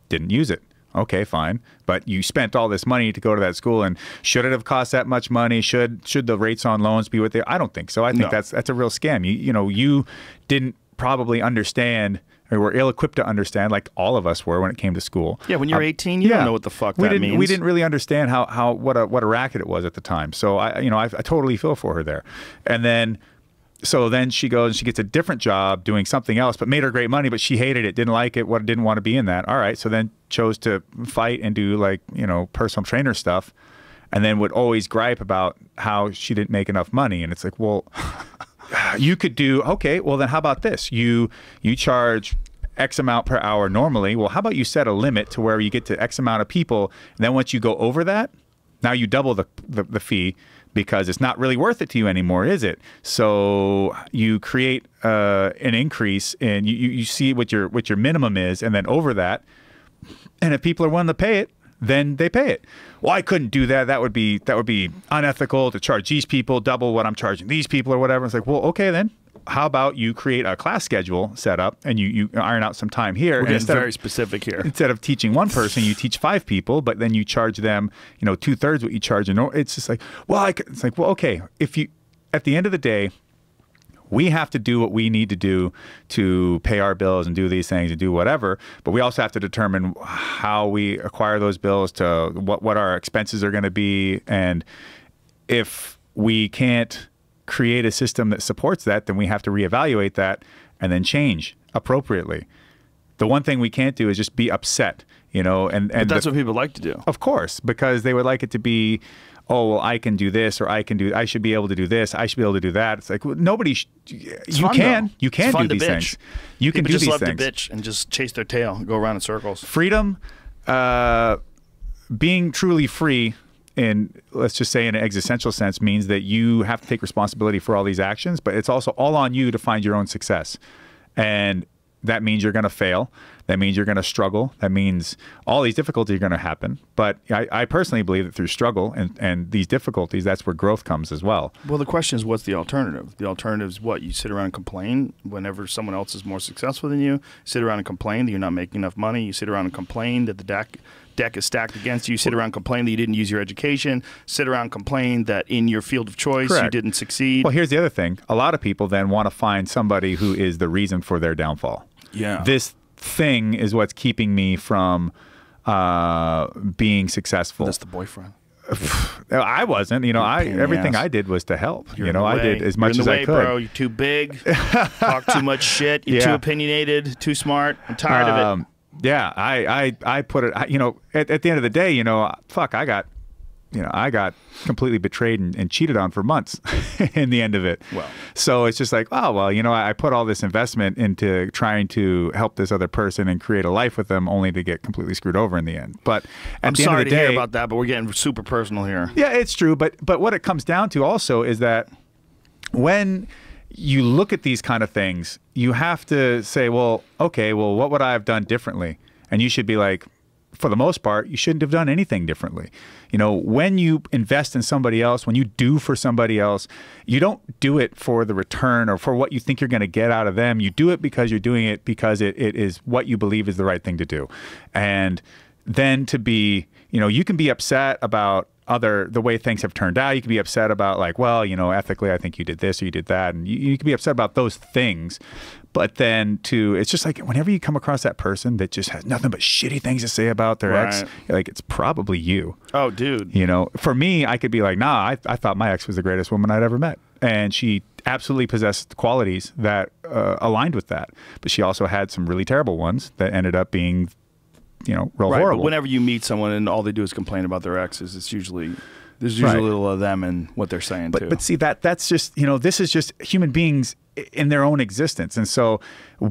didn't use it. Okay, fine. But you spent all this money to go to that school, and should it have cost that much money? Should the rates on loans be what they? I don't think so. I think No. that's a real scam. You didn't probably understand, or were ill-equipped to understand, like all of us were when it came to school. Yeah, when you're 18, you don't know what the fuck that means. We didn't really understand what a racket it was at the time. So I totally feel for her there. And then so then she goes and she gets a different job doing something else, but made her great money, but she hated it, didn't like it, didn't want to be in that. All right. So then chose to fight and do personal trainer stuff, and then would always gripe about how she didn't make enough money. And it's like, well, you could do, okay, well then how about this? You charge X amount per hour normally. Well, how about you set a limit to where you get to X amount of people, and then once you go over that, now you double the fee, because it's not really worth it to you anymore, is it? So you create an increase, and you see what your minimum is, and then over that. And if people are willing to pay it, then they pay it. Well, I couldn't do that. That would be unethical to charge these people double what I'm charging these people or whatever. It's like, well, okay then. How about you create a class schedule set up, and you iron out some time here. We're and getting very specific here. Instead of teaching one person, you teach 5 people, but then you charge them, 2/3 what you charge. And it's just like, it's like, well, okay. At the end of the day, we have to do what we need to do to pay our bills and do these things and do whatever. But we also have to determine how we acquire those bills, to what our expenses are going to be. And if we can't create a system that supports that, then we have to reevaluate that and then change appropriately. The one thing we can't do is just be upset, and But that's what people like to do. Of course, because they would like it to be, oh, well, I can do this, or I should be able to do this, I should be able to do that. It's like, well, nobody, you can do these things. You can do these things. People just love to bitch and just chase their tail, go around in circles. Freedom, being truly free, in, let's just say in an existential sense, means that you have to take responsibility for all these actions, but it's also all on you to find your own success. And that means you're going to fail. That means you're going to struggle. That means all these difficulties are going to happen. But I personally believe that through struggle and these difficulties, that's where growth comes as well. Well, the question is, what's the alternative? The alternative is what? You sit around and complain whenever someone else is more successful than you. Sit around and complain that you're not making enough money. You sit around and complain that the deck is stacked against you. Sit around and complain that you didn't use your education. Sit around and complain that in your field of choice you didn't succeed. Well, here's the other thing. A lot of people then want to find somebody who is the reason for their downfall. Yeah. This thing is what's keeping me from being successful. That's the boyfriend. I wasn't. Everything I did was to help. I did as much as I could. Bro. You're too big. Talk too much shit. You're too opinionated. Too smart. I'm tired of it. Yeah, I put it. At the end of the day, I got completely betrayed and cheated on for months in the end of it. Well, so it's just like, oh, well, I put all this investment into trying to help this other person and create a life with them, only to get completely screwed over in the end. But at the end of the day, to hear about that, but we're getting super personal here. Yeah, it's true. But what it comes down to also is that when you look at these kind of things, you have to say, well, okay, well, what would I have done differently? And you should be like, for the most part, you shouldn't have done anything differently. When you invest in somebody else, when you do for somebody else, you don't do it for the return or for what you think you're going to get out of them. You do it because you're doing it because it is what you believe is the right thing to do. And then to be you know, you can be upset about the way things have turned out. You can be upset about like, well, you know, ethically, I think you did this or you did that. And you can be upset about those things. But then it's just like whenever you come across that person that just has nothing but shitty things to say about their ex, like it's probably you. Oh, dude. You know, for me, I could be like, nah, I thought my ex was the greatest woman I'd ever met. And she absolutely possessed qualities that aligned with that. But she also had some really terrible ones that ended up being, you know, real horrible. But whenever you meet someone and all they do is complain about their exes, there's usually a little of them and what they're saying too. But see, that's just, you know, this is just human beings in their own existence. And so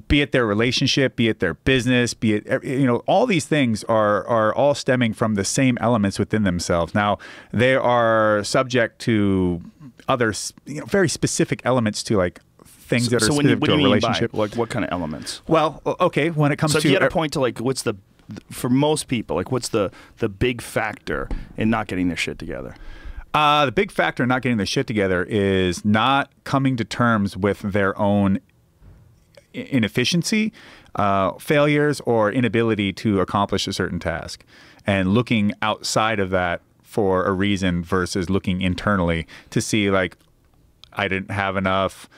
be it their relationship, be it their business, be it, you know, all these things are all stemming from the same elements within themselves. Now, they are subject to other, you know, very specific elements to like things that are specific to a relationship. Like what kind of elements? Well, okay, when it comes to... So if you had a point to like, what's for most people, like what's the big factor in not getting their shit together? The big factor in not getting their shit together is not coming to terms with their own inefficiency, failures, or inability to accomplish a certain task, and looking outside of that for a reason versus looking internally to see like, I didn't have enough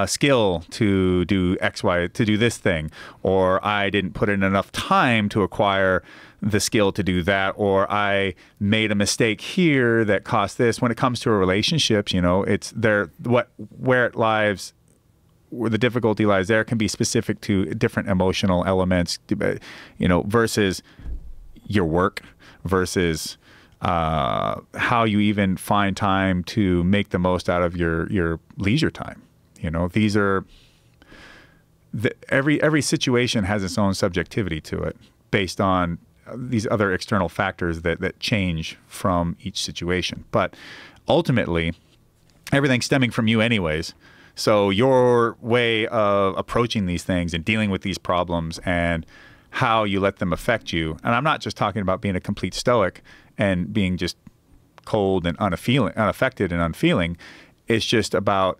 skill to do X, Y, to do this thing, or I didn't put in enough time to acquire the skill to do that, or I made a mistake here that cost this. When it comes to a relationship, you know, it's where it lies, where the difficulty lies there can be specific to different emotional elements, you know, versus your work, versus how you even find time to make the most out of your leisure time. You know, these are every situation has its own subjectivity to it based on these other external factors that change from each situation. But ultimately, everything's stemming from you anyways. So your way of approaching these things and dealing with these problems and how you let them affect you. And I'm not just talking about being a complete stoic and being just cold and unaffected and unfeeling. It's just about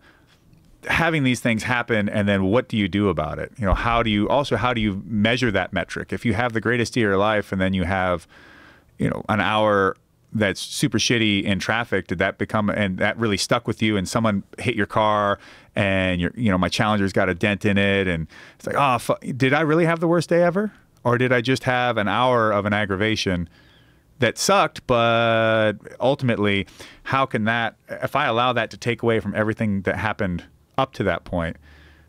having these things happen, and then what do you do about it? You know, how do you measure that metric? If you have the greatest day of your life and then you have, you know, an hour that's super shitty in traffic, did that become, and that really stuck with you, and someone hit your car and my Challenger's got a dent in it, and it's like, oh, did I really have the worst day ever? Or did I just have an hour of an aggravation that sucked, but ultimately, how can that, if I allow that to take away from everything that happened up to that point,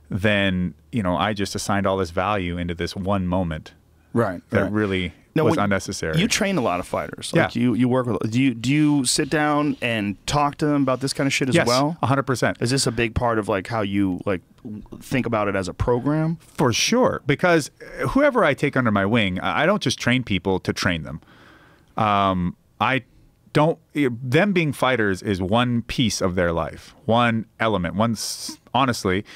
then, you know, I just assigned all this value into this one moment. Right. That really was unnecessary. You train a lot of fighters. Yeah. Like you work with, do you sit down and talk to them about this kind of shit as well? Yes, 100%. Is this a big part of like how you like think about it as a program? For sure. Because whoever I take under my wing, I don't just train people to train them. Them being fighters is one piece of their life, one element. Honestly,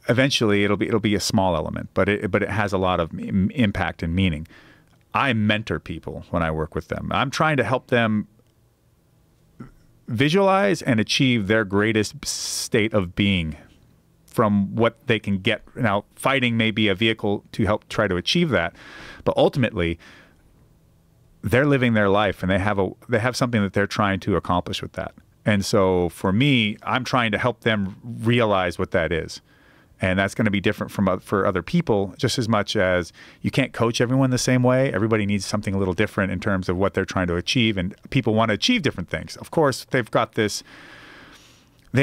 eventually it'll be a small element, but it has a lot of impact and meaning. I mentor people when I work with them. I'm trying to help them visualize and achieve their greatest state of being from what they can get. Now, fighting may be a vehicle to help try to achieve that, but ultimately, they're living their life, and they have something that they're trying to accomplish with that. And so for me, I'm trying to help them realize what that is. And that's going to be different for other people, just as much as you can't coach everyone the same way. Everybody needs something a little different in terms of what they're trying to achieve, and people want to achieve different things. Of course, they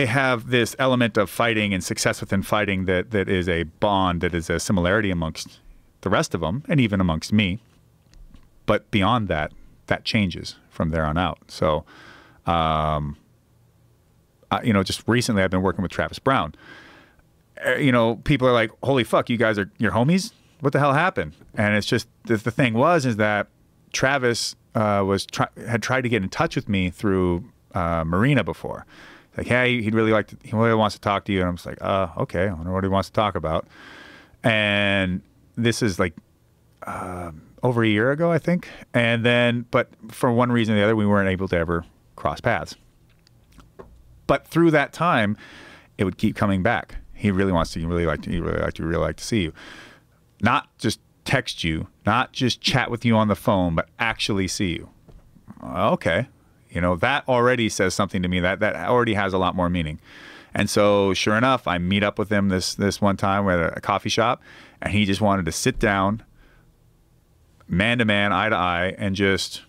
have this element of fighting and success within fighting that is a bond, that is a similarity amongst the rest of them, and even amongst me. But beyond that, that changes from there on out. So, just recently I've been working with Travis Brown. You know, people are like, holy fuck, you guys are your homies? What the hell happened? And it's just, the thing is that Travis had tried to get in touch with me through Marina before. Like, hey, he really wants to talk to you. And I'm just like, okay, I wonder what he wants to talk about. And this is like, over a year ago, I think. And then, but for one reason or the other, we weren't able to ever cross paths. But through that time, it would keep coming back. He really wants to, he really like to see you. Not just text you, not just chat with you on the phone, but actually see you. Okay. You know, that already says something to me. That already has a lot more meaning. And so sure enough, I meet up with him this one time at a coffee shop, and he just wanted to sit down, man to man, eye to eye, and just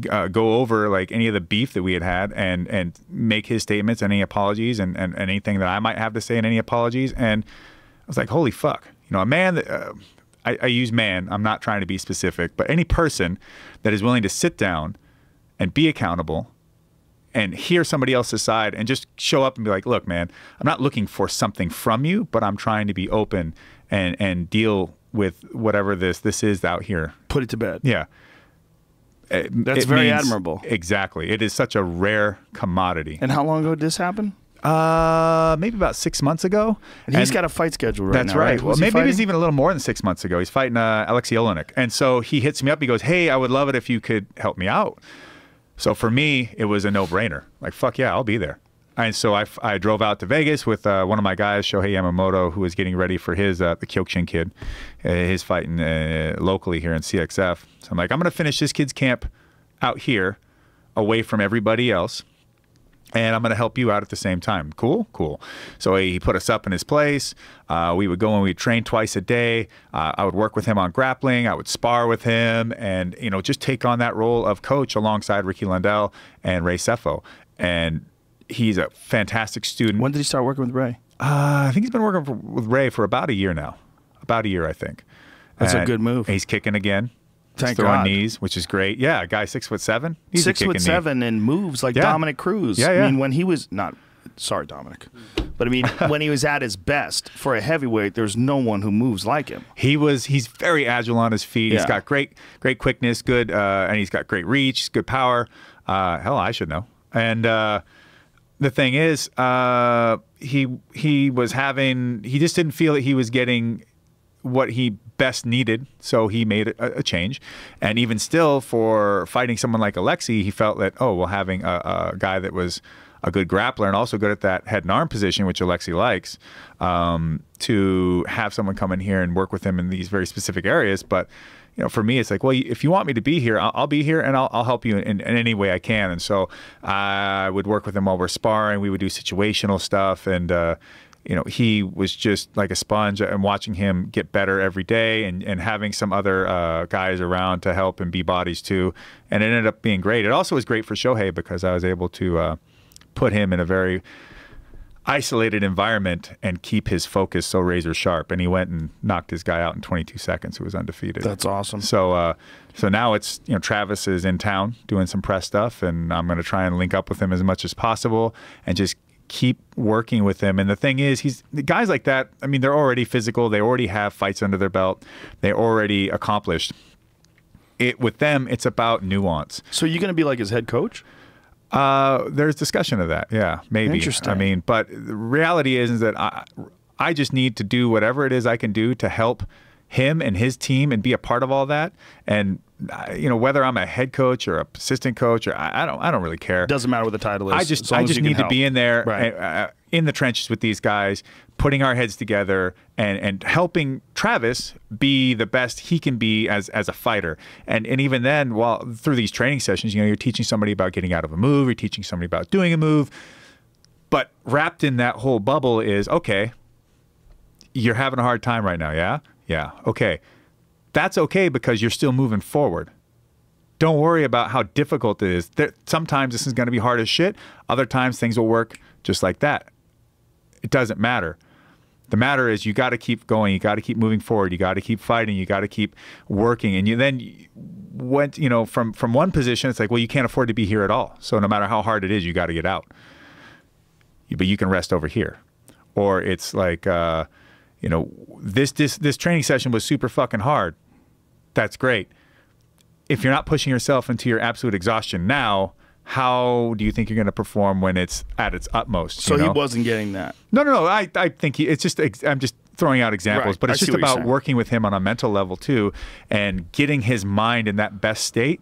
go over like any of the beef that we had and make his statements, any apologies, and anything that I might have to say, and any apologies. And I was like, holy fuck. You know, a man that I use man, I'm not trying to be specific, but any person that is willing to sit down and be accountable and hear somebody else's side and just show up and be like, look, man, I'm not looking for something from you, but I'm trying to be open and deal with whatever this is out here. Put it to bed. Yeah. That's very admirable. Exactly. It is such a rare commodity. And how long ago did this happen? Maybe about 6 months ago. And he's got a fight schedule right now. That's right. Well, maybe it was fighting? even a little more than 6 months ago. He's fighting Alexei Olenek. And so he hits me up. He goes, hey, I would love it if you could help me out. So for me, it was a no-brainer. Like, fuck yeah, I'll be there. And so I drove out to Vegas with one of my guys, Shohei Yamamoto, who was getting ready for his the Kyokushin kid, his fighting locally here in CXF. So I'm like, I'm going to finish this kid's camp out here, away from everybody else, and I'm going to help you out at the same time. Cool? Cool. So he put us up in his place. We would go and we'd train twice a day. I would work with him on grappling. I would spar with him and, you know, just take on that role of coach alongside Ricky Lundell and Ray Sefo. And he's a fantastic student. When did he start working with Ray? I think he's been working with Ray for about a year now. About a year, I think. That's a good move. He's kicking again. Thank throwing God. knees, which is great. Yeah, a guy 6'7". He's 6'7" and moves like Dominic Cruz. Yeah, yeah. I mean, when he was sorry, Dominic, but I mean, when he was at his best for a heavyweight, there's no one who moves like him. He's very agile on his feet. Yeah. He's got great quickness, good, and he's got great reach, good power. Hell, I should know. And the thing is, he just didn't feel that he was getting what he best needed, so he made a change. And even still, for fighting someone like Alexei, he felt that, having a guy that was a good grappler and also good at that head and arm position, which Alexei likes, to have someone come in here and work with him in these very specific areas. But you know, for me, it's like, well, if you want me to be here, I'll be here, and I'll help you in any way I can. And so I would work with him while we're sparring. We would do situational stuff, and you know, he was just like a sponge, and watching him get better every day, and having some other guys around to help and be bodies too. And it ended up being great. It also was great for Shohei because I was able to put him in a very isolated environment and keep his focus so razor sharp. And he went and knocked his guy out in 22 seconds, who was undefeated. That's awesome. So so now it's, you know, Travis is in town doing some press stuff, and I'm going to try and link up with him as much as possible and just keep working with him. And the thing is, guys like that, I mean, they're already physical. They already have fights under their belt. They're already accomplished. With them, it's about nuance. So you're going to be like his head coach? There's discussion of that. Yeah, maybe. Interesting. I mean, but the reality is that I just need to do whatever it is I can do to help him and his team and be a part of all that. And you know, whether I'm a head coach or a assistant coach, or I don't really care. Doesn't matter what the title is. I just need to be in there, right, in the trenches with these guys, putting our heads together and helping Travis be the best he can be as a fighter. And even then, through these training sessions, you know, you're teaching somebody about getting out of a move, you're teaching somebody about doing a move. But wrapped in that whole bubble is, okay, you're having a hard time right now, yeah? Yeah, okay. That's okay because you're still moving forward. Don't worry about how difficult it is. Sometimes this is going to be hard as shit. Other times things will work just like that. It doesn't matter. The matter is you got to keep going. You got to keep moving forward. You got to keep fighting. You got to keep working. And you then went, you know, from one position, it's like, well, you can't afford to be here at all. So no matter how hard it is, you got to get out. But you can rest over here. Or it's like, you know, this training session was super fucking hard. That's great. If you're not pushing yourself into your absolute exhaustion now, how do you think you're going to perform when it's at its utmost? So he wasn't getting that. No. I think it's just, I'm just throwing out examples, right. But it's just about working with him on a mental level too, and getting his mind in that best state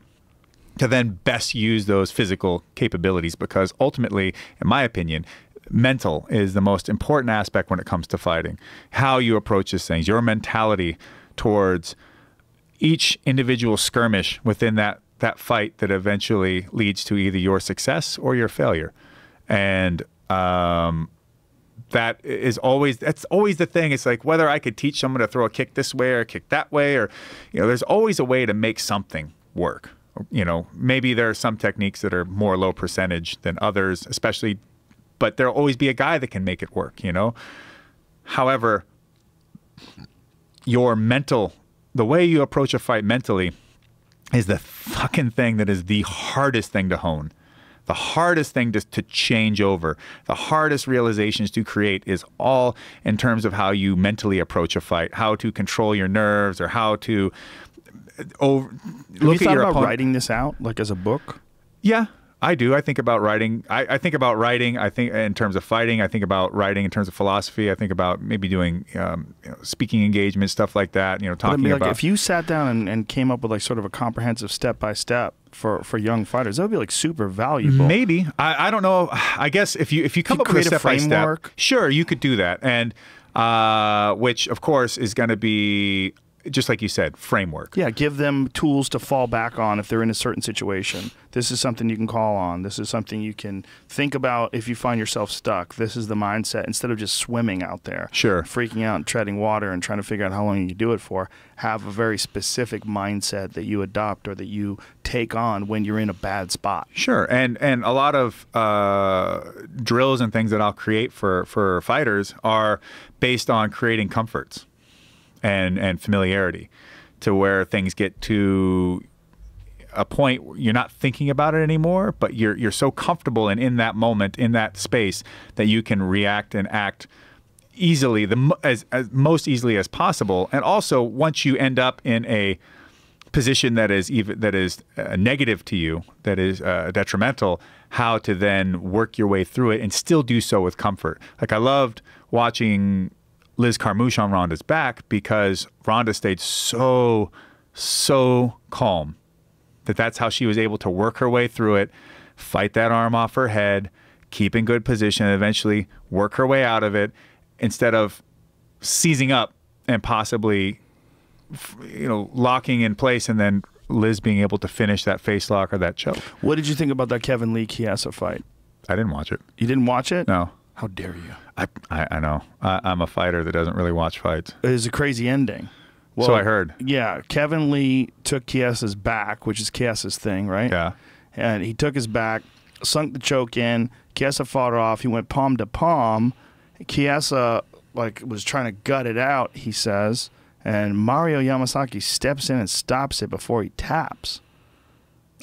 to then best use those physical capabilities. Because ultimately, in my opinion, mental is the most important aspect when it comes to fighting. How you approach these things, your mentality towards each individual skirmish within that fight that eventually leads to either your success or your failure. And that's always the thing. It's like whether I could teach someone to throw a kick this way or a kick that way, or, you know, there's always a way to make something work. You know, maybe there are some techniques that are more low percentage than others, especially, but there'll always be a guy that can make it work, you know? However, the way you approach a fight mentally is the fucking thing that is the hardest thing to hone. The hardest thing to change over, the hardest realizations to create is all in terms of how you mentally approach a fight, how to control your nerves, or how to look at your opponent. Have you thought about writing this out, like as a book? Yeah, I do. I think about writing. I think about writing. I think in terms of fighting. I think about writing in terms of philosophy. I think about maybe doing speaking engagements, stuff like that. You know, talking about. If you sat down and came up with like sort of a comprehensive step-by-step for young fighters, that would be like super valuable. Maybe. I don't know. I guess if you come up with a step-by-step, sure, you could do that, and which of course is going to be, just like you said, framework. Yeah, give them tools to fall back on if they're in a certain situation. This is something you can call on. This is something you can think about if you find yourself stuck. This is the mindset. Instead of just swimming out there, sure, freaking out and treading water and trying to figure out how long you can do it for, have a very specific mindset that you adopt or that you take on when you're in a bad spot. Sure, and a lot of drills and things that I'll create for fighters are based on creating comforts and familiarity, to where things get to a point where you're not thinking about it anymore, but you're so comfortable and in that moment, in that space, that you can react and act easily, as most easily as possible. And also, once you end up in a position that is negative to you, that is detrimental, how to then work your way through it and still do so with comfort. Like, I loved watching Liz Carmouche on Ronda's back, because Ronda stayed so calm that's how she was able to work her way through it, fight that arm off her head, keep in good position, and eventually work her way out of it, instead of seizing up and possibly, locking in place, and then Liz being able to finish that face lock or that choke. What did you think about that Kevin Lee Chiesa fight? I didn't watch it. You didn't watch it? No. How dare you? I know. I'm a fighter that doesn't really watch fights. It was a crazy ending. Well, so I heard. Yeah. Kevin Lee took Chiesa's back, which is Chiesa's thing, right? Yeah. And he took his back, sunk the choke in. Chiesa fought it off. He went palm to palm. Chiesa was trying to gut it out, he says. And Mario Yamasaki steps in and stops it before he taps.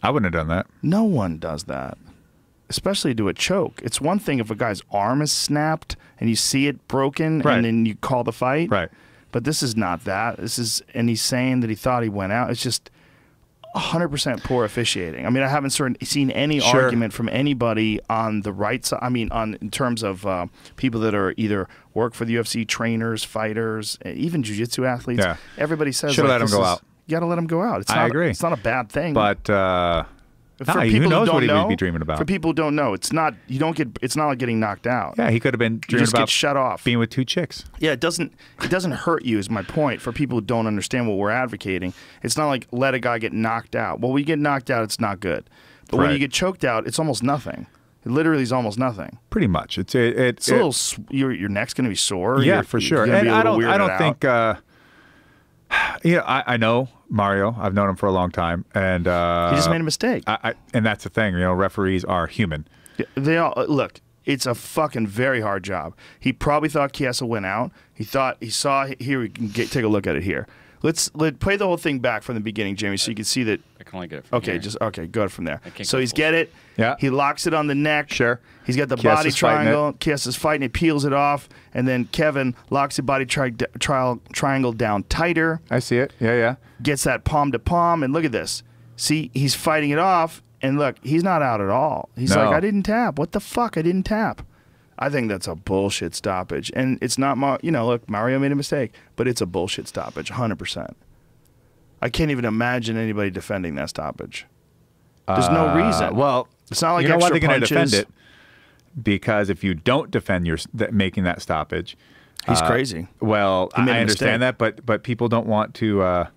I wouldn't have done that. No one does that, especially to a choke. It's one thing if a guy's arm is snapped and you see it broken, right, and then you call the fight. Right. But this is not that. And he's saying that he thought he went out. It's just 100% poor officiating. I mean, I haven't seen any argument from anybody on the right side. I mean, in terms of people that are either work for the UFC, trainers, fighters, even jiu-jitsu athletes. Yeah. Everybody says, should let him go out. You got to let him go out. I agree. It's not a bad thing. But for people who knows who what he don't would be dreaming about? For people who don't know, it's not like getting knocked out. Yeah, he could have been dreaming about get shut off, being with two chicks. Yeah, it doesn't hurt you, is my point. For people who don't understand what we're advocating, it's not like let a guy get knocked out. Well, when you get knocked out, it's not good. But when you get choked out, it's almost nothing. It literally is almost nothing. Pretty much. It's a little. Your neck's going to be sore. Yeah, for sure. And I don't think. I know Mario. I've known him for a long time, and he just made a mistake. And that's the thing. Referees are human. They all look. It's a fucking very hard job. He probably thought Chiesa went out. He saw. Here we can take a look at it here. Let's play the whole thing back from the beginning, Jamie, so you can see that. I can only get it from here. Go from there. So he's get it. Yeah. He locks it on the neck. Sure. He's got the body triangle. Chiesa's fighting it, peels it off, and then Kevin locks the body triangle down tighter. I see it. Yeah. Gets that palm to palm, and look at this. See, he's fighting it off, and look, he's not out at all. He's like, I didn't tap. What the fuck? I didn't tap. I think that's a bullshit stoppage, and it's not. Look, Mario made a mistake, but it's a bullshit stoppage, 100%. I can't even imagine anybody defending that stoppage. There's no reason. Well, it's not like extra punches. They're going to defend it, because if you don't defend making that stoppage, He's crazy. Well, He made a I understand mistake. that, but people don't want to.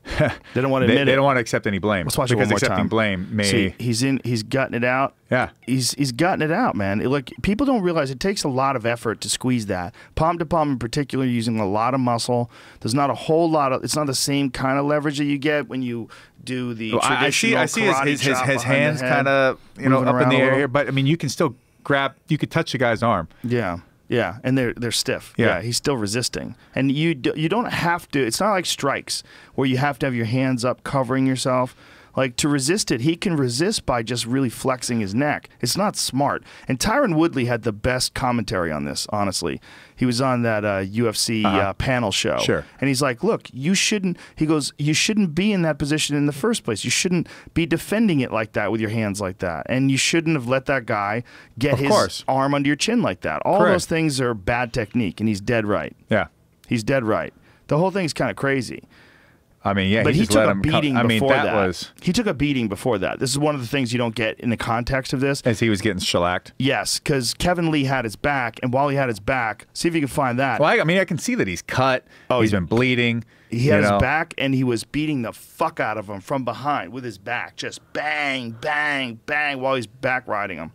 They don't want to admit it. They don't want to accept any blame. Let's watch it because one more accepting time. blame may. See, he's gutting it out. Yeah. He's gutting it out, man. Like, people don't realize it takes a lot of effort to squeeze that. Palm to palm in particular, using a lot of muscle. There's not a whole lot of, it's not the same kind of leverage that you get when you do the traditional I see karate his chop behind hands the head, kind of, you know, moving up in around the a air little. here, but I mean, you can still grab, you could touch the guy's arm. Yeah. Yeah, and they're stiff. Yeah. He's still resisting. And you don't have to, it's not like strikes where you have to have your hands up covering yourself. Like, to resist it, he can resist by just really flexing his neck. It's not smart. And Tyron Woodley had the best commentary on this, honestly. He was on that UFC panel show. Sure. And he's like, look, you shouldn't be in that position in the first place. You shouldn't be defending it like that with your hands like that. And you shouldn't have let that guy get his arm under your chin like that. All those things are bad technique, and he's dead right. Yeah. He's dead right. The whole thing's kind of crazy. I mean, yeah, But he just took let a him beating I mean, before that that. was He took a beating before that. This is one of the things you don't get in the context of this. as he was getting shellacked. Yes, because Kevin Lee had his back, and while he had his back, see if you can find that. Well, I mean, I can see that he's cut. Oh, he's been bleeding. He had his back, and he was beating the fuck out of him from behind with his back. Just bang, bang, bang while he's back riding him.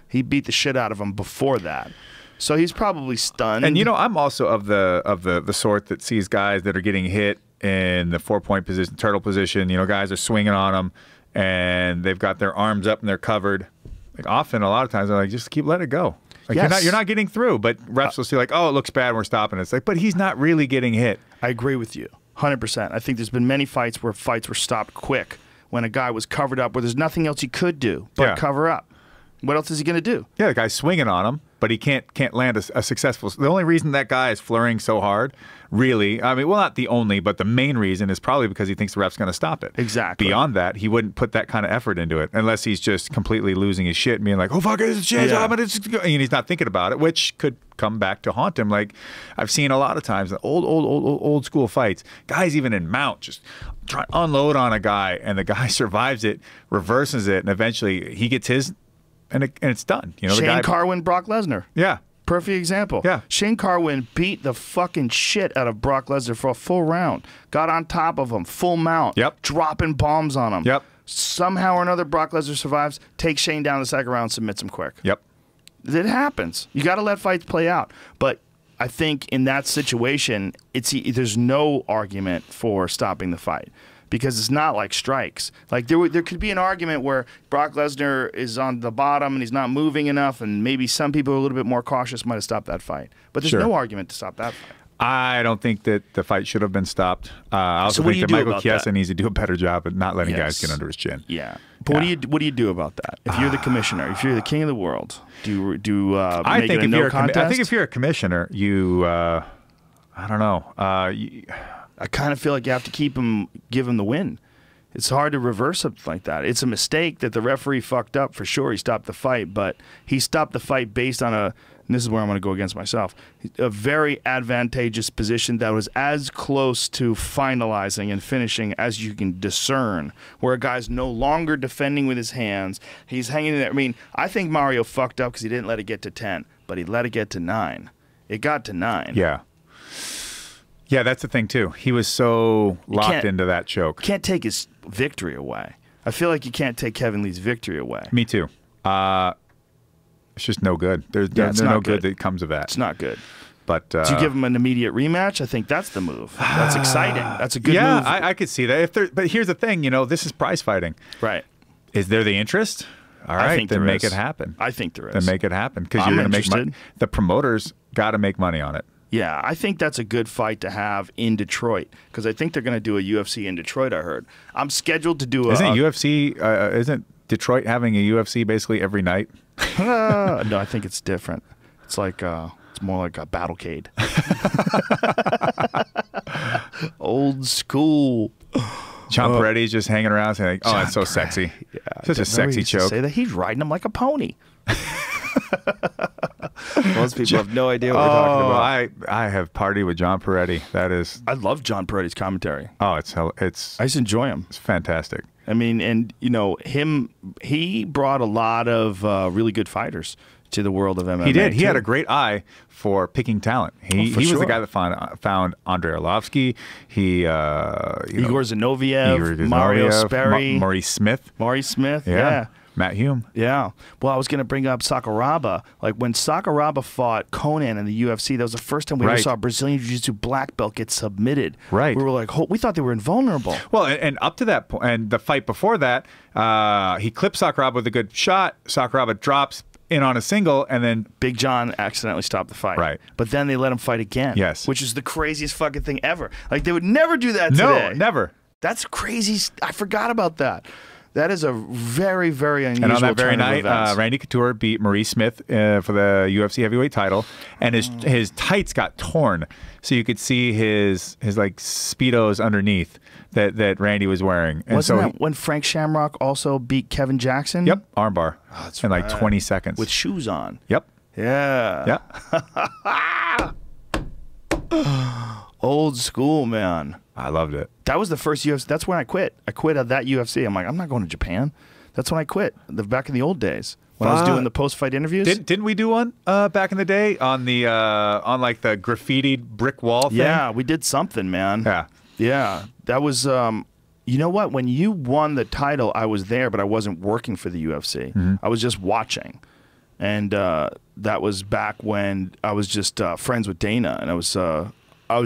He beat the shit out of him before that. So he's probably stunned. And, you know, I'm also of the sort that sees guys that are getting hit in the 4-point position, turtle position. You know, guys are swinging on them, and they've got their arms up and they're covered. Like, often, a lot of times, they're like, just let it go. Like, you're not getting through. But refs will see, like, oh, it looks bad, we're stopping it. It's like, but he's not really getting hit. I agree with you, 100%. I think there's been many fights where fights were stopped quick when a guy was covered up, where there's nothing else he could do but cover up. What else is he going to do? Yeah, the guy's swinging on him, but he can't land a successful. The only reason that guy is flurrying so hard, really, I mean, well, not the only, but the main reason is probably because he thinks the ref's going to stop it. Exactly. Beyond that, he wouldn't put that kind of effort into it unless he's just completely losing his shit and being like, oh, fuck, it's a chance. Yeah. And he's not thinking about it, which could come back to haunt him. Like, I've seen a lot of times, old school fights, guys even in mount, just try to unload on a guy, and the guy survives it, reverses it, and eventually he gets his. And it's done. You know, Shane Carwin, Brock Lesnar. Yeah. Perfect example. Yeah. Shane Carwin beat the fucking shit out of Brock Lesnar for a full round. Got on top of him, full mount. Yep. Dropping bombs on him. Yep. Somehow or another, Brock Lesnar survives, takes Shane down the second round, submits him quick. Yep. It happens. You got to let fights play out. But I think in that situation, there's no argument for stopping the fight. Because it's not like strikes. Like there could be an argument where Brock Lesnar is on the bottom and he's not moving enough, and maybe some people are a little bit more cautious might have stopped that fight. But there's no argument to stop that fight. I don't think that the fight should have been stopped. I also think that Michael Chiesa needs to do a better job at not letting guys get under his chin. Yeah. But what do you do about that? If you're the commissioner, if you're the king of the world, make it a no contest? I think if you're a commissioner, you I don't know. I kind of feel like you have to give him the win. It's hard to reverse something like that. It's a mistake that the referee fucked up for sure. He stopped the fight, but he stopped the fight based on and this is where I'm going to go against myself, a very advantageous position that was as close to finalizing and finishing as you can discern, where a guy's no longer defending with his hands. He's hanging in there. I mean, I think Mario fucked up because he didn't let it get to 10, but he let it get to 9. It got to 9. Yeah. Yeah, that's the thing, too. He was so locked into that choke. Can't take his victory away. I feel like you can't take Kevin Lee's victory away. Me too. It's just no good. There's no good that comes of that. It's not good. But do you give him an immediate rematch? I think that's the move. That's exciting. That's a good move. Yeah, I could see that. But here's the thing, this is prize fighting. Right. Is there the interest? All right, then make it happen. I think there is. Then make it happen because you're going to make money. The promoters got to make money on it. Yeah, I think that's a good fight to have in Detroit because I think they're going to do a UFC in Detroit. I heard. I'm scheduled to do Isn't Detroit having a UFC basically every night? No, I think it's different. It's like it's more like a battlecade. Old school. John Peretti's just hanging around saying, "Oh, it's so sexy." Yeah, such a sexy choke. Say that he's riding him like a pony. Most people have no idea what we're talking about. I have partied with John Peretti. That is. I love John Peretti's commentary. Oh, I just enjoy him. It's fantastic. I mean, and he brought a lot of really good fighters to the world of MMA. He did. He had too. a great eye for picking talent. He was sure. the guy that found Andrei Arlovsky. Igor Zinoviev, Mario Sperry, Maurice Smith. Yeah. Matt Hume. Yeah. Well, I was going to bring up Sakuraba. Like when Sakuraba fought Conan in the UFC, that was the first time we ever Right. saw a Brazilian Jiu-Jitsu black belt get submitted. Right. We were like, we thought they were invulnerable. Well, and up to that point, and the fight before that, he clipped Sakuraba with a good shot. Sakuraba drops in on a single, and then Big John accidentally stopped the fight. Right. But then they let him fight again. Yes. Which is the craziest fucking thing ever. Like they would never do that no, today. never. That's crazy. I forgot about that. That is a very, very unusual And on that very turn of night, events. Randy Couture beat Maurice Smith for the UFC heavyweight title, and his tights got torn, so you could see his like Speedos underneath that Randy was wearing. And Wasn't so that when Frank Shamrock also beat Kevin Jackson? Yep, armbar that's in like right. 20 seconds. With shoes on. Yep. Yeah. Yeah. Old school, man. I loved it. That was the first UFC. That's when I quit. I quit at that UFC. I'm like, I'm not going to Japan. That's when I quit. Back in the old days when I was doing the post-fight interviews. Didn't we do one back in the day on the on like the graffitied brick wall thing? Yeah, we did something, man. Yeah. Yeah. That was, you know what? When you won the title, I was there, but I wasn't working for the UFC. Mm-hmm. I was just watching. And that was back when I was just friends with Dana, and I was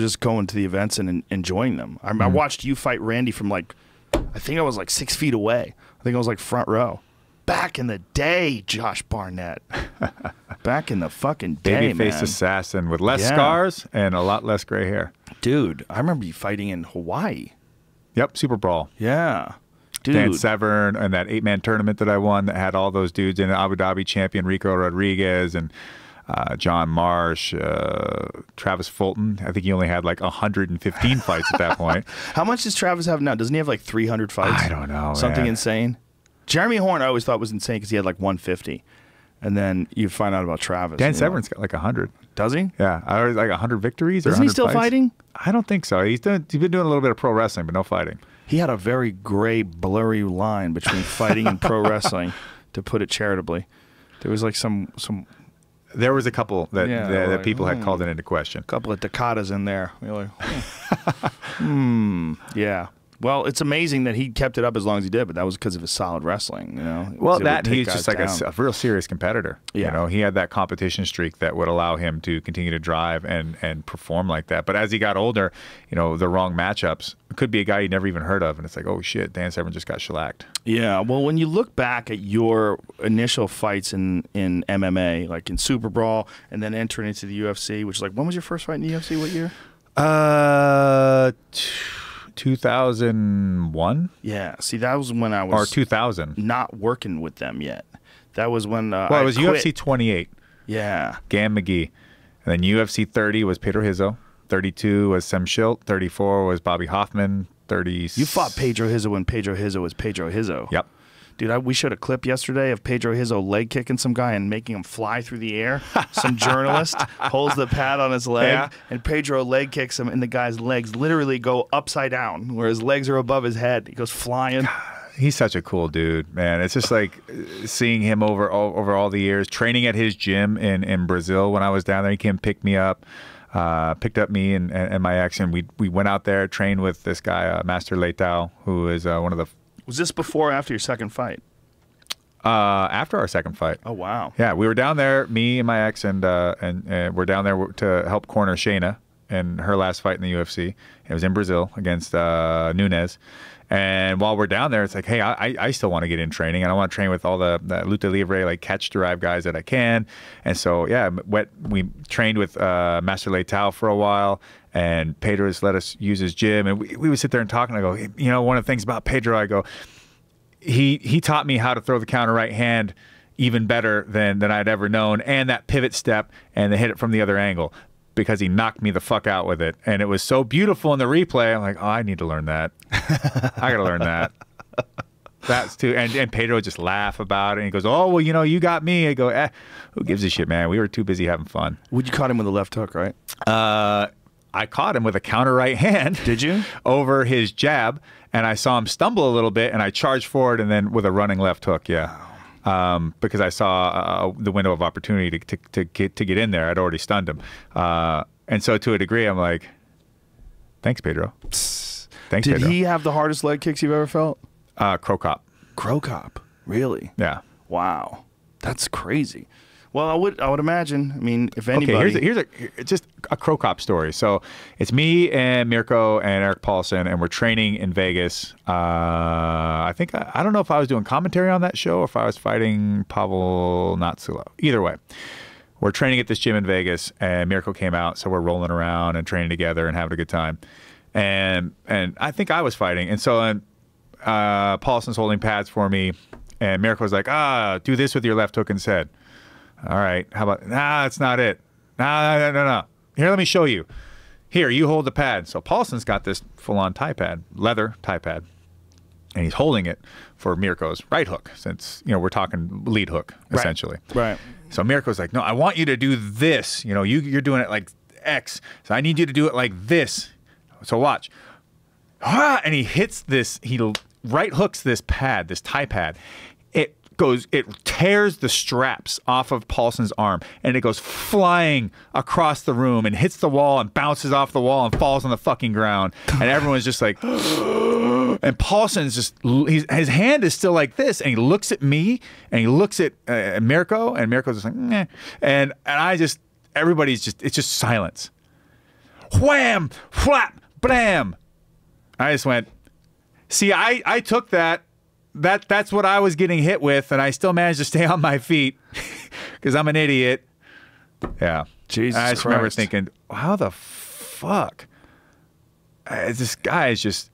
just going to the events and enjoying them. I watched you fight Randy from like, I think I was like 6 feet away. I think I was like front row. Back in the day, Josh Barnett. Back in the fucking day, Babyface man. assassin with less Yeah. scars and a lot less gray hair. Dude, I remember you fighting in Hawaii. Yep, Super Brawl. Yeah. Dude. Dan Severn and that 8-man tournament that I won that had all those dudes in it, Abu Dhabi champion Rico Rodriguez and John Marsh, Travis Fulton. I think he only had like 115 fights at that point. How much does Travis have now? Doesn't he have like 300 fights? I don't know, Something man. insane. Jeremy Horn I always thought was insane because he had like 150. And then you find out about Travis. Dan and you're Severn's got like 100. like, does he? Yeah, I was like 100 victories. Or Isn't he 100 still fights. fighting? I don't think so. He's been doing a little bit of pro wrestling, but no fighting. He had a very gray, blurry line between fighting and pro wrestling, to put it charitably. There was like some There was a couple that Yeah, that like, people had called it into question. couple of Dakotas in there. You're like, yeah. Well, it's amazing that he kept it up as long as he did, but that was because of his solid wrestling. You know. He Well, was able to that take he's guys just like down. a real serious competitor. Yeah. You know, he had that competition streak that would allow him to continue to drive and perform like that. But as he got older, you know, the wrong matchups. It could be a guy you never even heard of, and it's like, oh shit, Dan Severn just got shellacked. Yeah, well, when you look back at your initial fights in MMA, like in Super Brawl, and then entering into the UFC, which is like, when was your first fight in the UFC? What year? 2001 Yeah, see, that was when I was or 2000. not working with them yet. That was when Well, I it was quit. UFC 28. Yeah, Gam McGee. And then UFC 30 was Pedro Hizzo. 32 was Sem Schilt. 34 was Bobby Hoffman. 30. you fought Pedro Hizzo when Pedro Hizzo was Pedro Hizzo. Yep. Dude, we showed a clip yesterday of Pedro Hizzo leg kicking some guy and making him fly through the air. Some journalist holds the pad on his leg, Yeah. and Pedro leg kicks him, and the guy's legs literally go upside down, where his legs are above his head. He goes flying. He's such a cool dude, man. It's just like seeing him over all the years, training at his gym in Brazil when I was down there. He came pick me up. Picked up me and my ex, and we went out there, trained with this guy, Master Leitao, who is one of the... Was this before or after your second fight? After our second fight. Oh, wow. Yeah, we were down there, me and my ex, and we're down there to help corner Shayna in her last fight in the UFC. It was in Brazil against Nunes. And while we're down there, it's like, hey, I still want to get in training, and I want to train with all the luta libre, like catch-derived guys that I can. And so, yeah, we trained with Master Leitao for a while, and Pedro just let us use his gym. And we would sit there and talk, and I go, you know, one of the things about Pedro, I go, he taught me how to throw the counter right hand even better than I'd ever known, and that pivot step, and to hit it from the other angle, because he knocked me the fuck out with it. And it was so beautiful in the replay. I'm like, oh, I need to learn that. I got to learn that. That's too. And Pedro would just laugh about it. And he goes, oh, well, you know, you got me. I go, who gives a shit, man? We were too busy having fun. You caught him with a left hook, right? I caught him with a counter right hand. Did you? Over his jab. And I saw him stumble a little bit, and I charged forward, and then with a running left hook, yeah. because I saw the window of opportunity to get in there. I'd already stunned him, and so to a degree, I'm like, thanks, Pedro. Thanks, Did Pedro. he have the hardest leg kicks you've ever felt? Crow Cop. Crow Cop. Really? Yeah. Wow. That's crazy. Well, I would imagine. I mean, if anybody. Okay, here's just a Crow Cop story. So it's me and Mirko and Eric Paulson, and we're training in Vegas. I think I don't know if I was doing commentary on that show or if I was fighting Pavel Natsulo. Either way, we're training at this gym in Vegas, and Mirko came out, so we're rolling around and training together and having a good time. And I think I was fighting, and so Paulson's holding pads for me, and Mirko was like, do this with your left hook instead. All right, how about, that's not it. No. Here, let me show you. Here, you hold the pad. So Paulson's got this full-on tie pad, leather tie pad, and he's holding it for Mirko's right hook, since, we're talking lead hook, essentially. Right. So Mirko's like, no, I want you to do this. You're doing it like X, so I need you to do it like this. So watch. And he hits this, he right hooks this pad, this tie pad. It tears the straps off of Paulson's arm, and it goes flying across the room and hits the wall and bounces off the wall and falls on the fucking ground. And everyone's just like, and Paulson's just, his hand is still like this, and he looks at me, and he looks at Mirko, and Mirko's just like, meh. And I just, everybody's just, it's just silence. Wham, flap, blam. I just went, see, I took that. That's what I was getting hit with, and I still managed to stay on my feet because I'm an idiot. Yeah. Jesus I just Christ. remember thinking, how the fuck? This guy is just,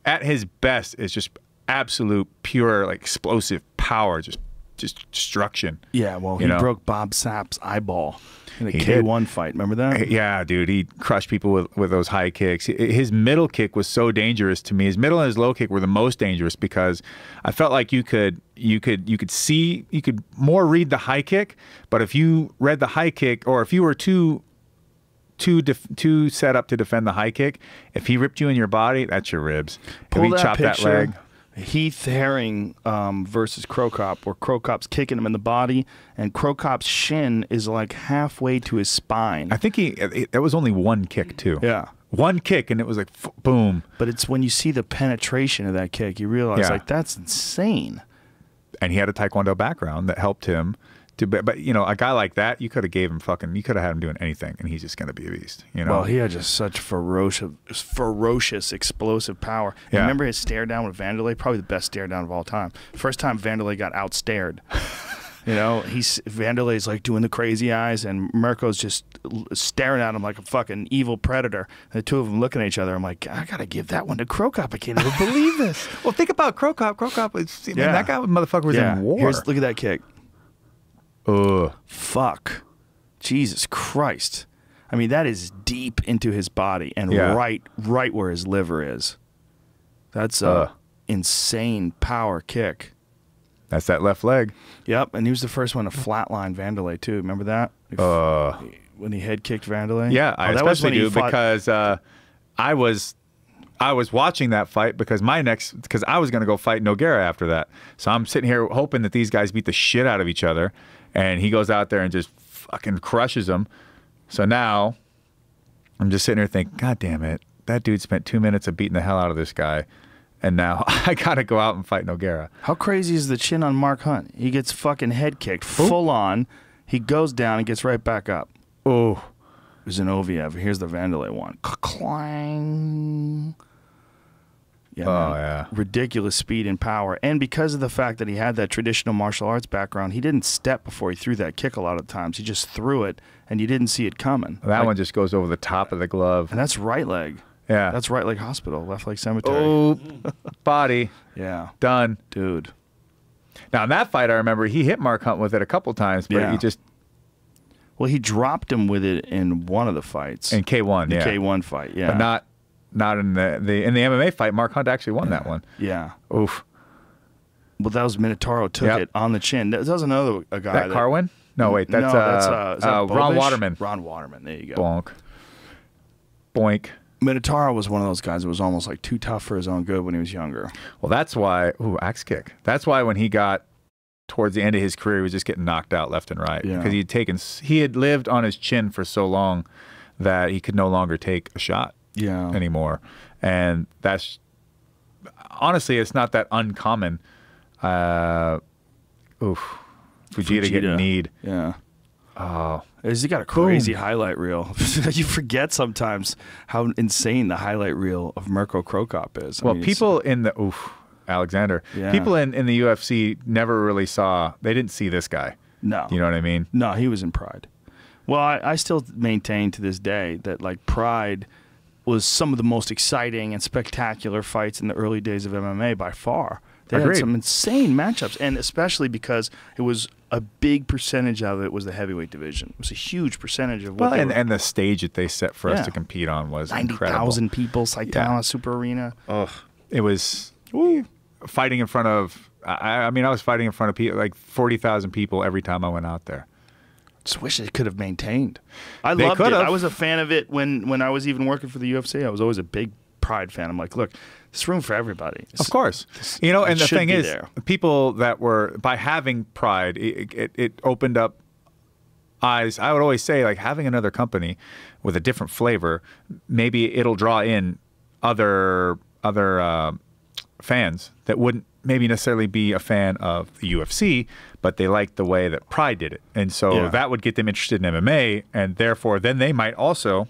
at his best, is just absolute, pure, like, explosive power, just destruction. Yeah, well, he broke Bob Sapp's eyeball in a He K1 did. fight. Remember that? Yeah, dude, he crushed people with those high kicks. His middle kick was so dangerous to me. His middle and his low kick were the most dangerous because I felt like you could more read the high kick, but if you read the high kick, or if you were too set up to defend the high kick, if he ripped you in your body, that's your ribs. Pull if he that chopped that picture. leg. Heath Herring versus Crow Cop, where Crow Cop's kicking him in the body, and Crow Cop's shin is like halfway to his spine. I think that was only one kick too. Yeah. One kick, and it was like, boom. But it's when you see the penetration of that kick, you realize, like, that's insane. And he had a Taekwondo background that helped him. But a guy like that, you could have gave him you could have had him doing anything, and he's just going to be a beast. Well, he had just such ferocious, explosive power. Yeah. Remember his stare down with Vanderlei? Probably the best stare down of all time. First time Vanderlei got outstared. Vanderlei's like doing the crazy eyes, and Mirko's just staring at him like a fucking evil predator. And the two of them looking at each other. I'm like, I gotta give that one to Crow Cop. I can't even believe this. Well, think about Crow Cop. Crow Cop, man, that guy motherfucker was in war. Look at that kick. Fuck. Jesus Christ. I mean, that is deep into his body and right where his liver is. That's a insane power kick. That's that left leg. Yep, and he was the first one to flatline Vanderlei too. Remember that? When he head kicked Vanderlei? Yeah, I especially do because I was watching that fight because I was going to go fight Nogueira after that. So I'm sitting here hoping that these guys beat the shit out of each other, and he goes out there and just fucking crushes them. So now I'm just sitting here thinking, God damn it, that dude spent 2 minutes of beating the hell out of this guy, and now I got to go out and fight Nogueira. How crazy is the chin on Mark Hunt? He gets fucking head kicked full on. He goes down and gets right back up. Oh. It was an Oviev. Here's the Vanderlei one. Clang. Yeah, man. Ridiculous speed and power. And because of the fact that he had that traditional martial arts background, he didn't step before he threw that kick a lot of times. He just threw it, and you didn't see it coming. That one just goes over the top of the glove. And that's right leg. Yeah. That's right leg hospital, left leg cemetery. Oh, body. Yeah. Done. Dude. Now, in that fight, I remember he hit Mark Hunt with it a couple times, but he just... Well, he dropped him with it in one of the fights. In K1, the K1 fight, yeah. But not in the MMA fight. Mark Hunt actually won that one. Yeah. Oof. Well, that was Minotauro took it on the chin. That was another guy. That Carwin? No, wait. That's, is that Ron Waterman. Ron Waterman. There you go. Bonk. Boink. Minotauro was one of those guys that was almost like too tough for his own good when he was younger. Well, that's why... Ooh, axe kick. That's why when he got towards the end of his career, he was just getting knocked out left and right Yeah. because he had lived on his chin for so long that he could no longer take a shot anymore. And that's honestly, it's not that uncommon. Vegeta getting kneed. Yeah. Oh, He's got a crazy highlight reel. You forget sometimes how insane the highlight reel of Mirko Cro Cop is. I well, mean, people in the Alexander. Yeah. People in the UFC never really saw. They didn't see this guy. No. You know what I mean? No, he was in Pride. Well, I still maintain to this day that like Pride was some of the most exciting and spectacular fights in the early days of MMA by far. They had some insane matchups, and especially because it was a big percentage of it was the heavyweight division. It was a huge percentage of what and the stage that they set for us to compete on was 90,000 people, Saitama Super Arena. Ugh. It was fighting in front of, I mean, I was fighting in front of people, like 40,000 people every time I went out there. Just wish they could have maintained. I loved it. I was a fan of it when I was even working for the UFC. I was always a big Pride fan. I'm like, look, there's room for everybody. Of course. You know, and the thing is, there. people that were, by having Pride, it opened up eyes. I would always say, like, having another company with a different flavor, maybe it'll draw in other fans that wouldn't maybe necessarily be a fan of the UFC, but they like the way that Pride did it. And so that would get them interested in MMA, and therefore then they might also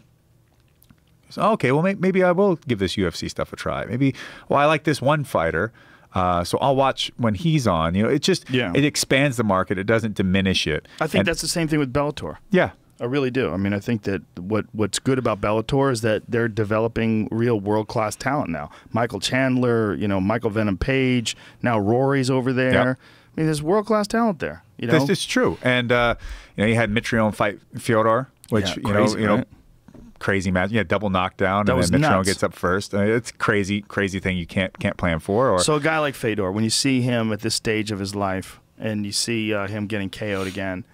say, okay, well, maybe I will give this UFC stuff a try. Maybe, well, I like this one fighter, so I'll watch when he's on. You know, it just it expands the market. It doesn't diminish it. I think that's the same thing with Bellator. Yeah. I really do. I mean, I think that what's good about Bellator is that they're developing real world-class talent now. Michael Chandler, you know, Michael Venom Page, now Rory's over there. Yep. I mean, there's world-class talent there. You know, it's true. And you know, you had Mitrione fight Fyodor, which crazy, you know, crazy match. Yeah, double knockdown, and then Mitrione gets up first. It's crazy thing you can't plan for. So a guy like Fedor, when you see him at this stage of his life, and you see him getting KO'd again,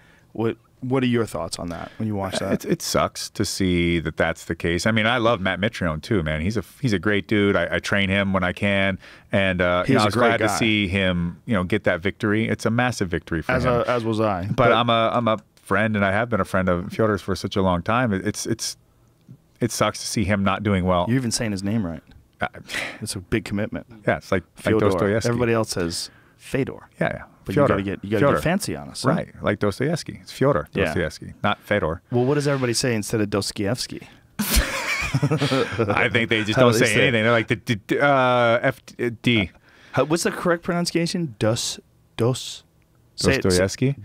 what are your thoughts on that when you watch that? It sucks to see that that's the case. I mean, I love Matt Mitrione too, man. He's a great dude. I train him when I can, and you know, I was glad to see him, you know, get that victory. It's a massive victory for him. As was I. But I'm a friend, and I have been a friend of Fyodor's for such a long time. It sucks to see him not doing well. You're even saying his name right. It's a big commitment. Yeah, it's like Dostoevsky. Everybody else says Fedor. Yeah. But Fyodor. you gotta get fancy on us. Right, like Dostoevsky. It's Fyodor Dostoevsky, not Fedor. Well, what does everybody say instead of Dostoevsky? I think they just don't say anything. They're like the FD. What's the correct pronunciation? Dostoevsky? Dostoevsky.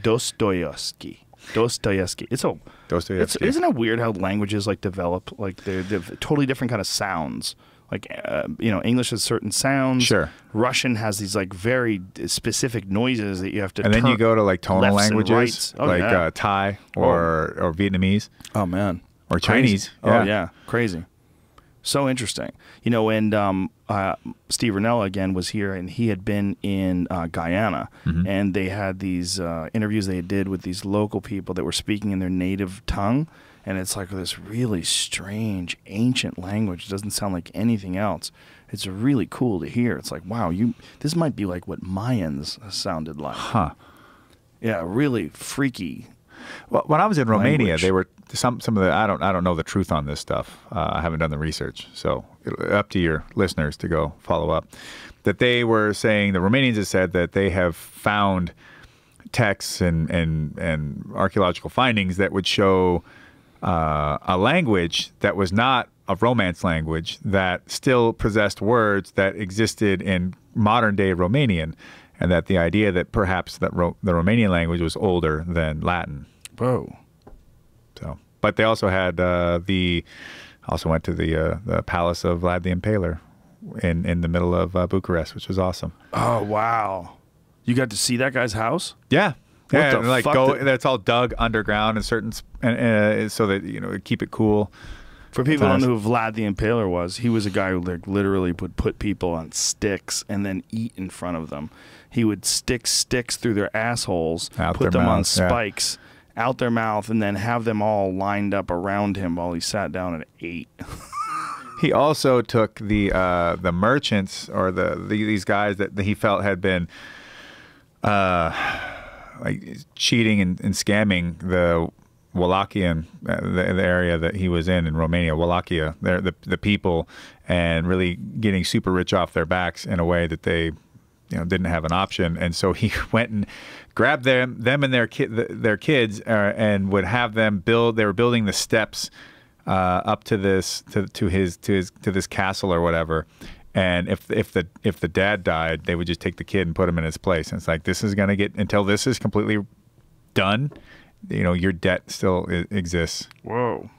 Dostoevsky. Dostoevsky. Isn't it weird how languages like develop? Like they're totally different kind of sounds. Like, you know, English has certain sounds. Sure. Russian has these, like, very specific noises that you have to And then you go to, like, tonal languages, like Thai or Vietnamese. Oh, man. Or Chinese. Yeah. Oh, yeah. Crazy. So interesting. You know, and Steve Ranella, again, was here, and he had been in Guyana, and they had these interviews they did with these local people that were speaking in their native tongue. And it's like this really strange, ancient language. It doesn't sound like anything else. It's really cool to hear. It's like, wow, this might be like what Mayans sounded like. Huh. Yeah, really freaky. Well, when I was in Romania, language. they were some of the I don't know the truth on this stuff. I haven't done the research, so up to your listeners to go follow up. That they were saying, the Romanians have said that they have found texts and archaeological findings that would show a language that was not a Romance language that still possessed words that existed in modern-day Romanian, and that the idea that perhaps that the Romanian language was older than Latin. Whoa. So, but they also had also went to the palace of Vlad the Impaler in the middle of Bucharest, which was awesome. Oh, wow. You got to see that guy's house? Yeah. What the like fuck that's all dug underground in certain so that, you know, keep it cool. For people who don't know who Vlad the Impaler was, he was a guy who like literally would put people on sticks and then eat in front of them. He would stick sticks through their assholes, put them on spikes out their mouth, and then have them all lined up around him while he sat down and ate. He also took the merchants or these guys that he felt had been like cheating and scamming the Wallachian, the area that he was in Romania, Wallachia, the people, and really getting super rich off their backs in a way that they, didn't have an option. And so he went and grabbed them and their kids, and would have them build. They were building the steps up to this to this castle or whatever. And if the dad died, they would just take the kid and put him in his place. And it's like, this is going to get, until this is completely done, your debt still exists. Whoa.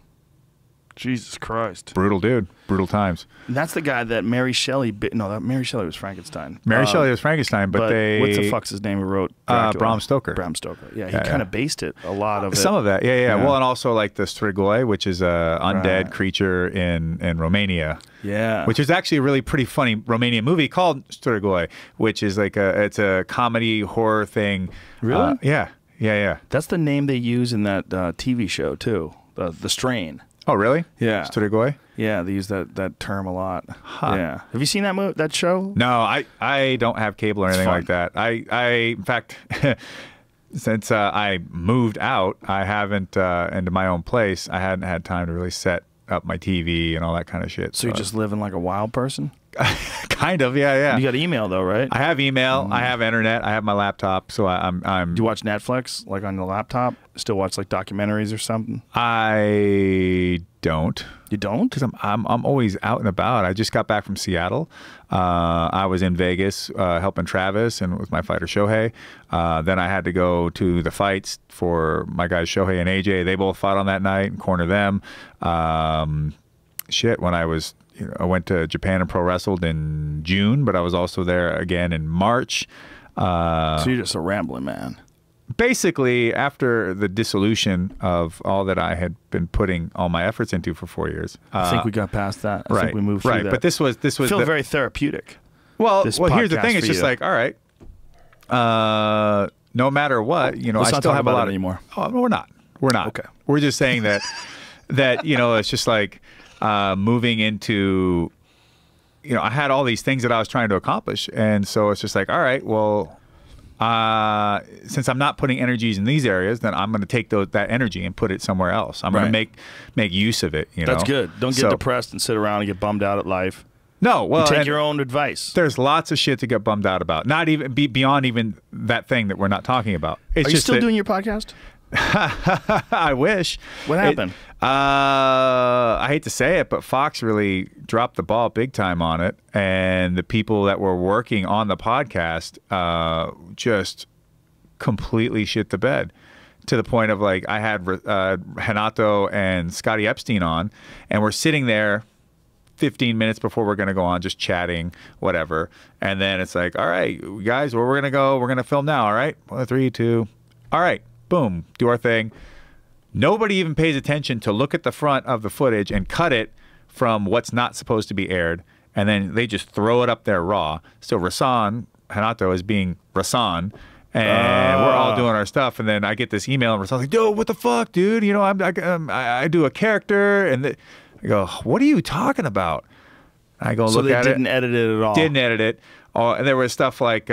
Jesus Christ. Brutal dude. Brutal times. And that's the guy that Mary Shelley Mary Shelley was Frankenstein. Mary Shelley was Frankenstein, but they... What's the fuck's his name who wrote Dracula? Bram Stoker. Bram Stoker. Yeah, he kind of based it, a lot of it. Some of that, yeah. Well, and also like the Strigoi, which is a undead creature in Romania. Yeah. Which is actually a really pretty funny Romanian movie called Strigoi, which is like it's a comedy horror thing. Really? Yeah. That's the name they use in that TV show too. The Strain. Oh, really? Yeah. Strigoi? Yeah, they use that term a lot. Huh. Yeah. Have you seen that show? No, I don't have cable or anything like that. I in fact, since I moved out, I haven't into my own place. I hadn't had time to really set up my TV and all that kind of shit. So you're just living like a wild person? Kind of, yeah. You got email though, right? I have email. I have internet. I have my laptop. So I'm. Do you watch Netflix like on the laptop? Still watch like documentaries or something? I don't. You don't? Because I'm always out and about. I just got back from Seattle. I was in Vegas helping Travis and with my fighter Shohei. Then I had to go to the fights for my guys Shohei and AJ. They both fought on that night and corner them. When I was. I went to Japan and pro wrestled in June, but I was also there again in March. So you're just a rambling man. Basically, after the dissolution of all that I had been putting all my efforts into for 4 years. I think we got past that. I think we moved through that. But this was feel very therapeutic. Well, here's the thing. It's just like, all right, no matter what, Let's I still have a lot anymore. Oh, no, we're not. Okay. We're just saying that it's just like moving into, I had all these things that I was trying to accomplish. And so it's just like, all right, well, since I'm not putting energies in these areas, then I'm going to take that energy and put it somewhere else. I'm going to make use of it. That's good. Don't get depressed and sit around and get bummed out at life. No, well, you take your own advice. There's lots of shit to get bummed out about. Not even beyond even that thing that we're not talking about. It's Are you still doing your podcast? I wish. What happened? I hate to say it, but Fox really dropped the ball big time on it, and the people that were working on the podcast just completely shit the bed, to the point of like I had Renato and Scotty Epstein on, and we're sitting there 15 minutes before we're going to go on, just chatting, whatever, and then it's like, all right, guys, where we're going to go? We're going to film now, all right? 1, 3, 2, all right. Boom, do our thing. Nobody even pays attention to look at the front of the footage and cut it from what's not supposed to be aired, and then they just throw it up there raw. So Rasan, Hanato, is being Rasan, and we're all doing our stuff, and then I get this email, and Rasan's like, "Dude, what the fuck, dude? I do a character," and I go, "What are you talking about?" I go look at it. So they didn't edit it at all. Didn't edit it. And there was stuff like.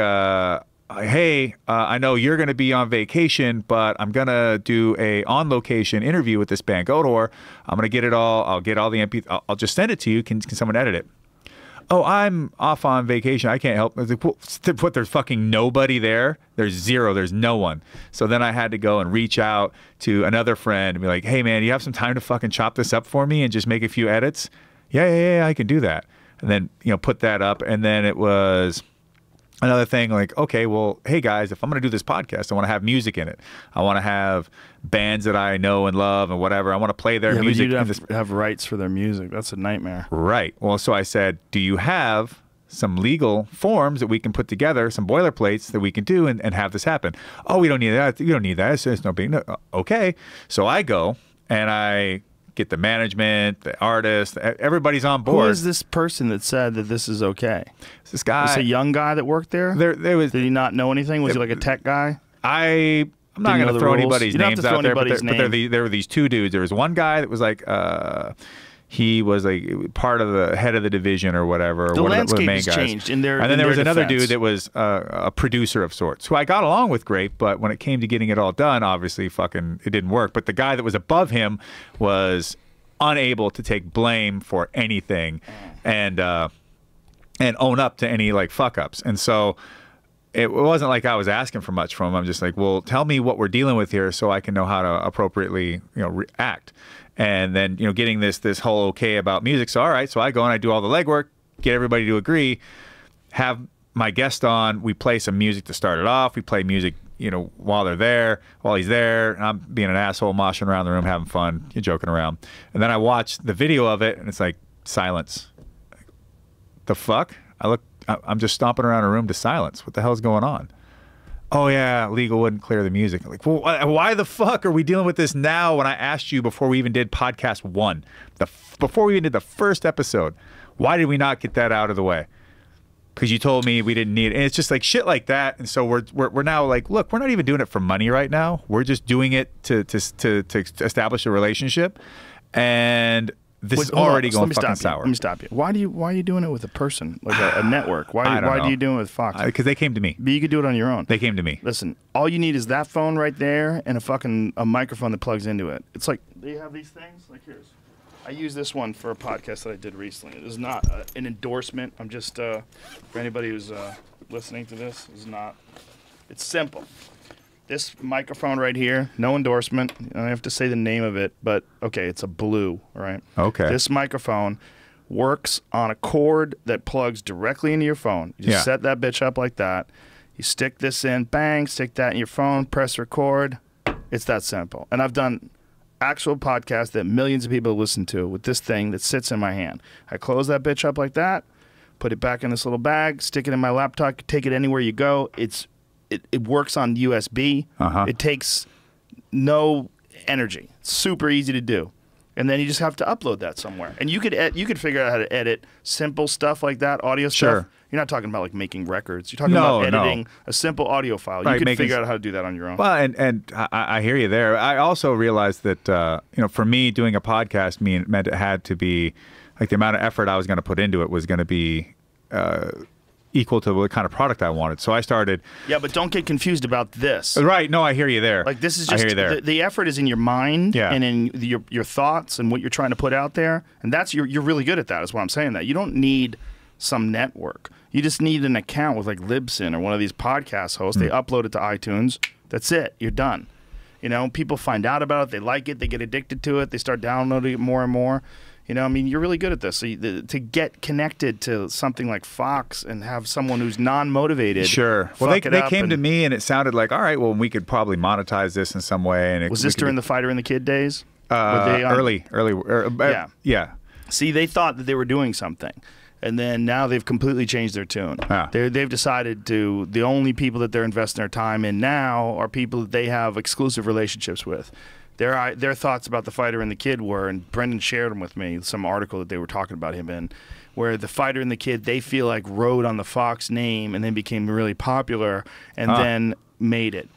Hey, I know you're going to be on vacation, but I'm going to do a on-location interview with this band, Godor. I'm going to get it all. I'll get all the MP. I'll just send it to you. Can someone edit it? Oh, I'm off on vacation. I can't help. What, there's fucking nobody there? There's zero. There's no one. So then I had to go and reach out to another friend and be like, hey, man, you have some time to fucking chop this up for me and just make a few edits? Yeah, I can do that. And then, put that up. And then it was... another thing, like, okay, well, hey guys, if I'm going to do this podcast, I want to have music in it. I want to have bands that I know and love and whatever. I want to play their music. But you have rights for their music. That's a nightmare. Right. Well, so I said, do you have some legal forms that we can put together, some boilerplates that we can do and have this happen? Oh, we don't need that. You don't need that. It's no big. No. Okay. So I go and I get the management, the artist, everybody's on board. Who is this person that said that this is okay? This guy. Was it a young guy that worked there? There was. Did he not know anything? Was he like a tech guy? I'm not going to throw anybody's names out there, but there were these two dudes. There was one guy that was like, he was like part of the head of the division or whatever. The one landscape of the main has guys. changed in their And then in there was their another defense. dude that was a producer of sorts, who I got along with great, but when it came to getting it all done, obviously fucking it didn't work. But the guy that was above him was unable to take blame for anything and own up to any like fuck ups. And so it wasn't like I was asking for much from him. I'm just like, well, tell me what we're dealing with here so I can know how to appropriately, react. And then, getting this whole okay about music. So, all right. So I go and I do all the legwork, get everybody to agree, have my guest on. We play some music to start it off. We play music, while he's there. I'm being an asshole, moshing around the room, having fun, joking around. And then I watch the video of it and it's like silence. The fuck? I'm just stomping around a room to silence. What the hell's going on? Oh, yeah, legal wouldn't clear the music. I'm like, well, why the fuck are we dealing with this now when I asked you before we even did podcast 1? Before we even did the first episode, why did we not get that out of the way? Because you told me we didn't need it. And it's just like shit like that. And so we're now like, look, we're not even doing it for money right now. We're just doing it to establish a relationship. And this is already going fucking sour. Let me stop you. Why are you doing it with a person, like a network? Why do you do it with Fox? Because they came to me. But you could do it on your own. They came to me. Listen, all you need is that phone right there and a microphone that plugs into it. It's like, they have these things. Like, here's. I use this one for a podcast that I did recently. It is not an endorsement. I'm just, for anybody who's listening to this, it's simple. This microphone right here, no endorsement. I don't have to say the name of it, but okay, it's a Blue, all right? Okay. This microphone works on a cord that plugs directly into your phone. You just set that bitch up like that. You stick this in, bang, stick that in your phone, press record. It's that simple. And I've done actual podcasts that millions of people listen to with this thing that sits in my hand. I close that bitch up like that, put it back in this little bag, stick it in my laptop, take it anywhere you go. It works on USB. It takes no energy. It's super easy to do. And then you just have to upload that somewhere. And you could figure out how to edit simple stuff like that, audio stuff. You're not talking about like making records. You're talking about editing a simple audio file. Right, you can figure out how to do that on your own. Well, and I hear you there. I also realized that for me doing a podcast meant it had to be like the amount of effort I was going to put into it was going to be equal to the kind of product I wanted. So I started. Yeah, but don't get confused about this. Right. No, I hear you there. Like this is just I hear you there. The effort is in your mind and in your thoughts and what you're trying to put out there. And that's you're really good at that is what I'm saying. That you don't need some network. You just need an account with like Libsyn or one of these podcast hosts. They upload it to iTunes. That's it. You're done. People find out about it. They like it. They get addicted to it. They start downloading it more and more. You're really good at this. So to get connected to something like Fox and have someone who's non-motivated. Sure. Well, they came to me and it sounded like, all right, well, we could probably monetize this in some way. And was this during the Fighter and the Kid days? Early. Yeah. See, they thought that they were doing something. And then now they've completely changed their tune. They've decided the only people that they're investing their time in now are people that they have exclusive relationships with. Their thoughts about the Fighter and the Kid were, and Brendan shared them with me, some article that they were talking about him in, where the Fighter and the Kid, they feel like rode on the Fox name and then became really popular and then made it.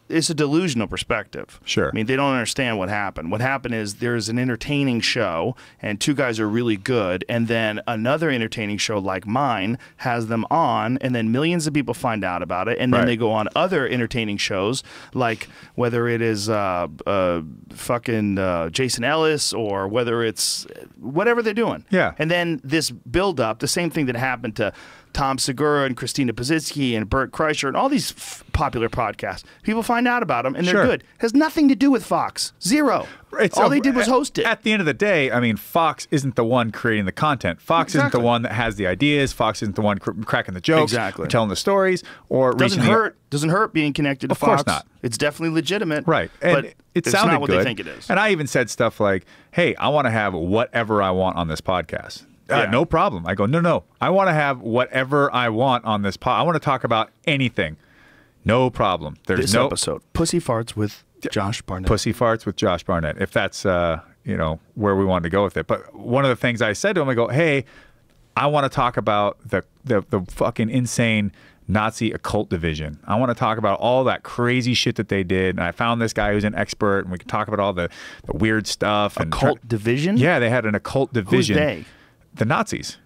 It's a delusional perspective. Sure. I mean, they don't understand what happened. What happened is there's an entertaining show, and two guys are really good, and then another entertaining show like mine has them on, and then millions of people find out about it, and then they go on other entertaining shows, like whether it is fucking Jason Ellis or whether it's whatever they're doing. Yeah. And then this build-up, the same thing that happened to Tom Segura and Christina Pazitsky and Bert Kreischer and all these popular podcasts. People find out about them and they're good. Has nothing to do with Fox. Zero. All they did was host it. At the end of the day, I mean, Fox isn't the one creating the content. Fox isn't the one that has the ideas. Fox isn't the one cracking the jokes, or telling the stories, or doesn't hurt being connected to Fox. Of course not. It's definitely legitimate. Right. But it it's sounded not what good. they think it is. And I even said stuff like, "Hey, I want to have whatever I want on this podcast." No problem. I go, no. I want to have whatever I want on this pod. I want to talk about anything. No problem. There's this episode, Pussy Farts with Josh Barnett. Pussy Farts with Josh Barnett. If that's where we wanted to go with it. But one of the things I said to him, I go, hey, I want to talk about the fucking insane Nazi occult division. I want to talk about all that crazy shit that they did. And I found this guy who's an expert, and we can talk about all the weird stuff. Occult division? Yeah, they had an occult division. Who's they? The Nazis.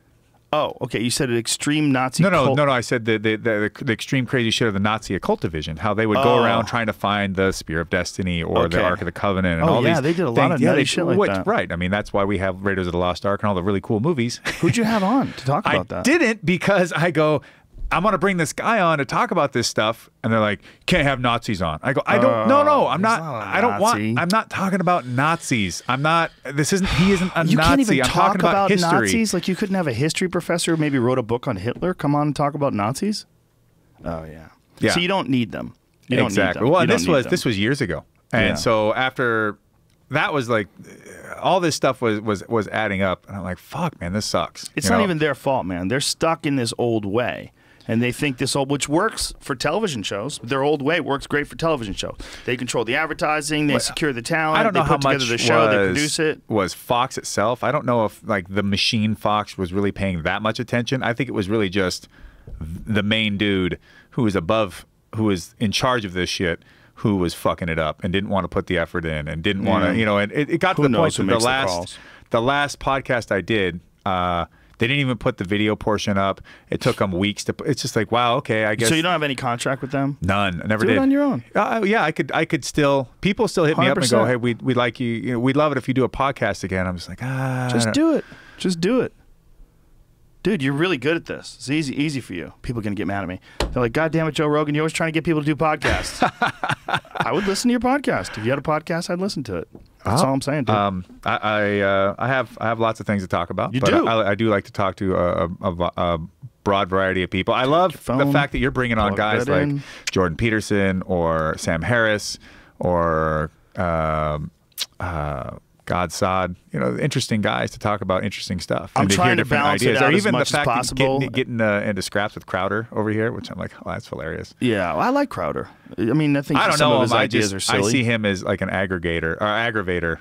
Oh, okay. You said an extreme Nazi cult. No. I said the extreme crazy shit of the Nazi occult division. How they would go around trying to find the Spear of Destiny or the Ark of the Covenant and all these. They did a lot of nutty shit like that. Right. I mean, that's why we have Raiders of the Lost Ark and all the really cool movies. Who'd you have on to talk about that? I didn't, because I go, I'm going to bring this guy on to talk about this stuff. And they're like, can't have Nazis on. I go, I don't, no, I'm not, I don't want, I'm not talking about Nazis. I'm not, he isn't a Nazi. You can't even I'm talk talking about history. Nazis? Like, you couldn't have a history professor who maybe wrote a book on Hitler come on and talk about Nazis? Oh, yeah. So you don't need them. You don't need them. Well, this was years ago. And so after that was like, all this stuff was adding up. And I'm like, fuck, man, this sucks. It's not even their fault, man. They're stuck in this old way. And they think this old, which works for television shows. Their old way works great for television shows. They control the advertising, they secure the talent. I don't know how much the show, they produce it. Was Fox itself. I don't know if like the machine Fox was really paying that much attention. I think it was really just the main dude who was above, who was in charge of this shit, who was fucking it up and didn't want to put the effort in and didn't want to, and it got to the point that the last podcast I did, they didn't even put the video portion up. It took them weeks to. It's just like, wow, okay, I guess. So you don't have any contract with them? None. I never did. Do it on your own. Yeah, I could still. People still hit me up and go, hey, we'd like you. We'd love it if you do a podcast again. I'm just like, just do it. Just do it. Dude, you're really good at this. It's easy for you. People are going to get mad at me. They're like, God damn it, Joe Rogan, you're always trying to get people to do podcasts. I would listen to your podcast. If you had a podcast, I'd listen to it. That's all I'm saying, dude. I have lots of things to talk about. You but do. I do like to talk to a broad variety of people. I love the fact that you're bringing on guys like Jordan Peterson or Sam Harris or Godsod, interesting guys to talk about interesting stuff. I'm and to trying hear to different balance ideas. it out or as even much the as fact possible. that getting into scraps with Crowder over here, which I'm like, oh, that's hilarious. Yeah, well, I like Crowder. I mean, I think I don't some know of his him. ideas are silly. I see him as like an aggregator or aggravator.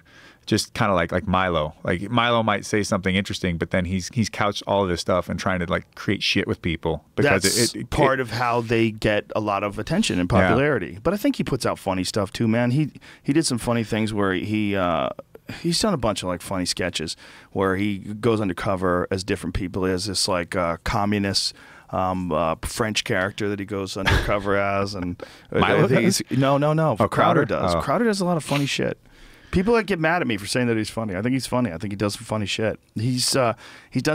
Just kind of like Milo. Like Milo might say something interesting, but then he's couched all of this stuff and trying to like create shit with people because that's part of how they get a lot of attention and popularity. Yeah. But I think he puts out funny stuff too, man. He did some funny things where he's done a bunch of like funny sketches where he goes undercover as different people. He has this like communist French character that he goes undercover as, and Milo does? No. Oh, Crowder does. Oh. Crowder does a lot of funny shit. People that get mad at me for saying that he's funny. I think he's funny. I think he does some funny shit. He's done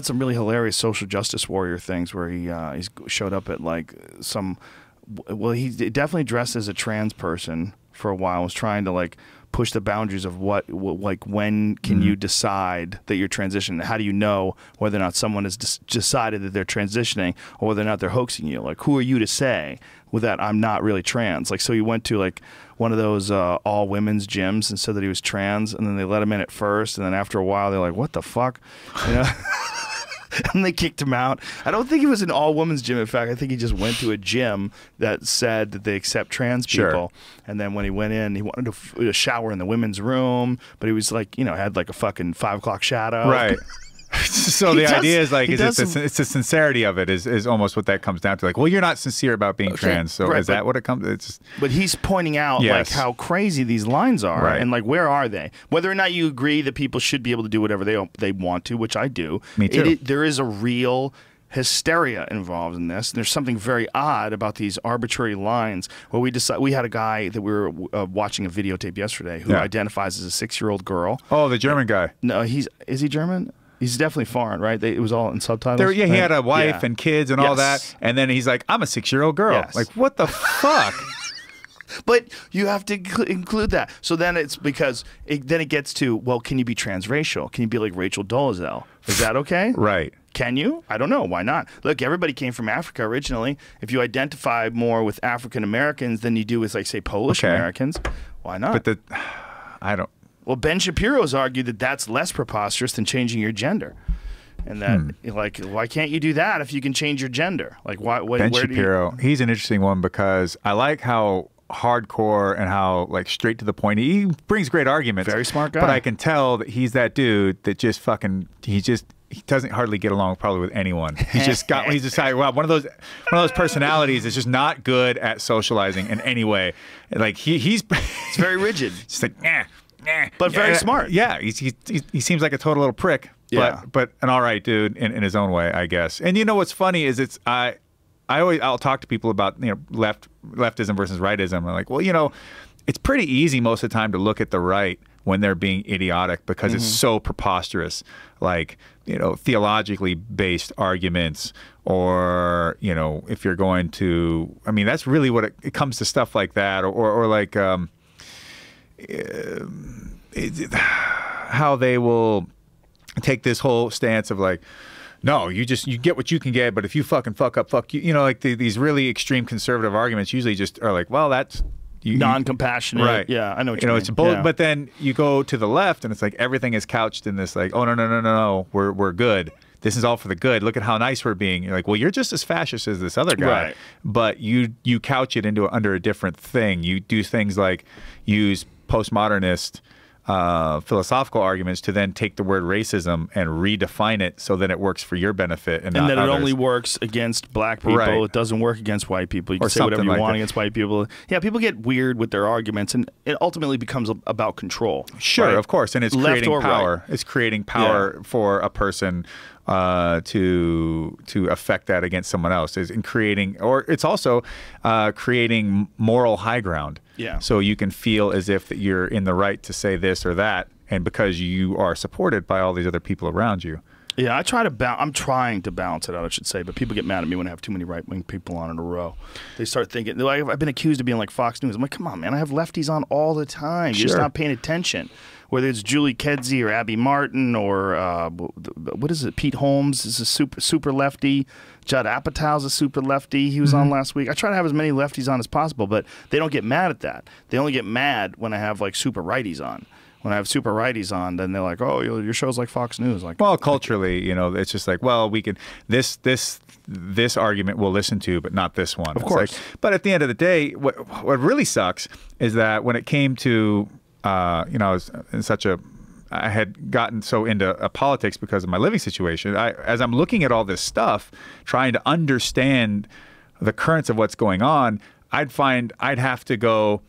some really hilarious social justice warrior things where he's showed up at like some. Well, he definitely dressed as a trans person for a while. Was trying to like push the boundaries of what like when can you decide that you're transitioning? How do you know whether or not someone has decided that they're transitioning or whether or not they're hoaxing you? Like, who are you to say with that I'm not really trans? Like, so he went to like one of those all women's gyms and said that he was trans, and then they let him in at first, and then after a while they're like, what the fuck, and they kicked him out. I don't think it was an all women's gym. In fact, I think he just went to a gym that said that they accept trans people. Sure. And then when he went in, he wanted to shower in the women's room, but he was like, had like a fucking 5 o'clock shadow. Right. So the idea is like, it's the sincerity of it is almost what that comes down to. Like, well, you're not sincere about being trans, so is that what it comes? It's but he's pointing out like how crazy these lines are, and like where are they? Whether or not you agree that people should be able to do whatever they want to, which I do. Me too. There is a real hysteria involved in this. There's something very odd about these arbitrary lines where we had a guy that we were watching a videotape yesterday who identifies as a 6-year-old girl. Oh, the German guy. No, is he German? He's definitely foreign, right? It was all in subtitles. He had a wife and kids and all that, and then he's like, I'm a 6-year-old girl. Yes. Like, what the fuck? But you have to include that. So then it's because then it gets to, well, can you be transracial? Can you be like Rachel Dolezal? Is that okay? Right. Can you? I don't know. Why not? Look, everybody came from Africa originally. If you identify more with African Americans than you do with, like, say, Polish Americans, why not? But I don't. Well, Ben Shapiro's argued that that's less preposterous than changing your gender. And that, like, why can't you do that if you can change your gender? Like, why? Ben Shapiro, he's an interesting one because I like how hardcore and how like straight to the point. He brings great arguments. Very smart guy. But I can tell that he's that dude that just fucking, he doesn't hardly get along probably with anyone. He's just decided, well, one of those personalities is just not good at socializing in any way. Like he's It's very rigid. just like nah. But very smart. Yeah, he seems like a total little prick. Yeah. But an all right dude in his own way, I guess. And you know what's funny is I'll talk to people about leftism versus rightism. I'm like, well, it's pretty easy most of the time to look at the right when they're being idiotic because it's so preposterous, like theologically based arguments, or if you're going to, I mean, that's really what it comes to, stuff like that, or like how they will take this whole stance of like, no, you get what you can get, but if you fucking fuck up, fuck you. Like these really extreme conservative arguments usually just are like, well, that's non-compassionate. Right. Yeah, I know what you mean. It's a bullet, but then you go to the left and it's like everything is couched in this like, oh no, we're good. This is all for the good. Look at how nice we're being. You're like, well, you're just as fascist as this other guy, right. But you couch it under a different thing. You do things like use postmodernist philosophical arguments to then take the word racism and redefine it so that it works for your benefit and not that it others. only works against black people. Right. It doesn't work against white people. You can Or say whatever something you like want that. against white people. Yeah, people get weird with their arguments, and it ultimately becomes about control. Sure, right? of course, and it's Left creating or power. right. It's creating power for a person to affect that against someone else. It's also creating moral high ground. Yeah. So you can feel as if that you're in the right to say this or that, and because you are supported by all these other people around you. Yeah, I'm trying to balance it out, I should say, but people get mad at me when I have too many right-wing people on in a row. They start thinking, like, I've been accused of being like Fox News. I'm like, come on, man, I have lefties on all the time. You're just not paying attention. Whether it's Julie Kedzie or Abby Martin or what is it? Pete Holmes is a super lefty. Judd Apatow's a super lefty. He was on last week. I try to have as many lefties on as possible, but they don't get mad at that. They only get mad when I have like super righties on. When I have super righties on, then they're like, "Oh, your show's like Fox News." Like, well, culturally, it's just like, well, we can this argument we'll listen to, but not this one. Of course. Like, but at the end of the day, what really sucks is that when it came to, I was in I had gotten so into politics because of my living situation. As I'm looking at all this stuff, trying to understand the currents of what's going on, I'd have to go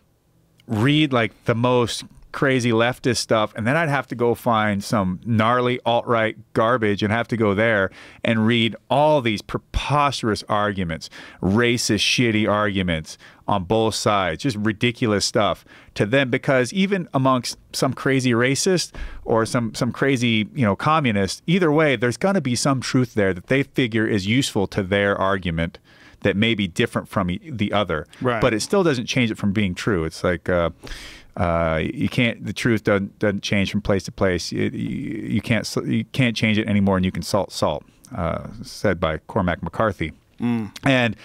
read like the most crazy leftist stuff, and then I'd have to go find some gnarly alt-right garbage and have to go there and read all these preposterous arguments, racist, shitty arguments on both sides, just ridiculous stuff to them, because even amongst some crazy racist or some crazy, communist, either way, there's going to be some truth there that they figure is useful to their argument that may be different from the other. Right. But it still doesn't change it from being true. It's like, you can't. The truth doesn't change from place to place. You can't change it anymore, and you can salt. Said by Cormac McCarthy. And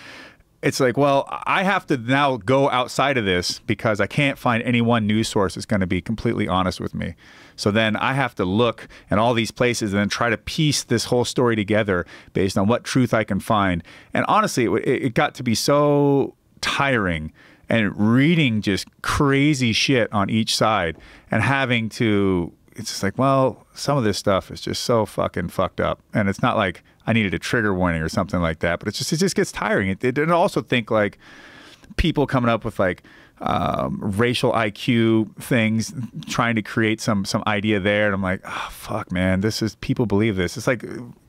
it's like, well, I have to now go outside of this because I can't find any one news source that's going to be completely honest with me. So then I have to look in all these places and then try to piece this whole story together based on what truth I can find. And honestly, it got to be so tiring. And reading just crazy shit on each side and having to, it's just like, well, some of this stuff is just so fucking fucked up. And it's not like I needed a trigger warning or something like that, but it just gets tiring. And also think like people coming up with like racial IQ things, trying to create some idea there. And I'm like, oh, fuck, man, people believe this. It's like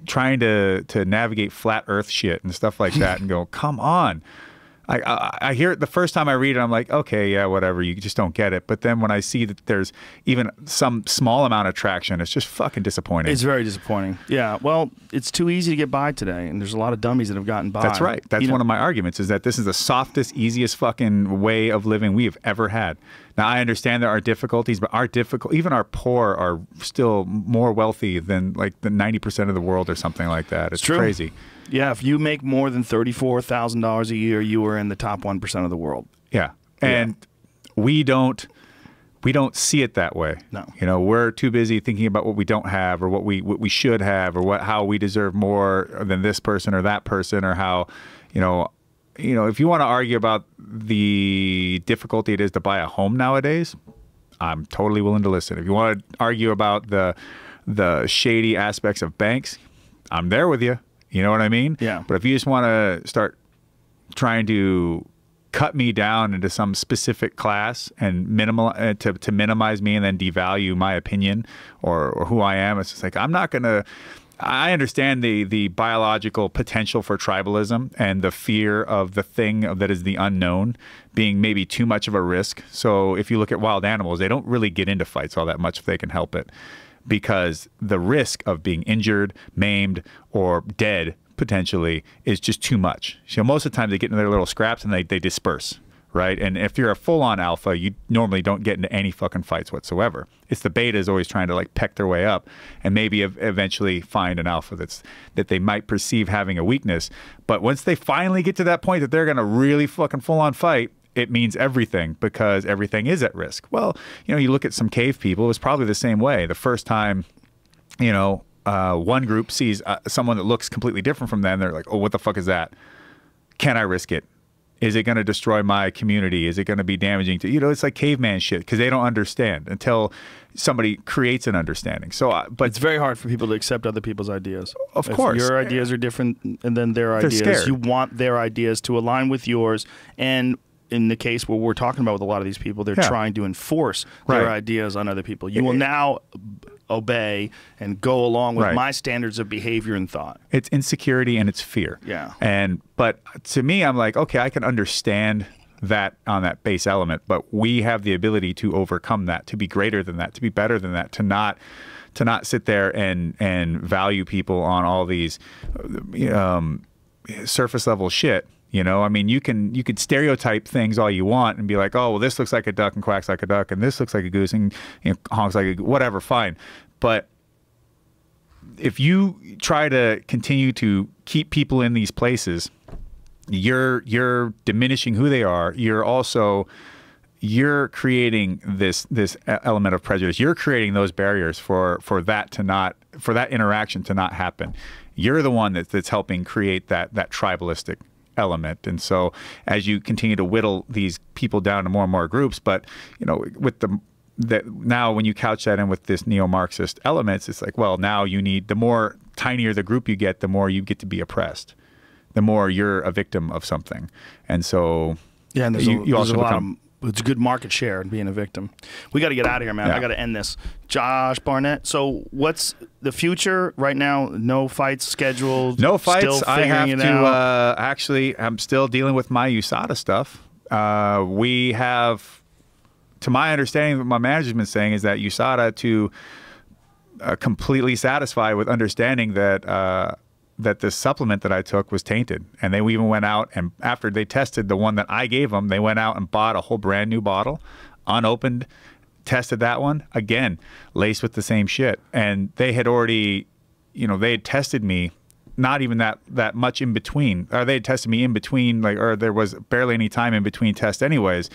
trying to navigate flat earth shit and stuff like that and go, come on. I hear it the first time I read it, I'm like, okay, yeah, whatever. You just don't get it. But then when I see that there's even some small amount of traction, it's just fucking disappointing. It's very disappointing. Yeah, well, it's too easy to get by today, and there's a lot of dummies that have gotten by. That's right. That's one of my arguments, is that this is the softest, easiest fucking way of living we have ever had. Now, I understand there are difficulties, but even our poor are still more wealthy than like the 90% of the world or something like that. It's crazy. Yeah, if you make more than $34,000 a year, you are in the top 1% of the world. Yeah, and we don't see it that way. No, we're too busy thinking about what we don't have, or what we should have, or how we deserve more than this person or that person, or how, if you want to argue about the difficulty it is to buy a home nowadays, I'm totally willing to listen. If you want to argue about the the shady aspects of banks, I'm there with you. You know what I mean? Yeah. But if you just want to start trying to cut me down into some specific class and to minimize me and then devalue my opinion or who I am, it's just like, I'm not going to. I understand the biological potential for tribalism and the fear of the thing that is the unknown being maybe too much of a risk. So if you look at wild animals, they don't really get into fights all that much if they can help it, because the risk of being injured, maimed, or dead potentially is just too much. So most of the time they get into their little scraps and they disperse, right? And if you're a full-on alpha, you normally don't get into any fucking fights whatsoever. It's the betas always trying to like peck their way up and maybe eventually find an alpha that they might perceive having a weakness. But once they finally get to that point that they're going to really fucking full-on fight, it means everything, because everything is at risk. Well, you know, you look at some cave people, it's probably the same way. The first time, you know, one group sees someone that looks completely different from them, they're like, oh, what the fuck is that? Can I risk it? Is it going to destroy my community? Is it going to be damaging to, you know, it's like caveman shit, because they don't understand until somebody creates an understanding. So, but it's very hard for people to accept other people's ideas. Of If course. your ideas are different than their ideas. scared. You want their ideas to align with yours. And in the case where we're talking about with a lot of these people, they're trying to enforce their ideas on other people. You will now obey and go along with my standards of behavior and thought. It's insecurity and it's fear. Yeah. But to me, I'm like, okay, I can understand that on that base element, but we have the ability to overcome that, to be greater than that, to be better than that, to not sit there and value people on all these surface level shit. You know, I mean, you could stereotype things all you want and be like, oh, well, this looks like a duck and quacks like a duck, and this looks like a goose and honks like a whatever, fine. But if you try to continue to keep people in these places, you're diminishing who they are. You're creating this element of prejudice. You're creating those barriers for that interaction to not happen. You're the one that's helping create that tribalistic element. And so as you continue to whittle these people down to more and more groups, but you know, with now when you couch that in with this neo-Marxist elements, it's like, well, now you need, the more tinier the group you get, the more you get to be oppressed, the more you're a victim of something. And so yeah, and you also become, it's a good market share in being a victim. We got to get out of here, man. Yeah. I got to end this. Josh Barnett. So what's the future right now? No fights scheduled. No fights. Still I have figuring it to out? actually, I'm still dealing with my USADA stuff. We have, to my understanding, what my manager's been saying is that USADA to completely satisfied with understanding that that this supplement that I took was tainted. And they even went out, and after they tested the one that I gave them, they went out and bought a whole brand new bottle, unopened, tested that one, again, laced with the same shit. And they had already, you know, they had tested me not even that much in between, or they had tested me in between, like, or there was barely any time in between tests anyways.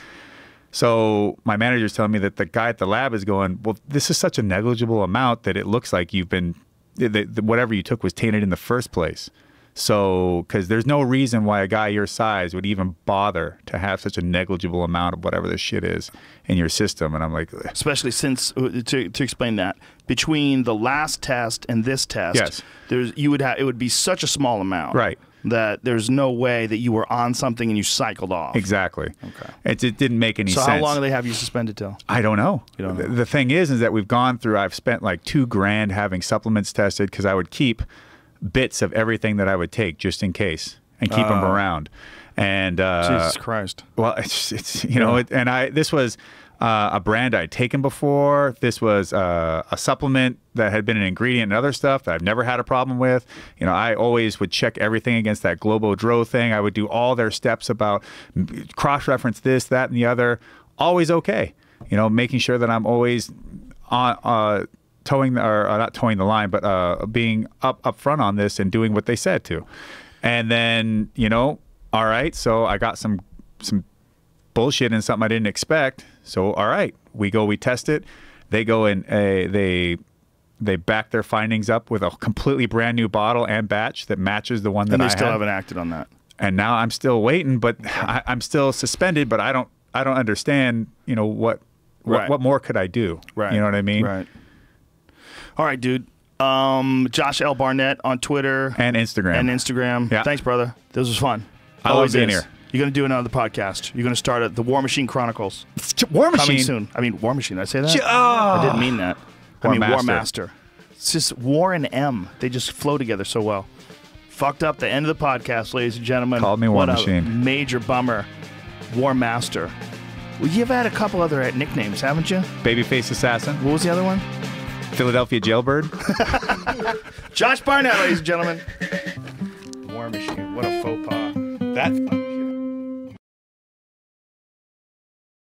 So my manager's telling me that the guy at the lab is going, well, this is such a negligible amount that it looks like you've been, whatever you took was tainted in the first place. So, because there's no reason why a guy your size would even bother to have such a negligible amount of whatever this shit is in your system. And I'm like, especially since, to explain that, between the last test and this test, yes, it would be such a small amount, right, that there's no way that you were on something and you cycled off. Exactly. Okay. It didn't make any sense. So how long do they have you suspended till? I don't know. You don't know. The thing is that we've gone through, I've spent like $2,000 having supplements tested, because I would keep bits of everything that I would take just in case and keep them around. And Jesus Christ. Well, it's you know, this was a brand I'd taken before. This was a supplement that had been an ingredient in other stuff that I've never had a problem with. You know, I always would check everything against that Globo-Dro thing. I would do all their steps about cross-reference this, that, and the other. Always okay. You know, making sure that I'm always on not towing the line, but being up front on this and doing what they said to. And then, you know, all right, so I got some bullshit and something I didn't expect. So, all right, we test it. They go and they back their findings up with a completely brand new bottle and batch that matches the one that I had. And they still haven't acted on that. And now I'm still waiting, but I'm still suspended, but I don't understand, you know, what more could I do? Right. You know what I mean? Right. All right, dude. Josh L. Barnett on Twitter And Instagram. Yeah. Yeah. Thanks, brother. This was fun. I love Always being is. here. You're going to do another podcast. You're going to start the War Machine Chronicles. War Coming Machine. soon. I mean, War Machine. Did I say that? Oh. I didn't mean that. I mean, War Master. Master. It's just War and M. They just flow together so well. Fucked up the end of the podcast, ladies and gentlemen. Called me War what Machine. A major bummer. War Master. Well, you've had a couple other nicknames, haven't you? Babyface Assassin. What was the other one? Philadelphia Jailbird. Josh Barnett, ladies and gentlemen. War Machine. What a faux pas. That's